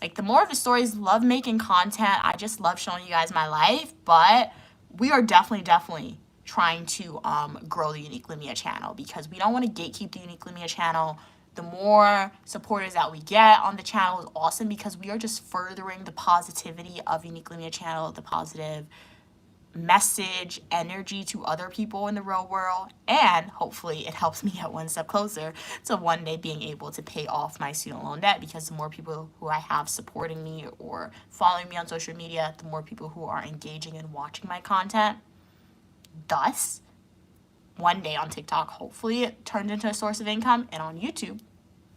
like the more of the stories, love making content. I just love showing you guys my life, but we are definitely trying to grow the Unique Lumia channel because we don't want to gatekeep the Unique Lumia channel. The more supporters that we get on the channel is awesome because we are just furthering the positivity of Unique Lumia channel, the positive message, energy to other people in the real world, and hopefully it helps me get one step closer to one day being able to pay off my student loan debt because the more people who I have supporting me or following me on social media, the more people who are engaging and watching my content. Thus, one day on TikTok, hopefully it turned into a source of income, and on YouTube,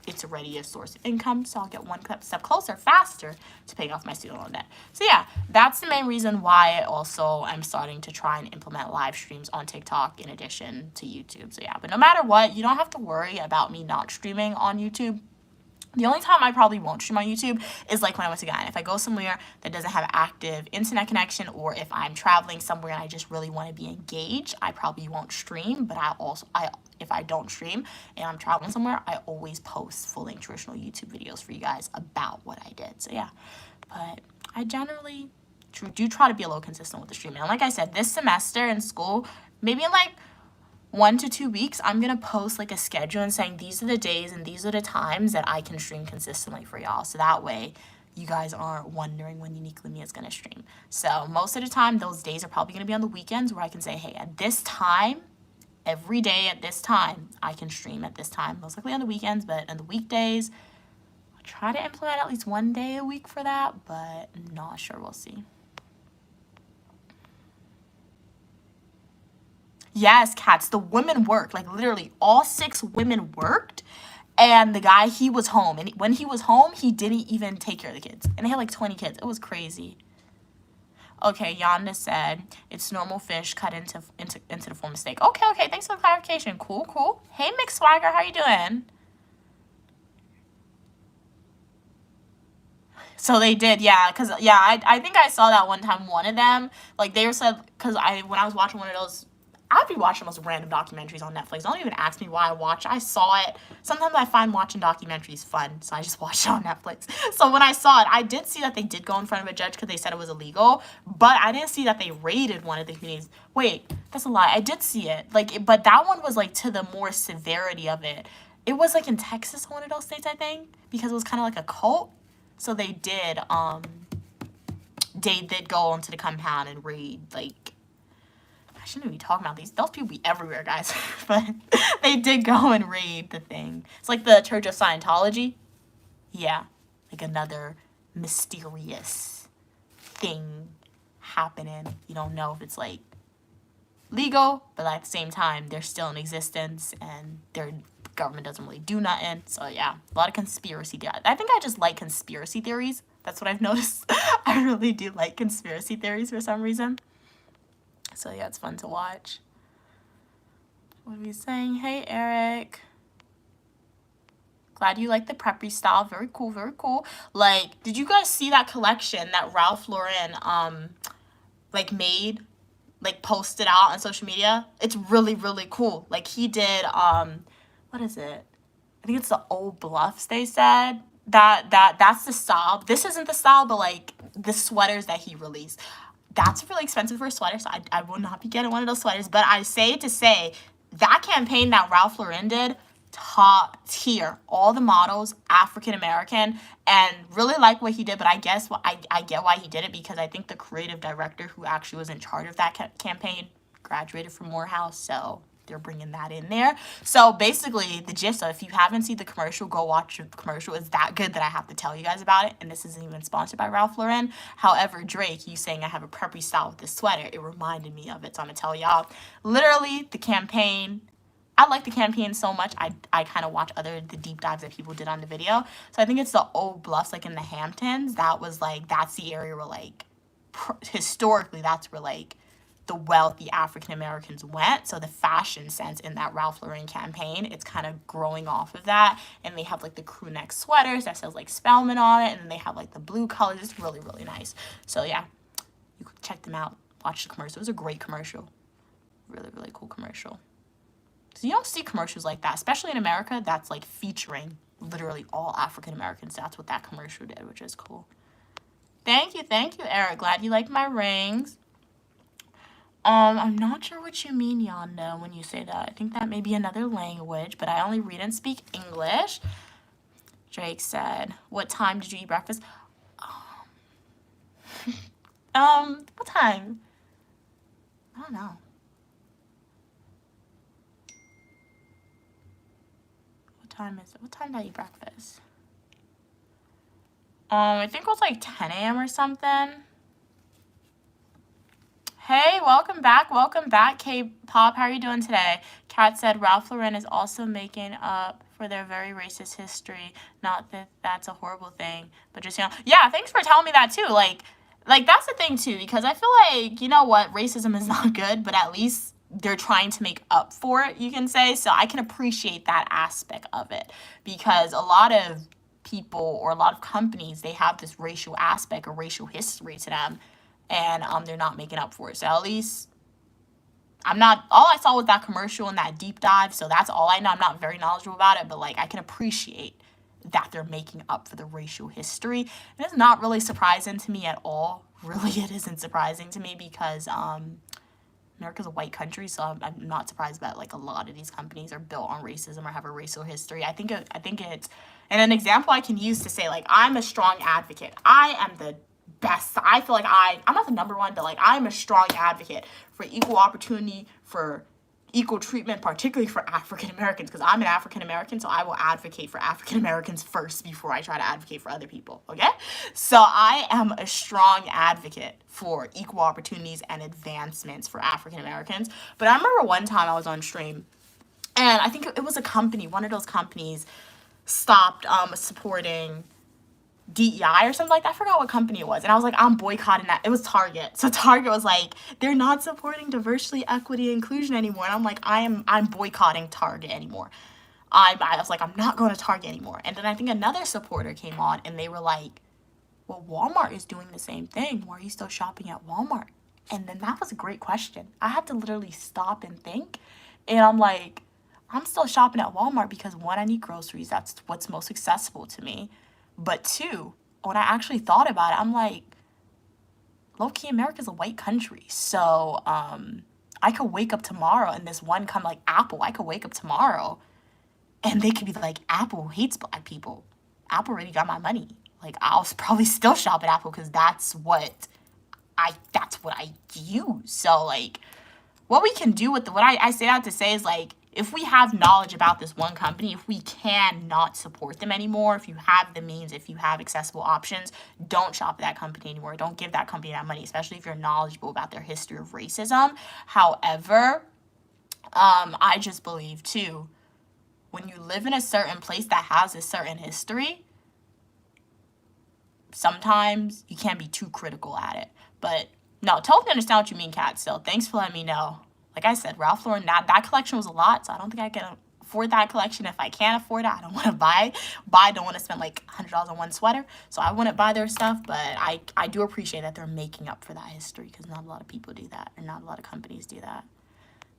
it's already a source of income, so I'll get one step closer, faster, to paying off my student loan debt. So yeah, that's the main reason why I'm starting to try and implement live streams on TikTok in addition to YouTube. So yeah, but no matter what, you don't have to worry about me not streaming on YouTube. The only time I probably won't stream on YouTube is like when I went to Guyana. If I go somewhere that doesn't have active internet connection, or if I'm traveling somewhere and I just really want to be engaged, I probably won't stream. But if I don't stream and I'm traveling somewhere, I always post full-length traditional YouTube videos for you guys about what I did. So yeah, but I generally do try to be a little consistent with the streaming. And like I said, this semester in school, maybe in like 1 to 2 weeks, I'm going to post like a schedule and saying these are the days and these are the times that I can stream consistently for y'all. So that way you guys aren't wondering when Unique Lumia is going to stream. So most of the time, those days are probably going to be on the weekends where I can say, hey, at this time, every day at this time, I can stream at this time. Most likely on the weekends, but on the weekdays, I'll try to implement at least 1 day a week for that, but not sure. We'll see. Yes, cats. The women worked. Like, literally, all 6 women worked. And the guy, he was home. And when he was home, he didn't even take care of the kids. And they had, like, 20 kids. It was crazy. Okay, Yonda said, it's normal fish cut into the form of steak. Okay. Thanks for the clarification. Cool. Hey, Mick Swagger. How you doing? So they did, yeah. Because, yeah, I think I saw that one time. One of them, like, they said, because when I was watching one of those, I'd be watching most random documentaries on Netflix. Don't even ask me why I watch. I saw it. Sometimes I find watching documentaries fun, so I just watch it on Netflix. So when I saw it, I did see that they did go in front of a judge because they said it was illegal, but I didn't see that they raided one of the communities. Wait, that's a lie. I did see it. But that one was like to the more severity of it. It was like in Texas, one of those states, I think, because it was kind of like a cult. So they did go into the compound and raid, like, I shouldn't be talking about those people be everywhere, guys. But they did go and raid the thing. It's like the Church of Scientology. Yeah, like another mysterious thing happening. You don't know if it's like legal, but at the same time, they're still in existence and they're government doesn't really do nothing. So yeah, a lot of conspiracy theories. I think I just like conspiracy theories. That's what I've noticed. I really do like conspiracy theories for some reason. So yeah, it's fun to watch. What are we saying? Hey, Eric. Glad you like the preppy style. Very cool, very cool. Like, did you guys see that collection that Ralph Lauren like made, like posted out on social media? It's really, really cool. Like, he did what is it? I think it's the Old Bluffs, they said. That's the style. This isn't the style, but like the sweaters that he released. That's really expensive for a sweater, so I will not be getting one of those sweaters. But I say to say, that campaign that Ralph Lauren did, top tier. All the models, African American, and really like what he did. But I guess I get why he did it, because I think the creative director who actually was in charge of that campaign graduated from Morehouse, so they're bringing that in there. So basically, the gist of, if you haven't seen the commercial, go watch the commercial. It's that good that I have to tell you guys about it. And this isn't even sponsored by Ralph Lauren. However, Drake, you saying I have a preppy style with this sweater, it reminded me of it. So I'm gonna tell y'all, literally, the campaign. I like the campaign so much, I kind of watch the deep dives that people did on the video. So I think it's the Old Bluffs, like in the Hamptons. That was like, that's the area where like, historically, that's where like the wealthy African Americans went. So the fashion sense in that Ralph Lauren campaign, it's kind of growing off of that. And they have like the crew neck sweaters that says like Spelman on it. And then they have like the blue colors. It's really, really nice. So yeah, you could check them out. Watch the commercial. It was a great commercial. Really, really cool commercial. So you don't see commercials like that, especially in America, that's like featuring literally all African Americans. That's what that commercial did, which is cool. Thank you, Eric. Glad you like my rings. I'm not sure what you mean, Yonda, when you say that. I think that may be another language, but I only read and speak English. Drake said, what time did you eat breakfast? What time? I don't know. What time did I eat breakfast? I think it was like 10 a.m. or something. Hey, welcome back, K-pop. How are you doing today? Kat said Ralph Lauren is also making up for their very racist history. Not that that's a horrible thing, but just, yeah, thanks for telling me that too. Like that's the thing too, because I feel like, you know what, racism is not good, but at least they're trying to make up for it, you can say. So I can appreciate that aspect of it, because a lot of people or a lot of companies, they have this racial aspect or racial history to them, and they're not making up for it. So at least all I saw was that commercial and that deep dive, so that's all I know. I'm not very knowledgeable about it, but like I can appreciate that they're making up for the racial history. And it's not really surprising to me at all. Really, it isn't surprising to me, because America's a white country, so I'm not surprised that like a lot of these companies are built on racism or have a racial history. I think it's, and an example I can use to say, like, I'm a strong advocate. I am the best. I feel like I'm not the number one, but like I'm a strong advocate for equal opportunity, for equal treatment, particularly for African Americans, because I'm an African American, so I will advocate for African Americans first before I try to advocate for other people, okay? So I am a strong advocate for equal opportunities and advancements for African Americans. But I remember one time I was on stream, and I think it was a company, one of those companies stopped supporting DEI or something like that. I forgot what company it was. And I was like, I'm boycotting that. It was Target. So Target was like, they're not supporting diversity, equity, inclusion anymore. And I'm like, I'm boycotting Target anymore. I was like, I'm not going to Target anymore. And then I think another supporter came on, and they were like, well, Walmart is doing the same thing. Why are you still shopping at Walmart? And then that was a great question. I had to literally stop and think. And I'm like, I'm still shopping at Walmart because, one, I need groceries. That's what's most accessible to me. But two, when I actually thought about it, I'm like, low-key, America's a white country. So I could wake up tomorrow and this one come like Apple. I could wake up tomorrow and they could be like, Apple hates black people. Apple already got my money. Like, I'll probably still shop at Apple because that's what I use. So like, what we can do with what I say that to say is, like, if we have knowledge about this one company, if we cannot support them anymore, if you have the means, if you have accessible options, don't shop at that company anymore. Don't give that company that money, especially if you're knowledgeable about their history of racism. However, I just believe too, when you live in a certain place that has a certain history, sometimes you can't be too critical at it. But no, totally understand what you mean, Kat. Still, thanks for letting me know. Like I said, Ralph Lauren, that collection was a lot, so I don't think I can afford that collection. If I can't afford it, I don't want to buy. I don't want to spend like $100 on one sweater, so I wouldn't buy their stuff. But I do appreciate that they're making up for that history, because not a lot of people do that, and not a lot of companies do that.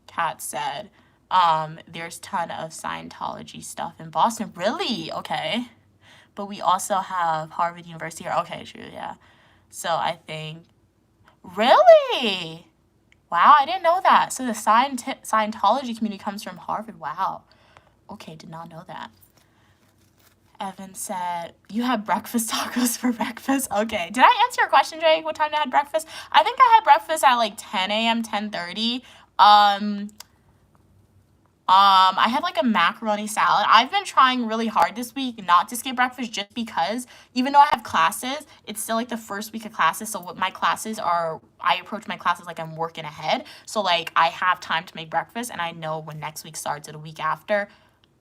Kat said, there's a ton of Scientology stuff in Boston. Really? Okay. But we also have Harvard University here. Okay, true, yeah. So I think, really? Wow, I didn't know that. So the Scientology community comes from Harvard. Wow. Okay, did not know that. Evan said, you had breakfast tacos for breakfast? Okay. Did I answer your question, Jake? What time I had breakfast? I think I had breakfast at like 10 a.m., 10:30. I had like a macaroni salad. I've been trying really hard this week not to skip breakfast, just because even though I have classes, it's still like the first week of classes. So what my classes are, I approach my classes like I'm working ahead. So like I have time to make breakfast, and I know when next week starts or the week after,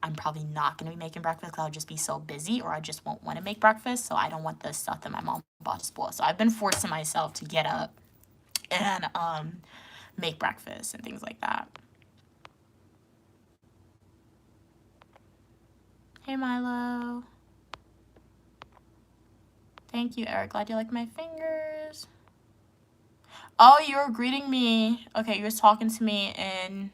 I'm probably not going to be making breakfast because I'll just be so busy, or I just won't want to make breakfast. So I don't want the stuff that my mom bought to spoil. So I've been forcing myself to get up and make breakfast and things like that. Hey, Milo. Thank you, Eric. Glad you like my fingers. Oh, you were greeting me. Okay, you were talking to me in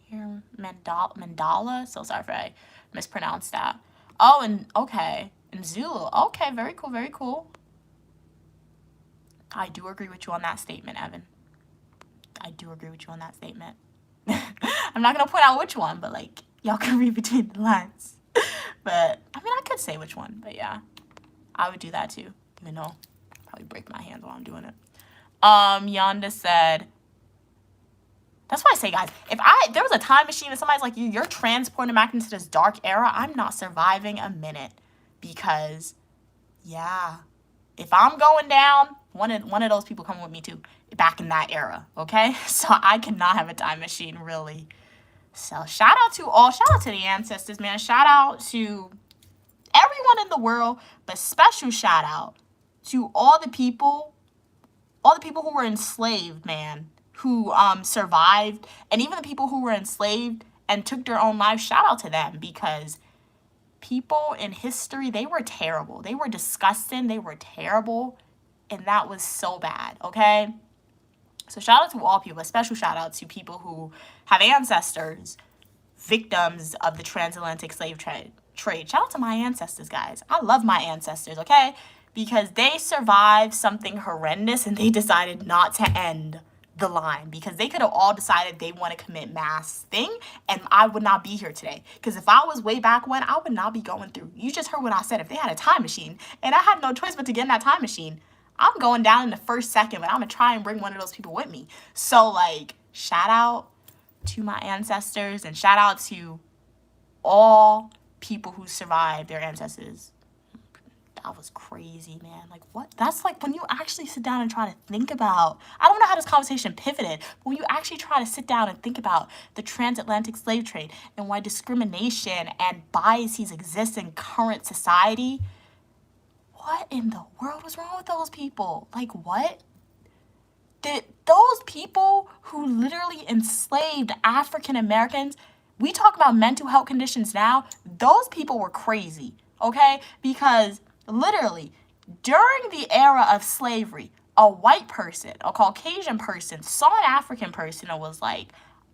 here, Mandala. So sorry if I mispronounced that. Oh, and okay, in Zulu. Okay, very cool, very cool. I do agree with you on that statement, Evan. I do agree with you on that statement. I'm not gonna point out which one, but like y'all can read between the lines. But I mean, I could say which one, but yeah, I would do that too. Even though I'll probably break my hands while I'm doing it. Yonda said, that's why I say, guys, if there was a time machine and somebody's like, you're transported back into this dark era, I'm not surviving a minute. Because, yeah, if I'm going down, one of those people come with me too, back in that era, okay? So I cannot have a time machine, really. So shout out to the ancestors, man. Shout out to everyone in the world, but special shout out to all the people who were enslaved, man, who survived, and even the people who were enslaved and took their own lives. Shout out to them, because people in history, they were terrible. They were disgusting. They were terrible, and that was so bad, okay? So shout out to all people, a special shout out to people who have ancestors, victims of the transatlantic slave trade. Shout out to my ancestors, guys. I love my ancestors, okay? Because they survived something horrendous and they decided not to end the line, because they could have all decided they want to commit mass thing, and I would not be here today. Because if I was way back when, I would not be going through. You just heard what I said. If they had a time machine and I had no choice but to get in that time machine, I'm going down in the first second, but I'm going to try and bring one of those people with me. So, like, shout out to my ancestors, and shout out to all people who survived their ancestors. That was crazy, man. Like, what? That's like when you actually sit down and try to think about, I don't know how this conversation pivoted, but when you actually try to sit down and think about the transatlantic slave trade and why discrimination and biases exist in current society, what in the world was wrong with those people? Like, what? Did those people who literally enslaved African Americans, we talk about mental health conditions now, those people were crazy, okay? Because literally, during the era of slavery, a white person, a Caucasian person, saw an African person and was like,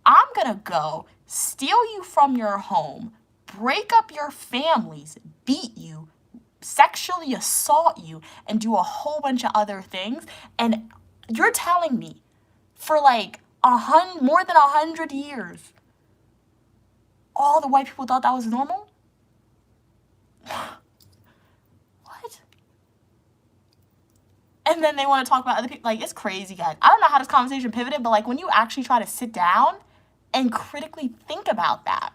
I'm gonna go steal you from your home, break up your families, beat you, sexually assault you, and do a whole bunch of other things. And you're telling me for like more than 100 years, all the white people thought that was normal? What? And then they want to talk about other people. Like, it's crazy, guys. I don't know how this conversation pivoted, but like when you actually try to sit down and critically think about that,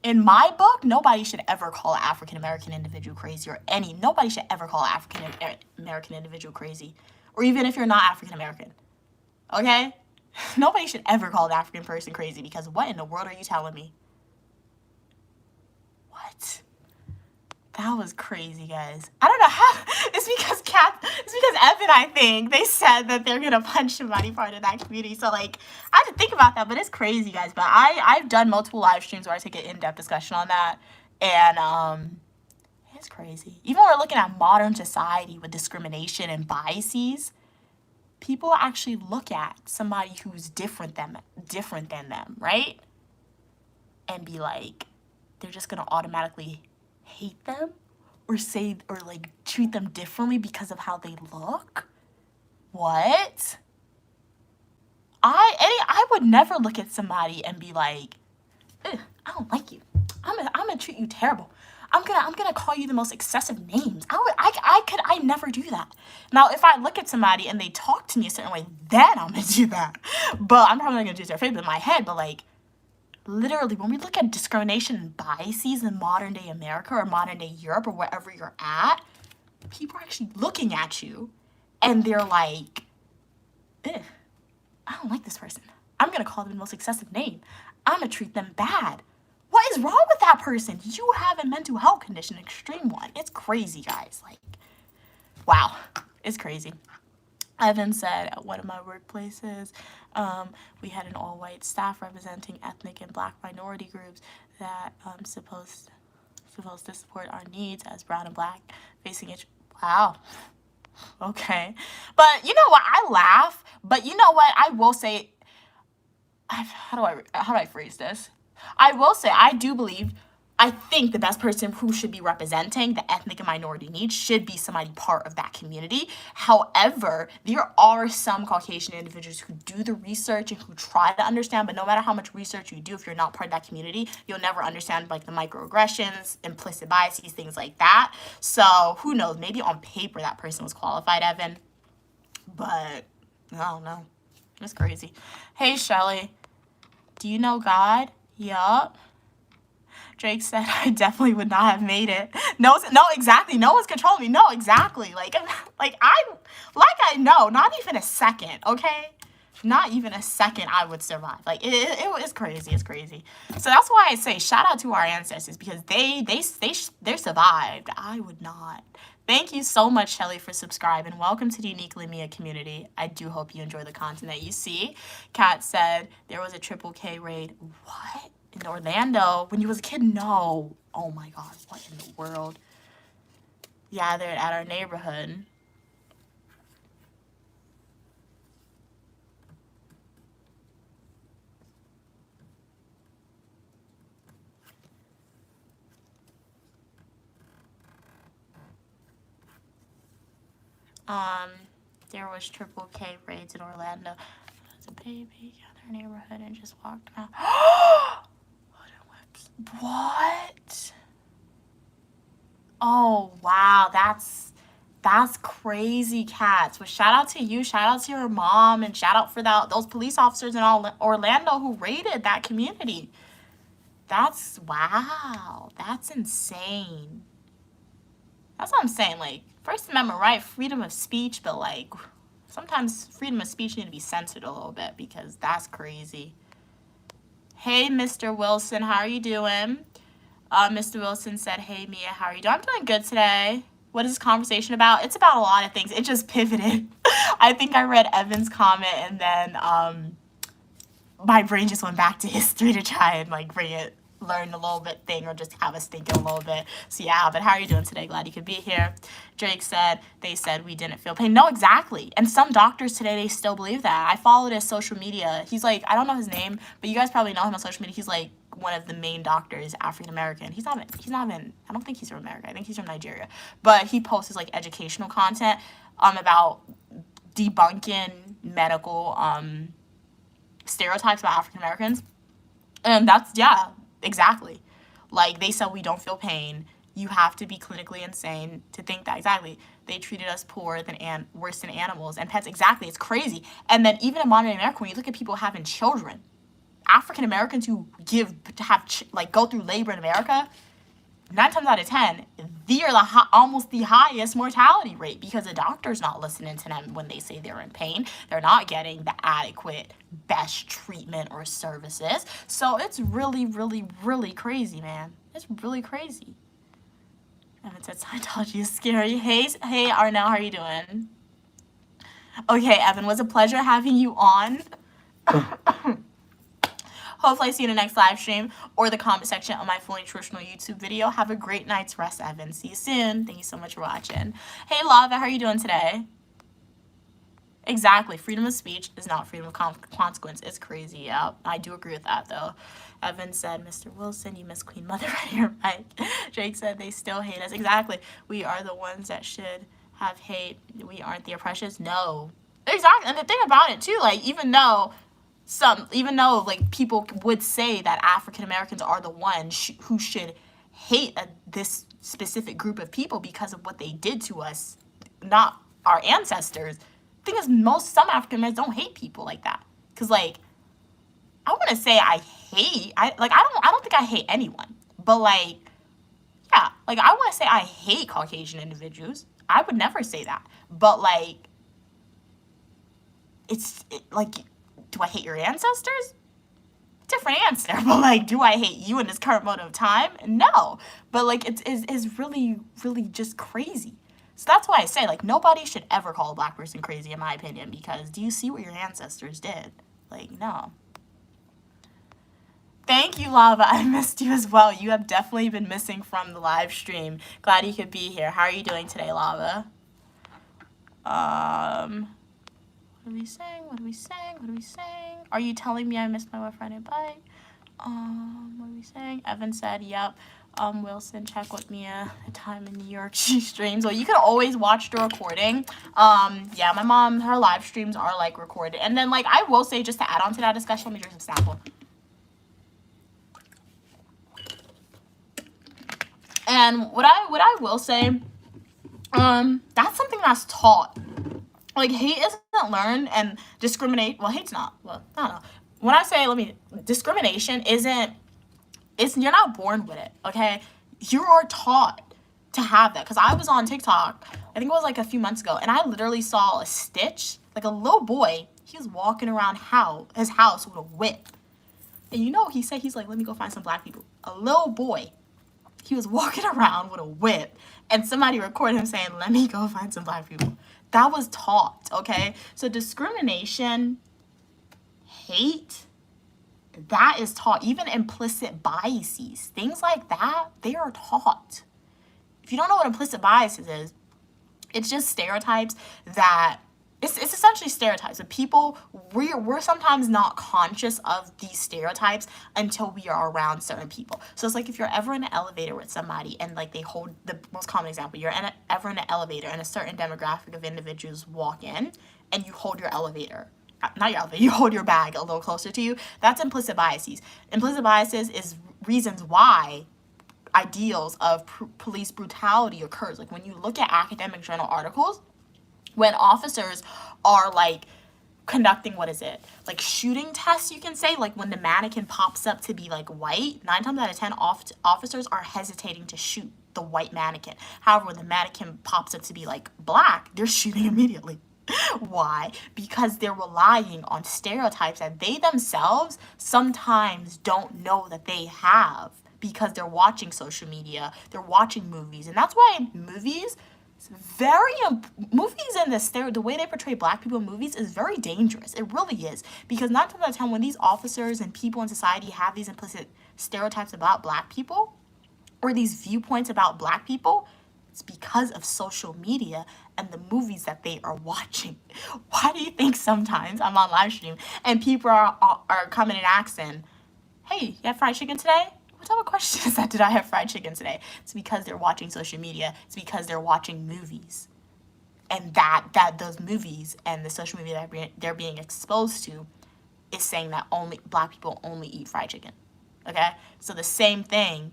in my book, nobody should ever call an African-American individual crazy, nobody should ever call an African-American individual crazy, or even if you're not African-American, okay? Nobody should ever call an African person crazy, because what in the world are you telling me? That was crazy, guys. I don't know how. It's because Evan, I think, they said that they're gonna punch somebody part of that community. So like, I had to think about that, but it's crazy, guys. But I've done multiple live streams where I take an in-depth discussion on that, and it's crazy. Even when we're looking at modern society with discrimination and biases, people actually look at somebody who's different than them, right? And be like, they're just gonna automatically hate them or like treat them differently because of how they look. What? I would never look at somebody and be like, I don't like you. I'm gonna treat you terrible. I'm gonna call you the most excessive names. I never do that. Now, if I look at somebody and they talk to me a certain way, then I'm gonna do that. But I'm probably not gonna do it to their face, but in my head. But like, literally, when we look at discrimination and biases in modern day America or modern day Europe or wherever you're at, people are actually looking at you and they're like, I don't like this person. I'm gonna call them the most excessive name. I'm gonna treat them bad. What is wrong with that person? You have a mental health condition, extreme one. It's crazy, guys. Like, wow, it's crazy. Evan said, at one of my workplaces, we had an all-white staff representing ethnic and black minority groups that supposed to support our needs as brown and black facing each. Wow. Okay. But you know what? I laugh. But you know what? I will say, how do I phrase this? I will say, I think the best person who should be representing the ethnic and minority needs should be somebody part of that community. However, there are some Caucasian individuals who do the research and who try to understand, but no matter how much research you do, if you're not part of that community, you'll never understand like the microaggressions, implicit biases, things like that. So who knows? Maybe on paper that person was qualified, Evan, but I don't know. It's crazy. Hey, Shelly, do you know God? Yup. Drake said, I definitely would not have made it. No, exactly. No one's controlling me. No, exactly. I know, not even a second, okay? Not even a second I would survive. Like, it's crazy. It's crazy. So that's why I say shout out to our ancestors because they survived. I would not. Thank you so much, Shelly, for subscribing. Welcome to the Uniquely Mia community. I do hope you enjoy the content that you see. Kat said there was a triple K raid. What? In Orlando? When you was a kid? No. Oh my God. What in the world? Gathered at our neighborhood. There was triple K raids in Orlando. There was a baby at our neighborhood and just walked around. What? Oh wow, that's crazy, Cats. But shout out to you, shout out to your mom, and shout out for those police officers in Orlando who raided that community. Wow, that's insane. That's what I'm saying. Like, First Amendment right, freedom of speech, but like sometimes freedom of speech need to be censored a little bit because that's crazy. Hey, Mr. Wilson, how are you doing? Mr. Wilson said, hey, Mia, how are you doing? I'm doing good today. What is this conversation about? It's about a lot of things. It just pivoted. I think I read Evan's comment and then my brain just went back to history to try and like learn a little bit thing or just have us thinking a little bit. So yeah, but how are you doing today? Glad you could be here. Drake said, they said we didn't feel pain. No, exactly. And some doctors today, they still believe that. I followed his social media. He's like, I don't know his name, but you guys probably know him on social media. He's like one of the main doctors, African American. He's not even, I don't think he's from America. I think he's from Nigeria. But he posts like educational content about debunking medical stereotypes about African Americans. And yeah, exactly. Like, they said we don't feel pain. You have to be clinically insane to think that. Exactly. They treated us worse than animals and pets. Exactly. It's crazy. And then even in modern America, when you look at people having children, African Americans who go through labor in America, 9 times out of 10, they are almost the highest mortality rate because the doctor's not listening to them when they say they're in pain. They're not getting the adequate, best treatment or services. So it's really, really, really crazy, man. It's really crazy. Evan said Scientology is scary. Hey, Arnell, how are you doing? Okay, Evan, was a pleasure having you on. Hopefully I see you in the next live stream or the comment section of my fully nutritional YouTube video. Have a great night's rest, Evan. See you soon. Thank you so much for watching. Hey, Lava, how are you doing today? Exactly. Freedom of speech is not freedom of consequence. It's crazy. Yeah, I do agree with that, though. Evan said, Mr. Wilson, you miss Queen Mother right here, Mike. Drake said, they still hate us. Exactly. We are the ones that should have hate. We aren't the oppressors. No. Exactly. And the thing about it, too, like, even though like people would say that African Americans are the ones who should hate this specific group of people because of what they did to us, not our ancestors. The thing is, some African Americans don't hate people like that. Cause like, I wouldn't say I don't think I hate anyone. But like, yeah, like I wouldn't say I hate Caucasian individuals. I would never say that. But like, like, do I hate your ancestors? Different answer. But like, do I hate you in this current moment of time? No. But like, it's really, really just crazy. So that's why I say, like, nobody should ever call a black person crazy, in my opinion, because do you see what your ancestors did? Like, no. Thank you, Lava. I missed you as well. You have definitely been missing from the live stream. Glad you could be here. How are you doing today, Lava? What are we saying? What are we saying? What are we saying? Are you telling me I missed my Wet Friday bite? What are we saying? Evan said, yep. Wilson, check with me a time in New York. She streams. Well, you can always watch the recording. Yeah, my mom, her live streams are like recorded. And then like I will say, just to add on to that discussion, let me drink some Snapple. And what I will say, that's something that's taught. Like, hate isn't learned, and hate's not. Well, I don't know. When I say, discrimination you're not born with it, okay? You are taught to have that. Because I was on TikTok, I think it was like a few months ago, and I literally saw a stitch, like a little boy, he was walking around his house with a whip. And you know what he said? He's like, let me go find some black people. A little boy, he was walking around with a whip, and somebody recorded him saying, let me go find some black people. That was taught, okay? So discrimination, hate, that is taught. Even implicit biases, things like that, they are taught. If you don't know what implicit biases is, it's just stereotypes that, it's essentially stereotypes. Of people, we're sometimes not conscious of these stereotypes until we are around certain people. So it's like if you're ever in an elevator with somebody and like they hold, the most common example, ever in an elevator and a certain demographic of individuals walk in and you hold your elevator. Not your elevator, you hold your bag a little closer to you. That's implicit biases. Implicit biases is reasons why ideals of police brutality occurs. Like when you look at academic journal articles, when officers are like conducting, like shooting tests, you can say, like when the mannequin pops up to be like white, 9 times out of 10 officers are hesitating to shoot the white mannequin. However, when the mannequin pops up to be like black, they're shooting immediately. Why? Because they're relying on stereotypes that they themselves sometimes don't know that they have, because they're watching social media, they're watching movies. And that's why movies and the way they portray black people in movies is very dangerous. It really is. Because 9 times out of 10, when these officers and people in society have these implicit stereotypes about black people, or these viewpoints about black people, it's because of social media and the movies that they are watching. Why do you think sometimes I'm on live stream and people are coming and asking, hey, you have fried chicken today? What type of question is that? Did I have fried chicken today? It's because they're watching social media. It's because they're watching movies. And that those movies and the social media that they're being exposed to is saying that only black people only eat fried chicken. Okay? So the same thing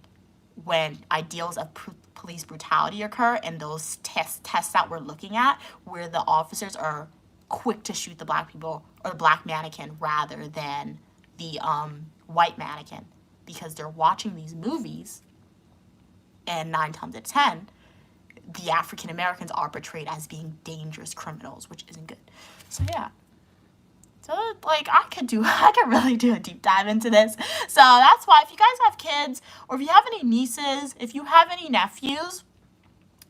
when ideals of police brutality occur and those tests that we're looking at where the officers are quick to shoot the black people or the black mannequin rather than the white mannequin, because they're watching these movies, and 9 times out of 10 the African Americans are portrayed as being dangerous criminals, which isn't good. So yeah, So, like, I could really do a deep dive into this. So that's why if you guys have kids, or if you have any nieces, if you have any nephews,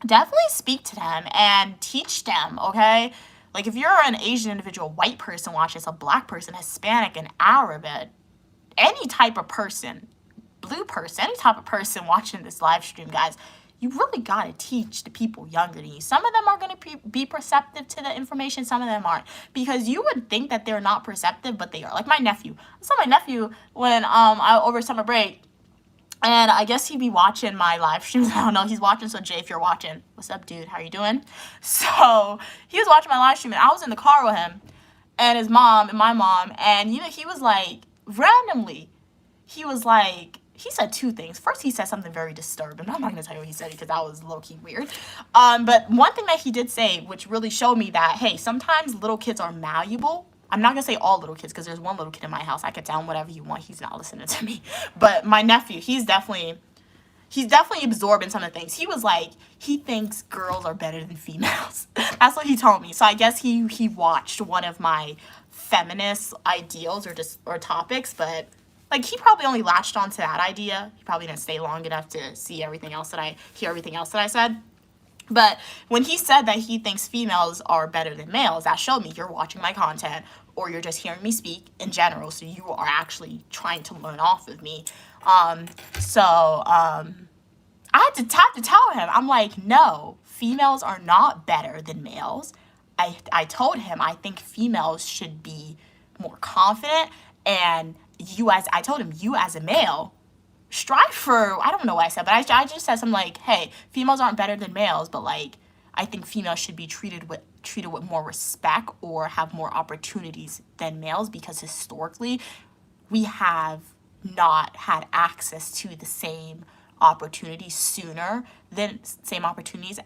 definitely speak to them and teach them, okay? Like, if you're an Asian individual, white person watching this, a black person, Hispanic, an Arab, any type of person, blue person, any type of person watching this live stream, guys, you really got to teach the people younger than you. Some of them are going to be perceptive to the information. Some of them aren't. Because you would think that they're not perceptive, but they are. Like my nephew. I saw my nephew when I over summer break. And I guess he'd be watching my live streams. I don't know. He's watching. So, Jay, if you're watching, what's up, dude? How you doing? So, he was watching my live stream. And I was in the car with him and his mom and my mom. And, you know, he was like, randomly, he was like, he said two things. First, he said something very disturbing. I'm not going to tell you what he said because that was low-key weird. But one thing that he did say, which really showed me that, hey, sometimes little kids are malleable. I'm not going to say all little kids because there's one little kid in my house. I could tell him whatever you want. He's not listening to me. But my nephew, he's definitely absorbing some of the things. He was like, he thinks girls are better than females. That's what he told me. So I guess he watched one of my feminist ideals or topics, but like he probably only latched onto that idea. He probably didn't stay long enough to hear everything else that I said. But when he said that he thinks females are better than males, that showed me you're watching my content or you're just hearing me speak in general. So you are actually trying to learn off of me. I had to tell him, I'm like, no, females are not better than males. I told him I think females should be more confident, and I told him, you as a male, strive for, I don't know what I said, but I just said something like, hey, females aren't better than males, but like, I think females should be treated with more respect or have more opportunities than males, because historically we have not had access to the same opportunities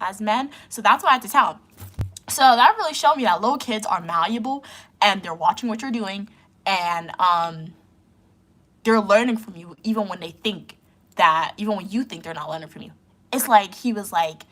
as men. So that's what I had to tell him. So that really showed me that little kids are malleable and they're watching what you're doing, and they're learning from you even when you think they're not learning from you. It's like, he was like,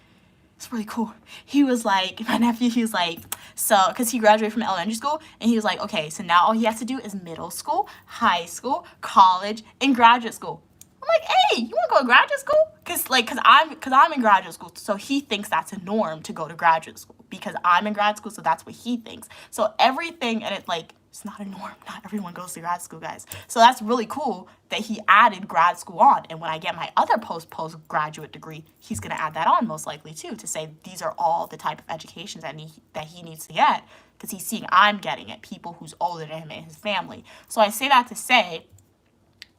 it's really cool. He was like, my nephew, he was like, so, because he graduated from elementary school, and he was like, okay, so now all he has to do is middle school, high school, college, and graduate school. I'm like, hey, you want to go to graduate school? Because I'm in graduate school, so he thinks that's a norm to go to graduate school. Because I'm in grad school, so that's what he thinks. So everything, and it's like, it's not a norm. Not everyone goes to grad school, guys. So that's really cool that he added grad school on. And when I get my other postgraduate degree, he's going to add that on most likely too, to say these are all the type of educations that he needs to get, because he's seeing I'm getting it, people who's older than him and his family. So I say that to say,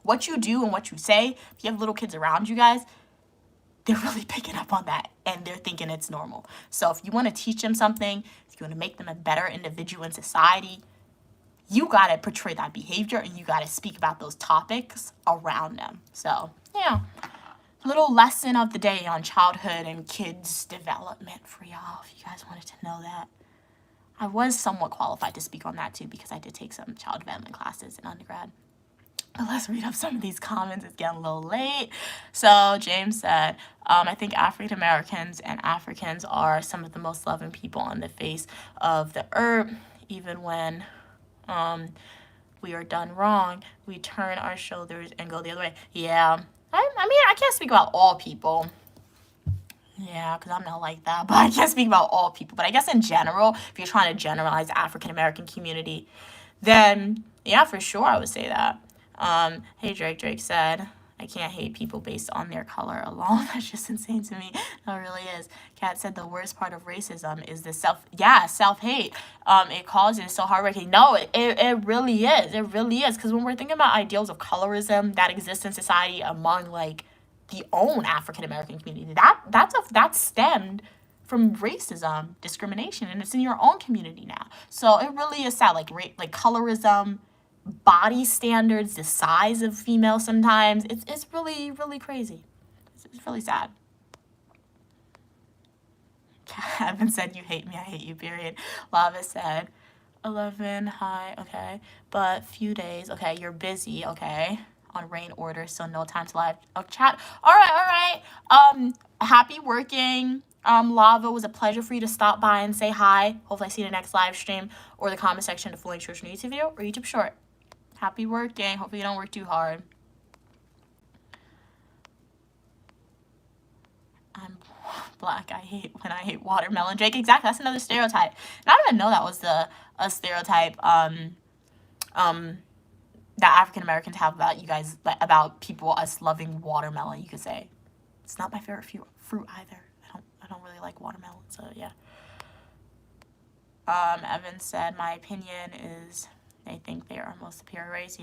what you do and what you say, if you have little kids around you guys, they're really picking up on that and they're thinking it's normal. So if you want to teach them something, if you want to make them a better individual in society, you got to portray that behavior and you got to speak about those topics around them. So, yeah, little lesson of the day on childhood and kids development for y'all, if you guys wanted to know that. I was somewhat qualified to speak on that too, because I did take some child development classes in undergrad. But let's read up some of these comments. It's getting a little late. So James said, I think African Americans and Africans are some of the most loving people on the face of the earth. Even when we are done wrong, we turn our shoulders and go the other way. Yeah, I mean, I can't speak about all people. Yeah, because I'm not like that. But I can't speak about all people. But I guess in general, if you're trying to generalize the African American community, then yeah, for sure I would say that. Hey, Drake said, I can't hate people based on their color alone. That's just insane to me. No, it really is. Kat said the worst part of racism is the self-hate. It causes so heartbreaking. No, it really is. It really is. Because when we're thinking about ideals of colorism that exist in society among like the own African American community, that stemmed from racism, discrimination, and it's in your own community now. So it really is sad. Like colorism, body standards, the size of females sometimes. It's really, really crazy. It's really sad. Evan said, you hate me, I hate you, period. Lava said, 11, hi, okay. But few days, okay, you're busy, okay. on rain order, so no time to live chat. All right. Happy working. Lava, was a pleasure for you to stop by and say hi. Hopefully I see you in the next live stream or the comment section to fully instruction YouTube video or YouTube short. Happy working. Hopefully you don't work too hard. I'm black. I hate watermelon. Jake, exactly. That's another stereotype. And I didn't even know that was a stereotype that African Americans have about you guys, about people, us loving watermelon. You could say it's not my favorite fruit either. I don't really like watermelon, so yeah. Evan said, my opinion is they think they are most superior race.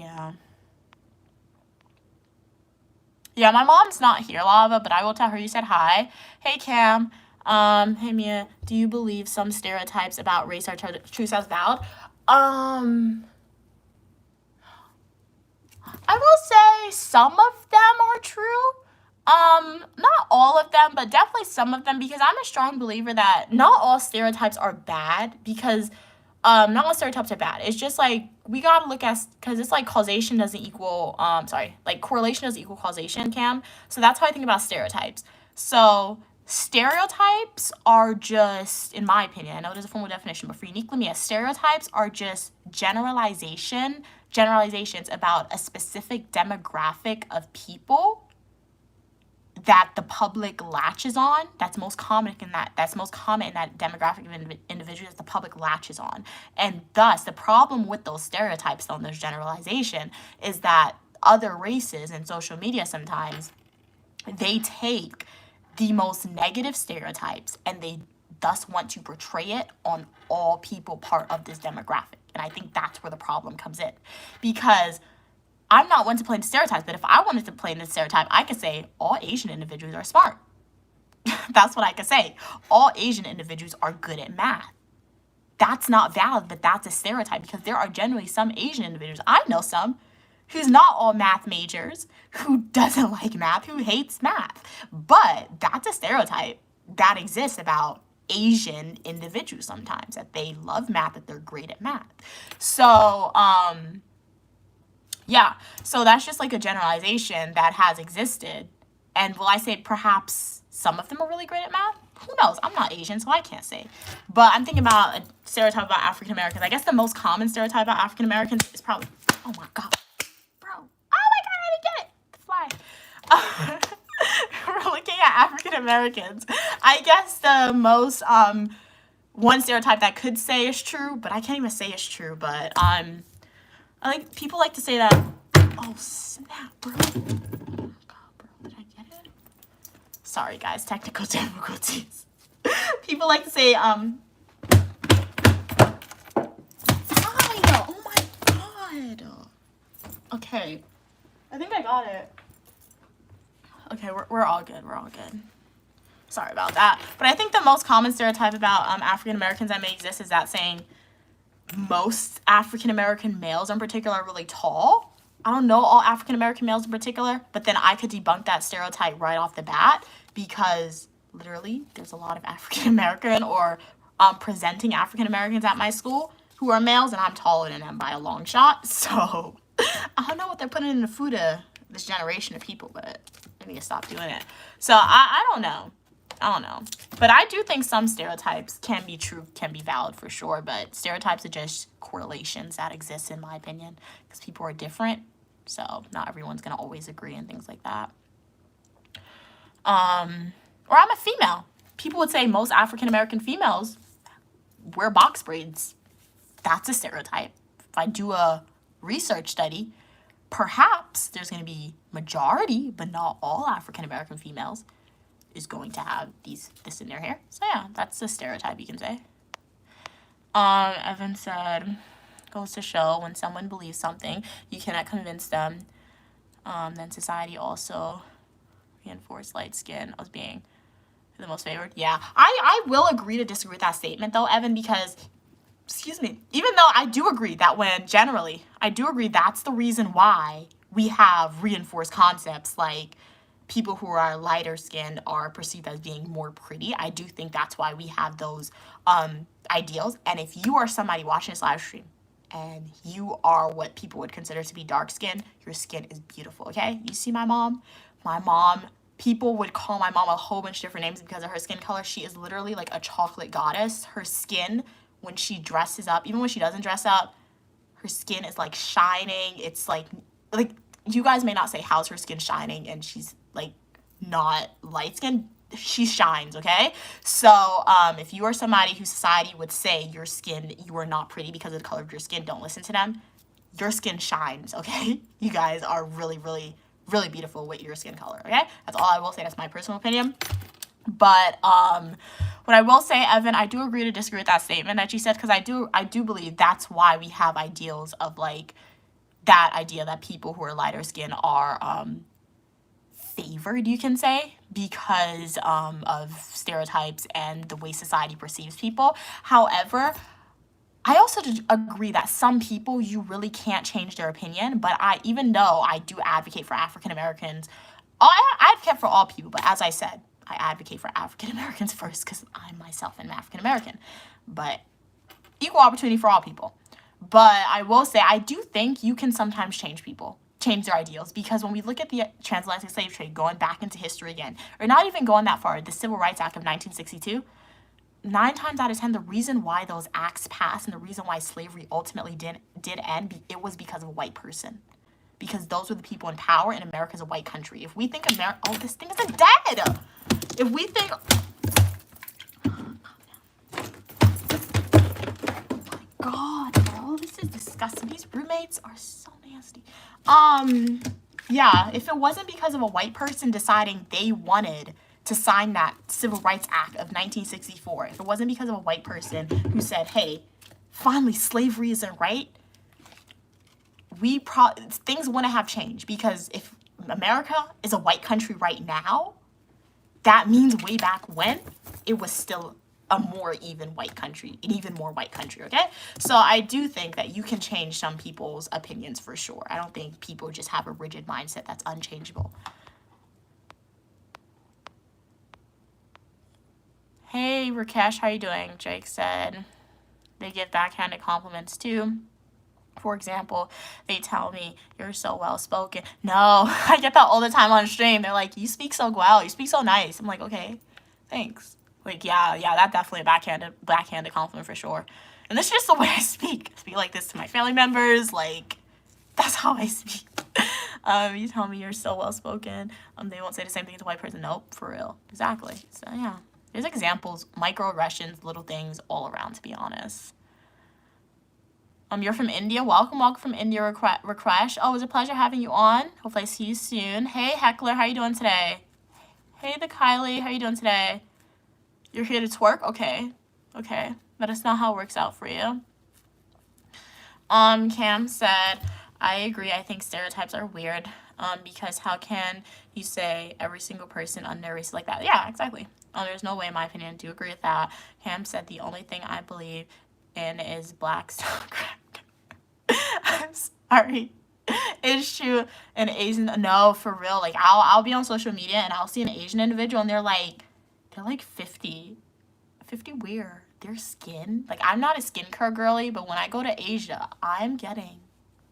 Yeah, my mom's not here, Lava, but I will tell her you said hi. Hey, Cam. Hey, Mia. Do you believe some stereotypes about race are true as valid? I will say some of them are true. Not all of them, but definitely some of them, because I'm a strong believer that not all stereotypes are bad, because not all stereotypes are bad. It's just like we gotta look at, because it's like causation doesn't equal like correlation doesn't equal causation, Cam. So that's how I think about stereotypes. So stereotypes are just, in my opinion, I know there's a formal definition, but for uniquely me, stereotypes are just generalizations about a specific demographic of people that the public latches on. That's most common in that demographic of individuals that the public latches on. And thus the problem with those stereotypes on those generalization is that other races in social media sometimes, they take the most negative stereotypes and they thus want to portray it on all people part of this demographic. And I think that's where the problem comes in, because I'm not one to play in stereotypes, but if I wanted to play in the stereotype, I could say all Asian individuals are smart. That's what I could say. All Asian individuals are good at math. That's not valid, but that's a stereotype, because there are generally some Asian individuals, I know some, who's not all math majors, who doesn't like math, who hates math. But that's a stereotype that exists about Asian individuals sometimes, that they love math, that they're great at math. So, yeah, so that's just like a generalization that has existed. And will I say perhaps some of them are really great at math? Who knows? I'm not Asian, so I can't say. But I'm thinking about a stereotype about African Americans. I guess the most common stereotype about African Americans is probably, oh my God, bro. Oh my God, I didn't get it. Fly. We're looking at African Americans. I guess the most, one stereotype that could say is true, but I can't even say it's true, but, people like to say that, oh snap, bro. Oh God, bro, did I get it? Sorry guys, technical difficulties. People like to say, oh my God. Okay, I think I got it. Okay, we're all good, Sorry about that. But I think the most common stereotype about African Americans that may exist is that saying most African American males in particular are really tall. I don't know all African American males in particular, but then I could debunk that stereotype right off the bat, because literally there's a lot of African American or presenting African Americans at my school who are males, and I'm taller than them by a long shot. So I don't know what they're putting in the food of this generation of people, but I need to stop doing it. So I don't know. But I do think some stereotypes can be true, can be valid for sure. But stereotypes are just correlations that exist, in my opinion, because people are different. So not everyone's going to always agree and things like that. Or I'm a female. People would say most African American females wear box braids. That's a stereotype. If I do a research study, perhaps there's going to be majority, but not all African American females is going to have this in their hair. So yeah, that's a stereotype you can say. Evan said, goes to show when someone believes something, you cannot convince them. Then society also reinforced light skin as being the most favored. Yeah, I will agree to disagree with that statement though, Evan, because, excuse me, even though I do agree that I do agree that's the reason why we have reinforced concepts like people who are lighter skinned are perceived as being more pretty. I do think that's why we have those ideals. And if you are somebody watching this live stream and you are what people would consider to be dark skin, your skin is beautiful, okay? You see my mom? My mom, people would call my mom a whole bunch of different names because of her skin color. She is literally like a chocolate goddess. Her skin, when she dresses up, even when she doesn't dress up, her skin is like shining. It's like you guys may not say how's her skin shining and she's like not light skinned. She shines, okay? So if you are somebody who society would say your skin, you are not pretty because of the color of your skin, don't listen to them. Your skin shines, okay? You guys are really, really, really beautiful with your skin color, okay? That's all I will say. That's my personal opinion. But what I will say, Evan, I do agree to disagree with that statement that you said, because I do believe that's why we have ideals of like that idea that people who are lighter skin are favored, you can say, because of stereotypes and the way society perceives people. However, I also agree that some people, you really can't change their opinion, but even though I do advocate for African Americans, I advocate for all people, but as I said, I advocate for African Americans first because I myself am African American, but equal opportunity for all people. But I will say, I do think you can sometimes change their ideals, because when we look at the transatlantic slave trade, going back into history again, or not even going that far, the Civil Rights Act of 1962, 9 times out of 10, the reason why those acts passed and the reason why slavery ultimately did end, it was because of a white person. Because those were the people in power, and America's a white country. If we think oh, this thing isn't dead. If we think, God, bro, this is disgusting. These roommates are so nasty. Yeah, if it wasn't because of a white person deciding they wanted to sign that Civil Rights Act of 1964, if it wasn't because of a white person who said, hey, finally slavery isn't right, things wouldn't have changed. Because if America is a white country right now, that means way back when it was still a more even white country, an even more white country, okay? So I do think that you can change some people's opinions for sure. I don't think people just have a rigid mindset that's unchangeable. Hey, Rakesh, how you doing? Jake said they give backhanded compliments too. For example, they tell me, you're so well-spoken. No, I get that all the time on stream. They're like, you speak so well. You speak so nice. I'm like, okay, thanks. Like, yeah, that's definitely a backhanded compliment for sure. And this is just the way I speak. I speak like this to my family members. Like, that's how I speak. You tell me you're so well-spoken. They won't say the same thing to a white person. Nope, for real. Exactly. So, yeah. There's examples, microaggressions, little things all around, to be honest. You're from India. Welcome from India, Rakesh. Oh, it was a pleasure having you on. Hopefully I see you soon. Hey, Heckler, how you doing today? Hey, the Kylie, how you doing today? You're here to twerk? Okay. Let us know how it works out for you. Cam said, I agree. I think stereotypes are weird. Because how can you say every single person on their race is like that? Yeah, exactly. There's no way, in my opinion, to agree with that. Cam said, the only thing I believe in is black crack. I'm sorry. It's true. An Asian, no, for real. Like, I'll be on social media and I'll see an Asian individual and they're like 50 weird. Their skin, like, I'm not a skincare girly, but when I go to Asia, I'm getting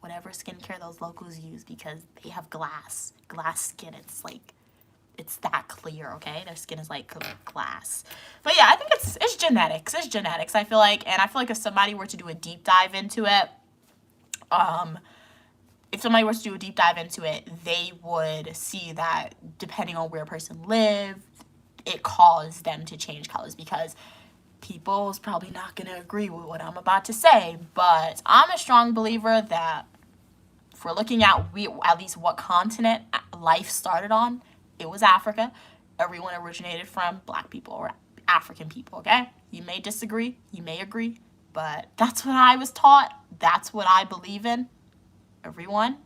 whatever skincare those locals use because they have glass skin. It's like, it's that clear, okay? Their skin is like glass. But yeah, I think it's genetics. It's genetics, I feel like. And I feel like if somebody were to do a deep dive into it, they would see that depending on where a person lived, it caused them to change colors, because people's probably not going to agree with what I'm about to say. But I'm a strong believer that if we're looking at at least what continent life started on, it was Africa. Everyone originated from black people or African people, okay? You may disagree, you may agree, but that's what I was taught. That's what I believe in. Everyone,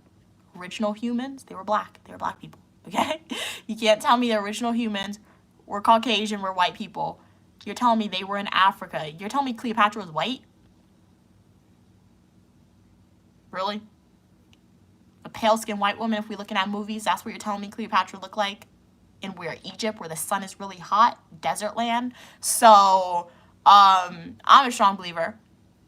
original humans, they were black. They were black people, okay? You can't tell me the original humans were Caucasian, were white people. You're telling me they were in Africa. You're telling me Cleopatra was white? Really? A pale-skinned white woman, if we're looking at movies, that's what you're telling me Cleopatra looked like? In where? Egypt, where the sun is really hot? Desert land? So, I'm a strong believer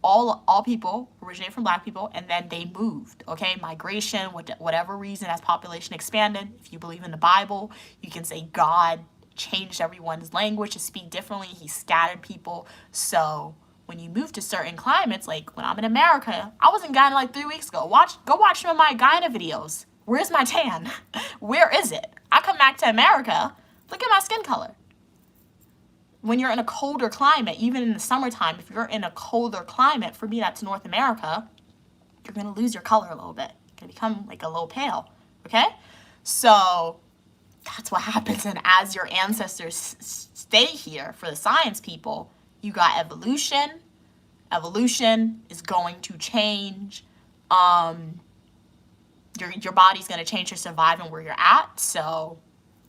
all people originate from black people, and then they moved. Okay, migration, whatever reason, as population expanded. If you believe in the Bible, you can say God changed everyone's language to speak differently. He scattered people. So when you move to certain climates, like when I'm in America, I was in Ghana like 3 weeks ago. Go watch some of my Ghana videos. Where's my tan? Where is it? I come back to America. Look at my skin color. When you're in a colder climate, even in the summertime, if you're in a colder climate, for me that's North America, you're going to lose your color a little bit. You're going to become like a little pale, okay? So that's what happens. And as your ancestors stay here, for the science people, you got evolution. Evolution is going to change. Your body's going to change to survive and where you're at. So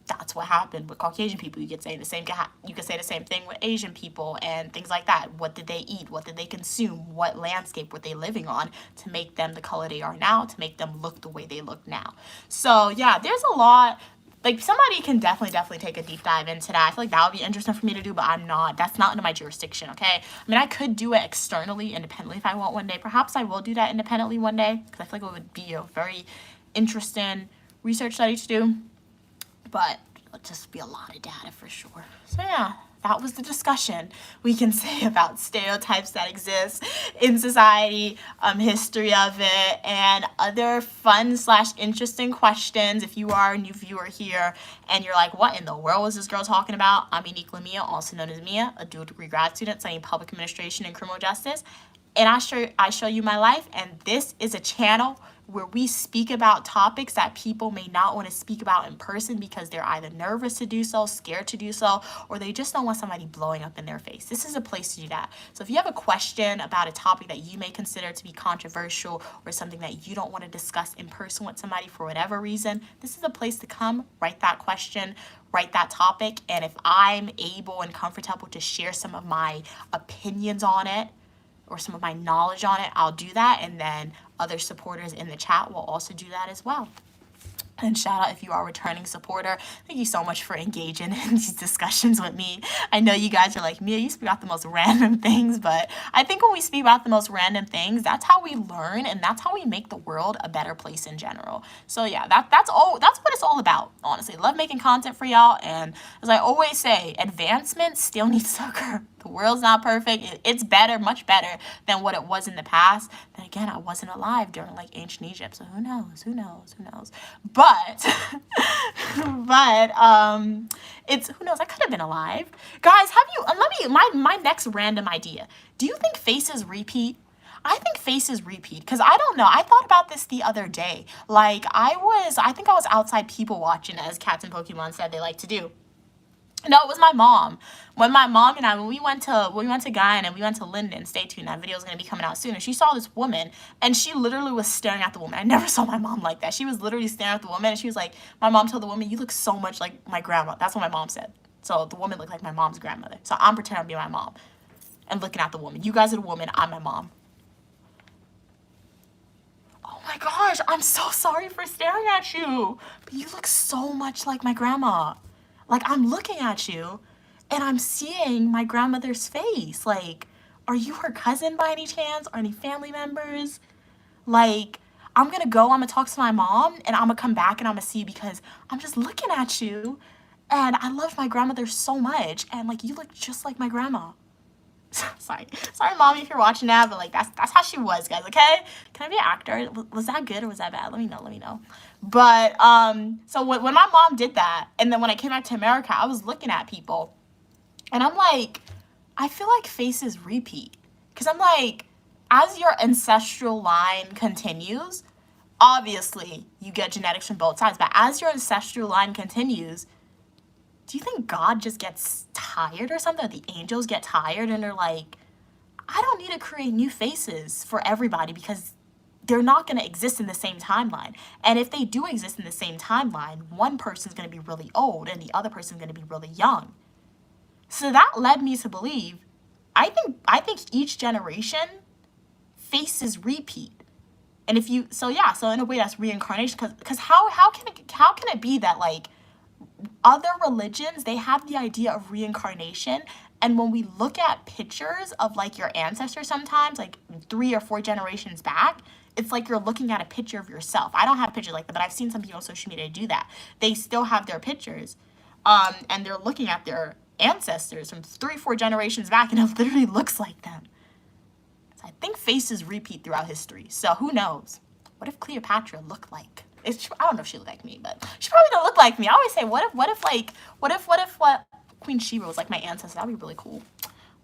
that's what happened with Caucasian people. You could say the same thing with Asian people and things like that. What did they eat? What did they consume? What landscape were they living on to make them the color they are now, to make them look the way they look now? So yeah, there's a lot. Like, somebody can definitely take a deep dive into that. I feel like that would be interesting for me to do, but that's not under my jurisdiction, okay? I mean, I could do it externally, independently if I want one day. Perhaps I will do that independently one day, because I feel like it would be a very interesting research study to do. But it'll just be a lot of data for sure. So yeah, that was the discussion we can say about stereotypes that exist in society, history of it, and other fun/interesting questions. If you are a new viewer here and you're like, what in the world was this girl talking about? I'm Unique Lamia, also known as Mia, a dual degree grad student studying public administration and criminal justice. And I show you my life, and this is a channel where we speak about topics that people may not want to speak about in person because they're either nervous to do so, scared to do so, or they just don't want somebody blowing up in their face. This is a place to do that. So if you have a question about a topic that you may consider to be controversial or something that you don't want to discuss in person with somebody for whatever reason, this is a place to come, write that question, write that topic, and if I'm able and comfortable to share some of my opinions on it, or some of my knowledge on it, I'll do that, and then other supporters in the chat will also do that as well. And shout out if you are a returning supporter. Thank you so much for engaging in these discussions with me. I know you guys are like, Mia, you speak about the most random things, but I think when we speak about the most random things, that's how we learn, and that's how we make the world a better place in general. So yeah, that's what it's all about, honestly. Love making content for y'all, and as I always say, advancement still needs to occur. The world's not perfect. It's better, much better than what it was in the past. Then again, I wasn't alive during like ancient Egypt, so who knows? But it's, who knows? I could have been alive. Guys, my next random idea. Do you think faces repeat? I think faces repeat, because I don't know. I thought about this the other day. Like, I think I was outside people watching, as Cats and Pokemon said they like to do. No, it was my mom. When my mom and I, when we went to Guyana and we went to Linden, stay tuned, that video is going to be coming out soon, and she saw this woman, and she literally was staring at the woman. I never saw my mom like that. She was literally staring at the woman, and she was like, my mom told the woman, you look so much like my grandma. That's what my mom said. So the woman looked like my mom's grandmother. So I'm pretending to be my mom and looking at the woman. You guys are the woman. I'm my mom. Oh my gosh, I'm so sorry for staring at you. But you look so much like my grandma. Like, I'm looking at you, and I'm seeing my grandmother's face. Like, are you her cousin by any chance? Or any family members? Like, I'm gonna talk to my mom, and I'm gonna come back, and I'm gonna see, because I'm just looking at you, and I love my grandmother so much, and, like, you look just like my grandma. Sorry, mommy, if you're watching that, but, like, that's how she was, guys, okay? Can I be an actor? Was that good or was that bad? Let me know. But, so when my mom did that, and then when I came back to America, I was looking at people, and I'm like, I feel like faces repeat. Because I'm like, as your ancestral line continues, obviously, you get genetics from both sides, but as your ancestral line continues, do you think God just gets tired or something? The angels get tired and they're like, I don't need to create new faces for everybody because they're not going to exist in the same timeline. And if they do exist in the same timeline, one person's going to be really old and the other person's going to be really young. So that led me to believe, I think each generation faces repeat. And so in a way that's reincarnation, because how can it be that, like, other religions, they have the idea of reincarnation, And when we look at pictures of like your ancestors sometimes, like 3 or 4 generations back, it's like you're looking at a picture of yourself. I don't have pictures like that, but I've seen some people on social media do that. They still have their pictures, and they're looking at their ancestors from 3 or 4 generations back, and it literally looks like them. So I think faces repeat throughout history. So who knows? What if Cleopatra looked like? I don't know if she looked like me, but she probably don't look like me. I always say, what if Queen Sheba was like my ancestor? That'd be really cool.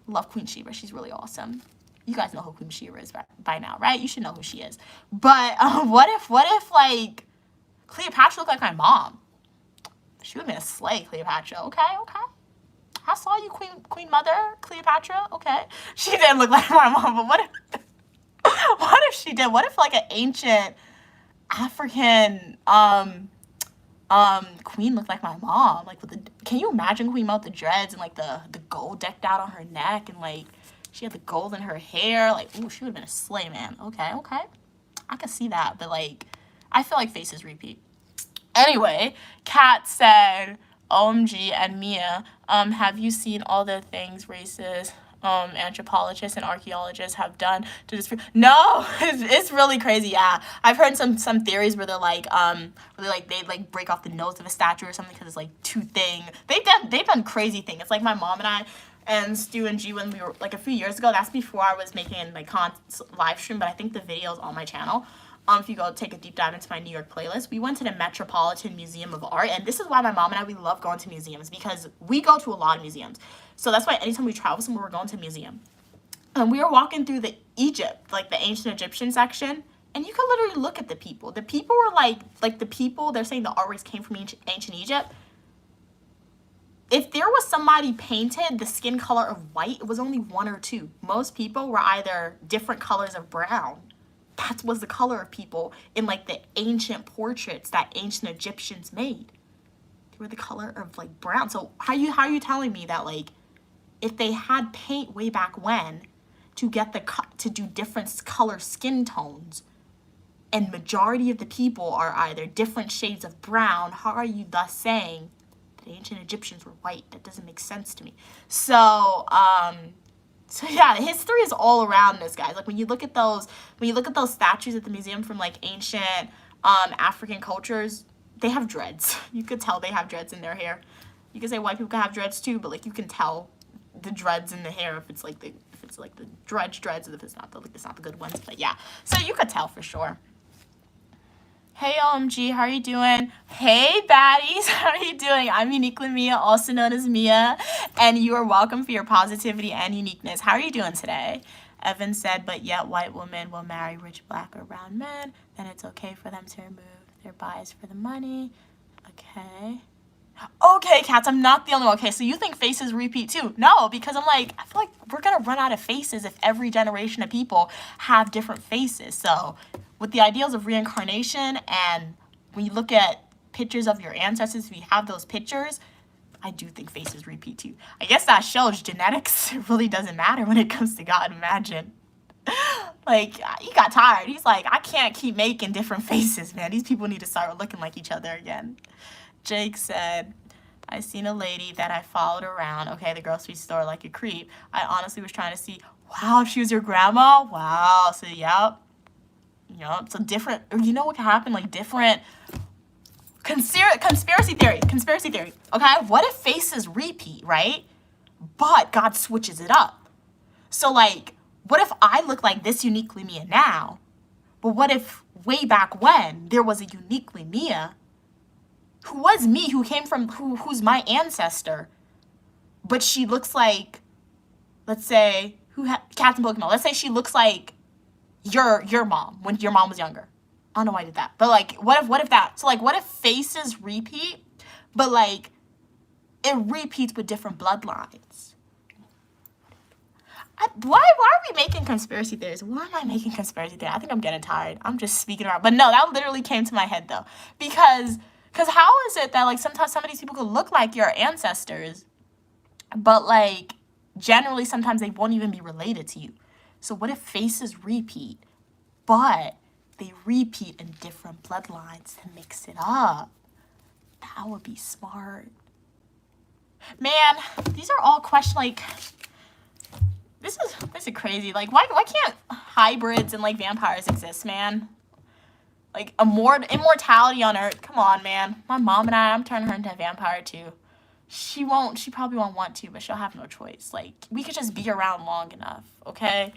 Love Queen Sheba. She's really awesome. You guys know who Queen Sheba is by now, right? You should know who she is. But what if like Cleopatra looked like my mom? She would have been a slay, Cleopatra. Okay. I saw you, Queen Mother Cleopatra. Okay. She didn't look like my mom, but what if she did? What if like an ancient African queen looked like my mom? Like can you imagine Queen Mom with the dreads and like the gold decked out on her neck, and like she had the gold in her hair? Like, ooh, she would have been a slay, man. Okay. I can see that, but like I feel like faces repeat. Anyway, Kat said, OMG, and Mia, have you seen all the things racist anthropologists and archaeologists have done to disprove? No, it's really crazy. Yeah, I've heard some theories where they're like, they like break off the nose of a statue or something because it's like too thin. They've done crazy things. It's like my mom and I and Stu and G, when we were like a few years ago. That's before I was making my live stream, but I think the video's on my channel. If you go take a deep dive into my New York playlist, we went to the Metropolitan Museum of Art, and this is why my mom and I, we love going to museums, because we go to a lot of museums. So that's why anytime we travel somewhere, we're going to a museum. And we were walking through the Egypt, like the ancient Egyptian section, and you could literally look at the people. The people were like the people, they're saying the artworks came from ancient Egypt. If there was somebody painted the skin color of white, it was only 1 or 2. Most people were either different colors of brown. That was the color of people in like the ancient portraits that ancient Egyptians made. They were the color of like brown. So how are you telling me that like if they had paint way back when to get to do different color skin tones, and majority of the people are either different shades of brown, how are you thus saying that ancient Egyptians were white? That doesn't make sense to me. So yeah, history is all around this, guys. Like when you look at those statues at the museum from like ancient African cultures, they have dreads. You could tell they have dreads in their hair. You could say white people can have dreads too, but like you can tell the dreads in the hair if it's like the dreads, and if it's not the good ones. But yeah, so you could tell for sure. Hey OMG, how are you doing? Hey baddies, how are you doing? I'm Uniquely Mia, also known as Mia, and you are welcome for your positivity and uniqueness. How are you doing today? Evan said, but yet white women will marry rich black or brown men, then it's okay for them to remove their bias for the money. Okay, Cats, I'm not the only one. Okay, so you think faces repeat too? No, because I'm like, I feel like we're gonna run out of faces if every generation of people have different faces. So with the ideals of reincarnation, and when you look at pictures of your ancestors, if you have those pictures, I do think faces repeat too. I guess that shows genetics. It really doesn't matter when it comes to God. Imagine. Like, he got tired. He's like, I can't keep making different faces, man. These people need to start looking like each other again. Jake said, I seen a lady that I followed around, okay, the grocery store like a creep. I honestly was trying to see, wow, if she was your grandma? Wow. So, yep. So different, you know what can happen? Like different conspiracy theory. Okay, what if faces repeat, right? But God switches it up. So like, what if I look like this Uniquely Mia now? But what if way back when there was a Uniquely Mia who was me, who came from, who's my ancestor, but she looks like, let's say, Captain Pokemon. Let's say she looks like your mom when your mom was younger. I don't know why I did that, but like, what if that? So like, what if faces repeat, but like, it repeats with different bloodlines? Why are we making conspiracy theories? Why am I making conspiracy theories? I think I'm getting tired. I'm just speaking around. But no, that literally came to my head though, because how is it that like sometimes some of these people could look like your ancestors, but like generally sometimes they won't even be related to you? So what if faces repeat, but they repeat in different bloodlines to mix it up? That would be smart. Man, these are all questions, like, this is crazy. Like, why can't hybrids and, like, vampires exist, man? Like, immortality on Earth. Come on, man. My mom and I'm turning her into a vampire, too. She probably won't want to, but she'll have no choice. Like, we could just be around long enough, okay?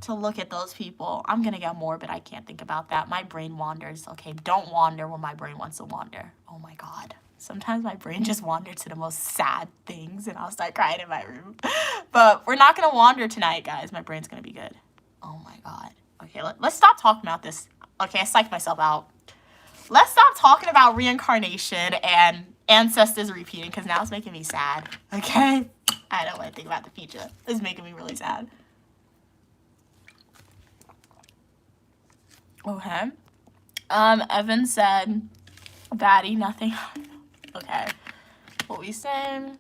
To look at those people. I'm gonna get morbid. I can't think about that. My brain wanders. Okay, don't wander when my brain wants to wander. Oh my God. Sometimes my brain just wanders to the most sad things and I'll start crying in my room. But we're not gonna wander tonight, guys. My brain's gonna be good. Oh my God. Okay, let's stop talking about this. Okay, I psyched myself out. Let's stop talking about reincarnation and ancestors repeating because now it's making me sad. Okay? I don't want to think about the future. It's making me really sad. Okay. Evan said, Batty, nothing. Okay. What we saying?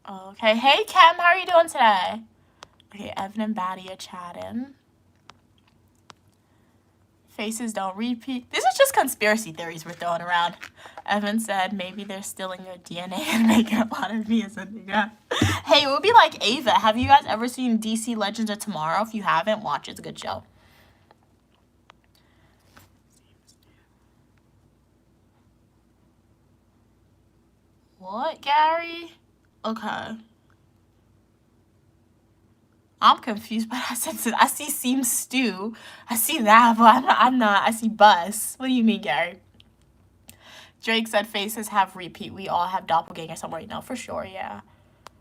Okay. Hey, Kem, how are you doing today? Okay, Evan and Batty are chatting. Faces don't repeat. This is just conspiracy theories we're throwing around. Evan said maybe they're stealing your DNA and making a lot of me as a nigga. Hey, it would be like Ava. Have you guys ever seen DC Legends of Tomorrow? If you haven't, watch it. It's a good show. What, Gary? Okay. I'm confused by that sentence. I see Seam Stew. I see that, but I'm not. I see Bus. What do you mean, Gary? Drake said faces have repeat. We all have doppelganger somewhere, you know, for sure, yeah.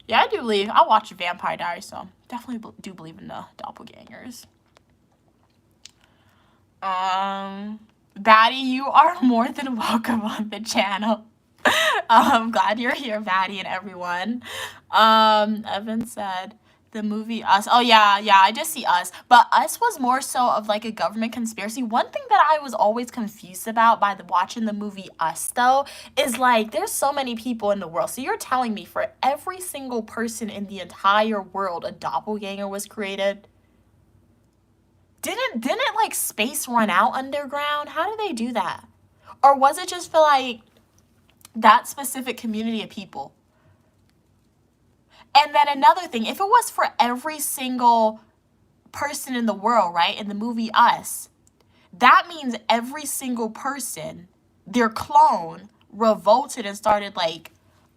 Yeah, I do believe. I watch Vampire Diaries, so definitely do believe in the doppelgangers. Batty, you are more than welcome on the channel. I'm glad you're here, Batty, and everyone. Evan said the movie Us. Oh, yeah, I just see Us. But Us was more so of like a government conspiracy. One thing that I was always confused about by watching the movie Us, though, is like there's so many people in the world. So you're telling me for every single person in the entire world, a doppelganger was created? Didn't like space run out underground? How did they do that? Or was it just for like that specific community of people? And then another thing, if it was for every single person in the world, right, in the movie Us, that means every single person, their clone, revolted and started, like,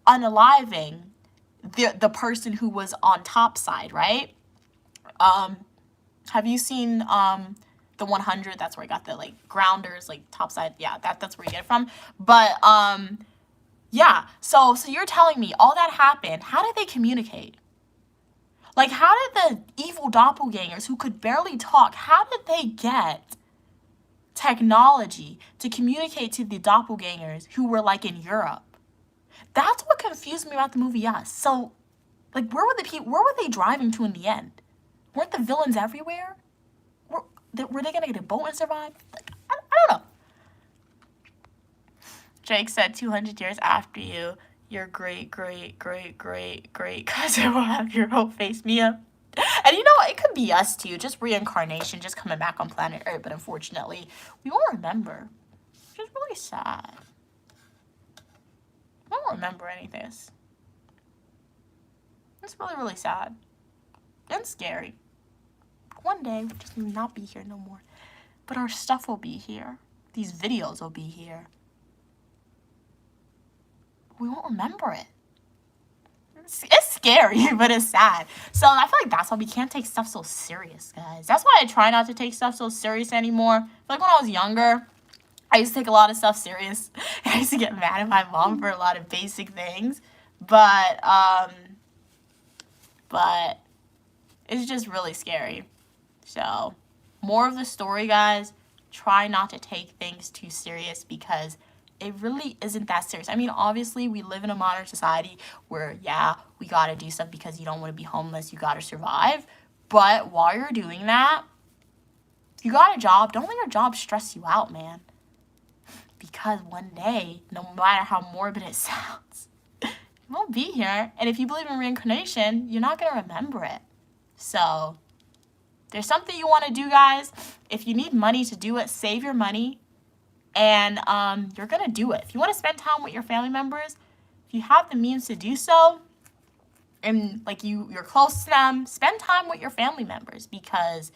unaliving the person who was on top side, right? Have you seen the 100? That's where I got the, like, grounders, like, top side. Yeah, that's where you get it from. But, yeah, so you're telling me all that happened. How did they communicate? Like, how did the evil doppelgangers who could barely talk, how did they get technology to communicate to the doppelgangers who were, like, in Europe? That's what confused me about the movie Us. So, like, where were they driving to in the end? Weren't the villains everywhere? Were they going to get a boat and survive? Like, I don't know. Drake said 200 years after you, your great cousin will have your whole face, Mia. And you know, it could be us too, just reincarnation, just coming back on planet Earth. But unfortunately, we won't remember. Which is really sad. We won't remember any of this. It's really, really sad. And scary. One day, we'll just not be here no more. But our stuff will be here. These videos will be here. We won't remember it. It's scary, but it's sad. So I feel like that's why we can't take stuff so serious, guys. That's why I try not to take stuff so serious anymore. Like when I was younger, I used to take a lot of stuff serious. I used to get mad at my mom for a lot of basic things. But it's just really scary. So more of the story, guys, try not to take things too serious because it really isn't that serious. I mean, obviously, we live in a modern society where, yeah, we gotta do stuff because you don't want to be homeless. You gotta survive. But while you're doing that, if you got a job, don't let your job stress you out, man. Because one day, no matter how morbid it sounds, you won't be here. And if you believe in reincarnation, you're not gonna remember it. So, there's something you want to do, guys. If you need money to do it, save your money. and you're gonna do it. If you want to spend time with your family members, if you have the means to do so, and like you're close to them, spend time with your family members, because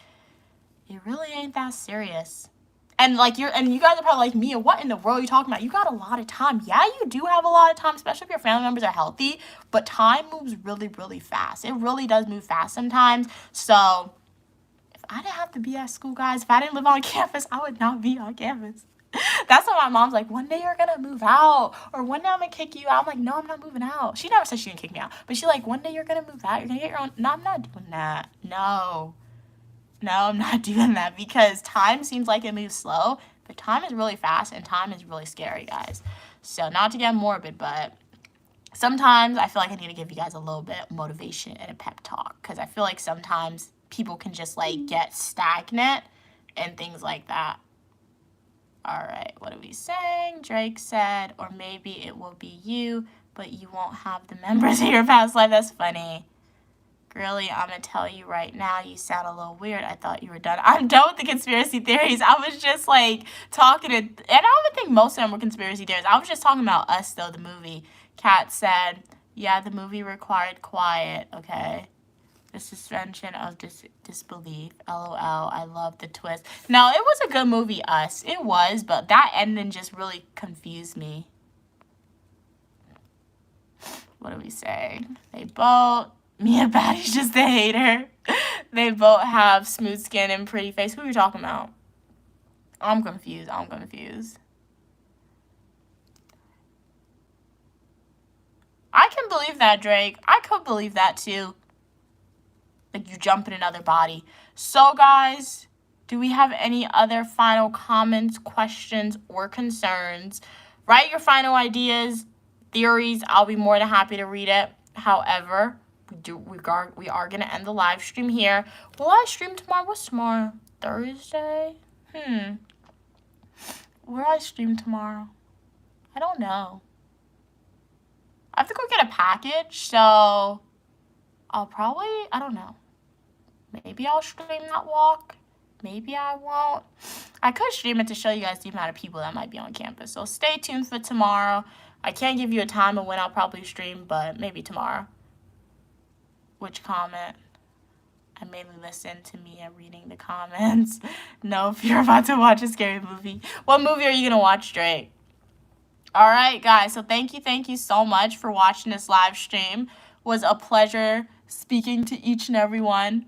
it really ain't that serious. And like you guys are probably like, Mia, what in the world are you talking about? You got a lot of time. Yeah, you do have a lot of time, especially if your family members are healthy, but time moves really, really fast. It really does move fast sometimes. So if I didn't have to be at school, guys, if I didn't live on campus, I would not be on campus. That's why my mom's like, one day you're gonna move out, or one day I'm gonna kick you out. I'm like, no, I'm not moving out. She never said she didn't kick me out, but she's like, one day you're gonna move out, you're gonna get your own. No, I'm not doing that. No, I'm not doing that, because time seems like it moves slow, but time is really fast, and time is really scary, guys. So not to get morbid, but sometimes I feel like I need to give you guys a little bit of motivation and a pep talk, because I feel like sometimes people can just like get stagnant and things like that. All right, what are we saying? Drake said, or maybe it will be you, but you won't have the members of your past life. That's funny. Girly, I'm going to tell you right now, you sound a little weird. I thought you were done. I'm done with the conspiracy theories. I was just like talking to, and I don't think most of them were conspiracy theories. I was just talking about Us, though, the movie. Kat said, yeah, the movie required quiet, okay? The suspension of disbelief. LOL. I love the twist. No, it was a good movie, Us. It was, but that ending just really confused me. What are we saying? They both. Mia Batty's just a hater. They both have smooth skin and pretty face. Who are you talking about? I'm confused. I can believe that, Drake. I could believe that, too. Like, you jump in another body. So, guys, do we have any other final comments, questions, or concerns? Write your final ideas, theories. I'll be more than happy to read it. However, we are going to end the live stream here. Will I stream tomorrow? What's tomorrow? Thursday? Will I stream tomorrow? I don't know. I have to go get a package, so I'll probably, I don't know. Maybe I'll stream that walk. Maybe I won't. I could stream it to show you guys the amount of people that might be on campus. So stay tuned for tomorrow. I can't give you a time of when I'll probably stream, but maybe tomorrow. Which comment? I mainly listen to Mia reading the comments. No, if you're about to watch a scary movie. What movie are you going to watch, Drake? All right, guys. So thank you so much for watching this live stream. It was a pleasure speaking to each and every one.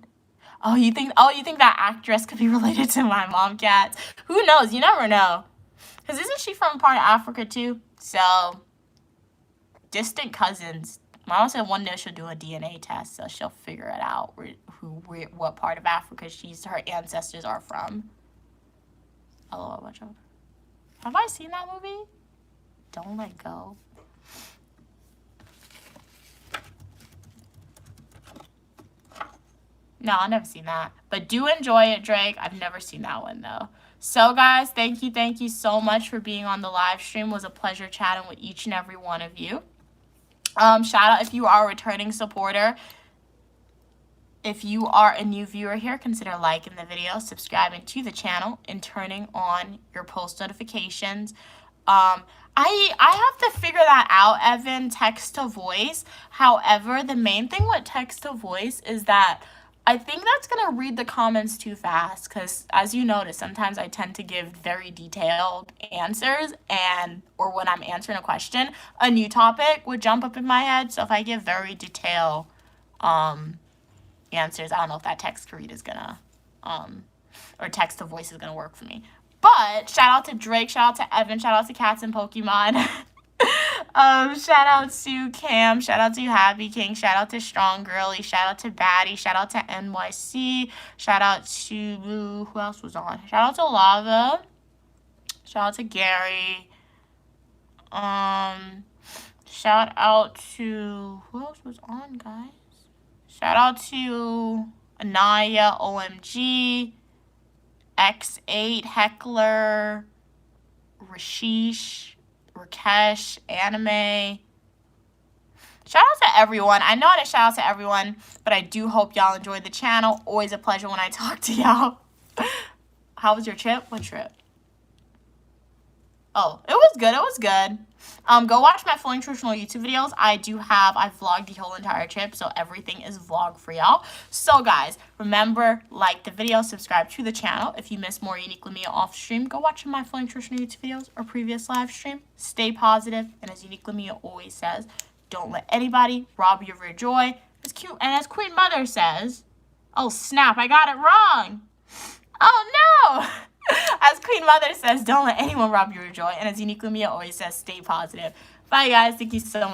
Oh, you think that actress could be related to my mom, Kat? Who knows? You never know. Because isn't she from part of Africa, too? So, distant cousins. My mom said one day she'll do a DNA test, so she'll figure it out what part of Africa her ancestors are from. LOL, watch out. Have I seen that movie? Don't Let Go. No, I've never seen that. But do enjoy it, Drake. I've never seen that one, though. So, guys, thank you so much for being on the live stream. It was a pleasure chatting with each and every one of you. Shout out if you are a returning supporter. If you are a new viewer here, consider liking the video, subscribing to the channel, and turning on your post notifications. I have to figure that out, Evan, text to voice. However, the main thing with text to voice is that I think that's going to read the comments too fast, because as you notice, sometimes I tend to give very detailed answers, or when I'm answering a question, a new topic would jump up in my head. So if I give very detailed answers, I don't know if that text to read is going to, or text to voice is going to work for me. But shout out to Drake, shout out to Evan, shout out to Cats and Pokemon. Shout out to Cam, shout out to Happy King, shout out to Strong Girly, shout out to Batty, shout out to NYC, shout out to, who else was on? Shout out to Lava, shout out to Gary, shout out to, who else was on, guys? Shout out to Anaya, OMG, X8, Heckler, Rashish, Rakesh, Anime. Shout out to everyone. I know I didn't shout out to everyone, but I do hope y'all enjoyed the channel. Always a pleasure when I talk to y'all. How was your trip? What trip? Oh, it was good. It was good. Go watch my full nutritional YouTube videos. I vlogged the whole entire trip, so everything is vlog for y'all. So guys, remember, like the video, subscribe to the channel. If you miss more Uniquely Mia off stream, go watch my full nutritional YouTube videos or previous live stream. Stay positive, and as Uniquely Mia always says, don't let anybody rob you of your joy. As Queen Mother says, oh snap, I got it wrong. Oh no! As Queen Mother says, don't let anyone rob you of your joy. And as Uniquely Mia always says, stay positive. Bye guys. Thank you so much.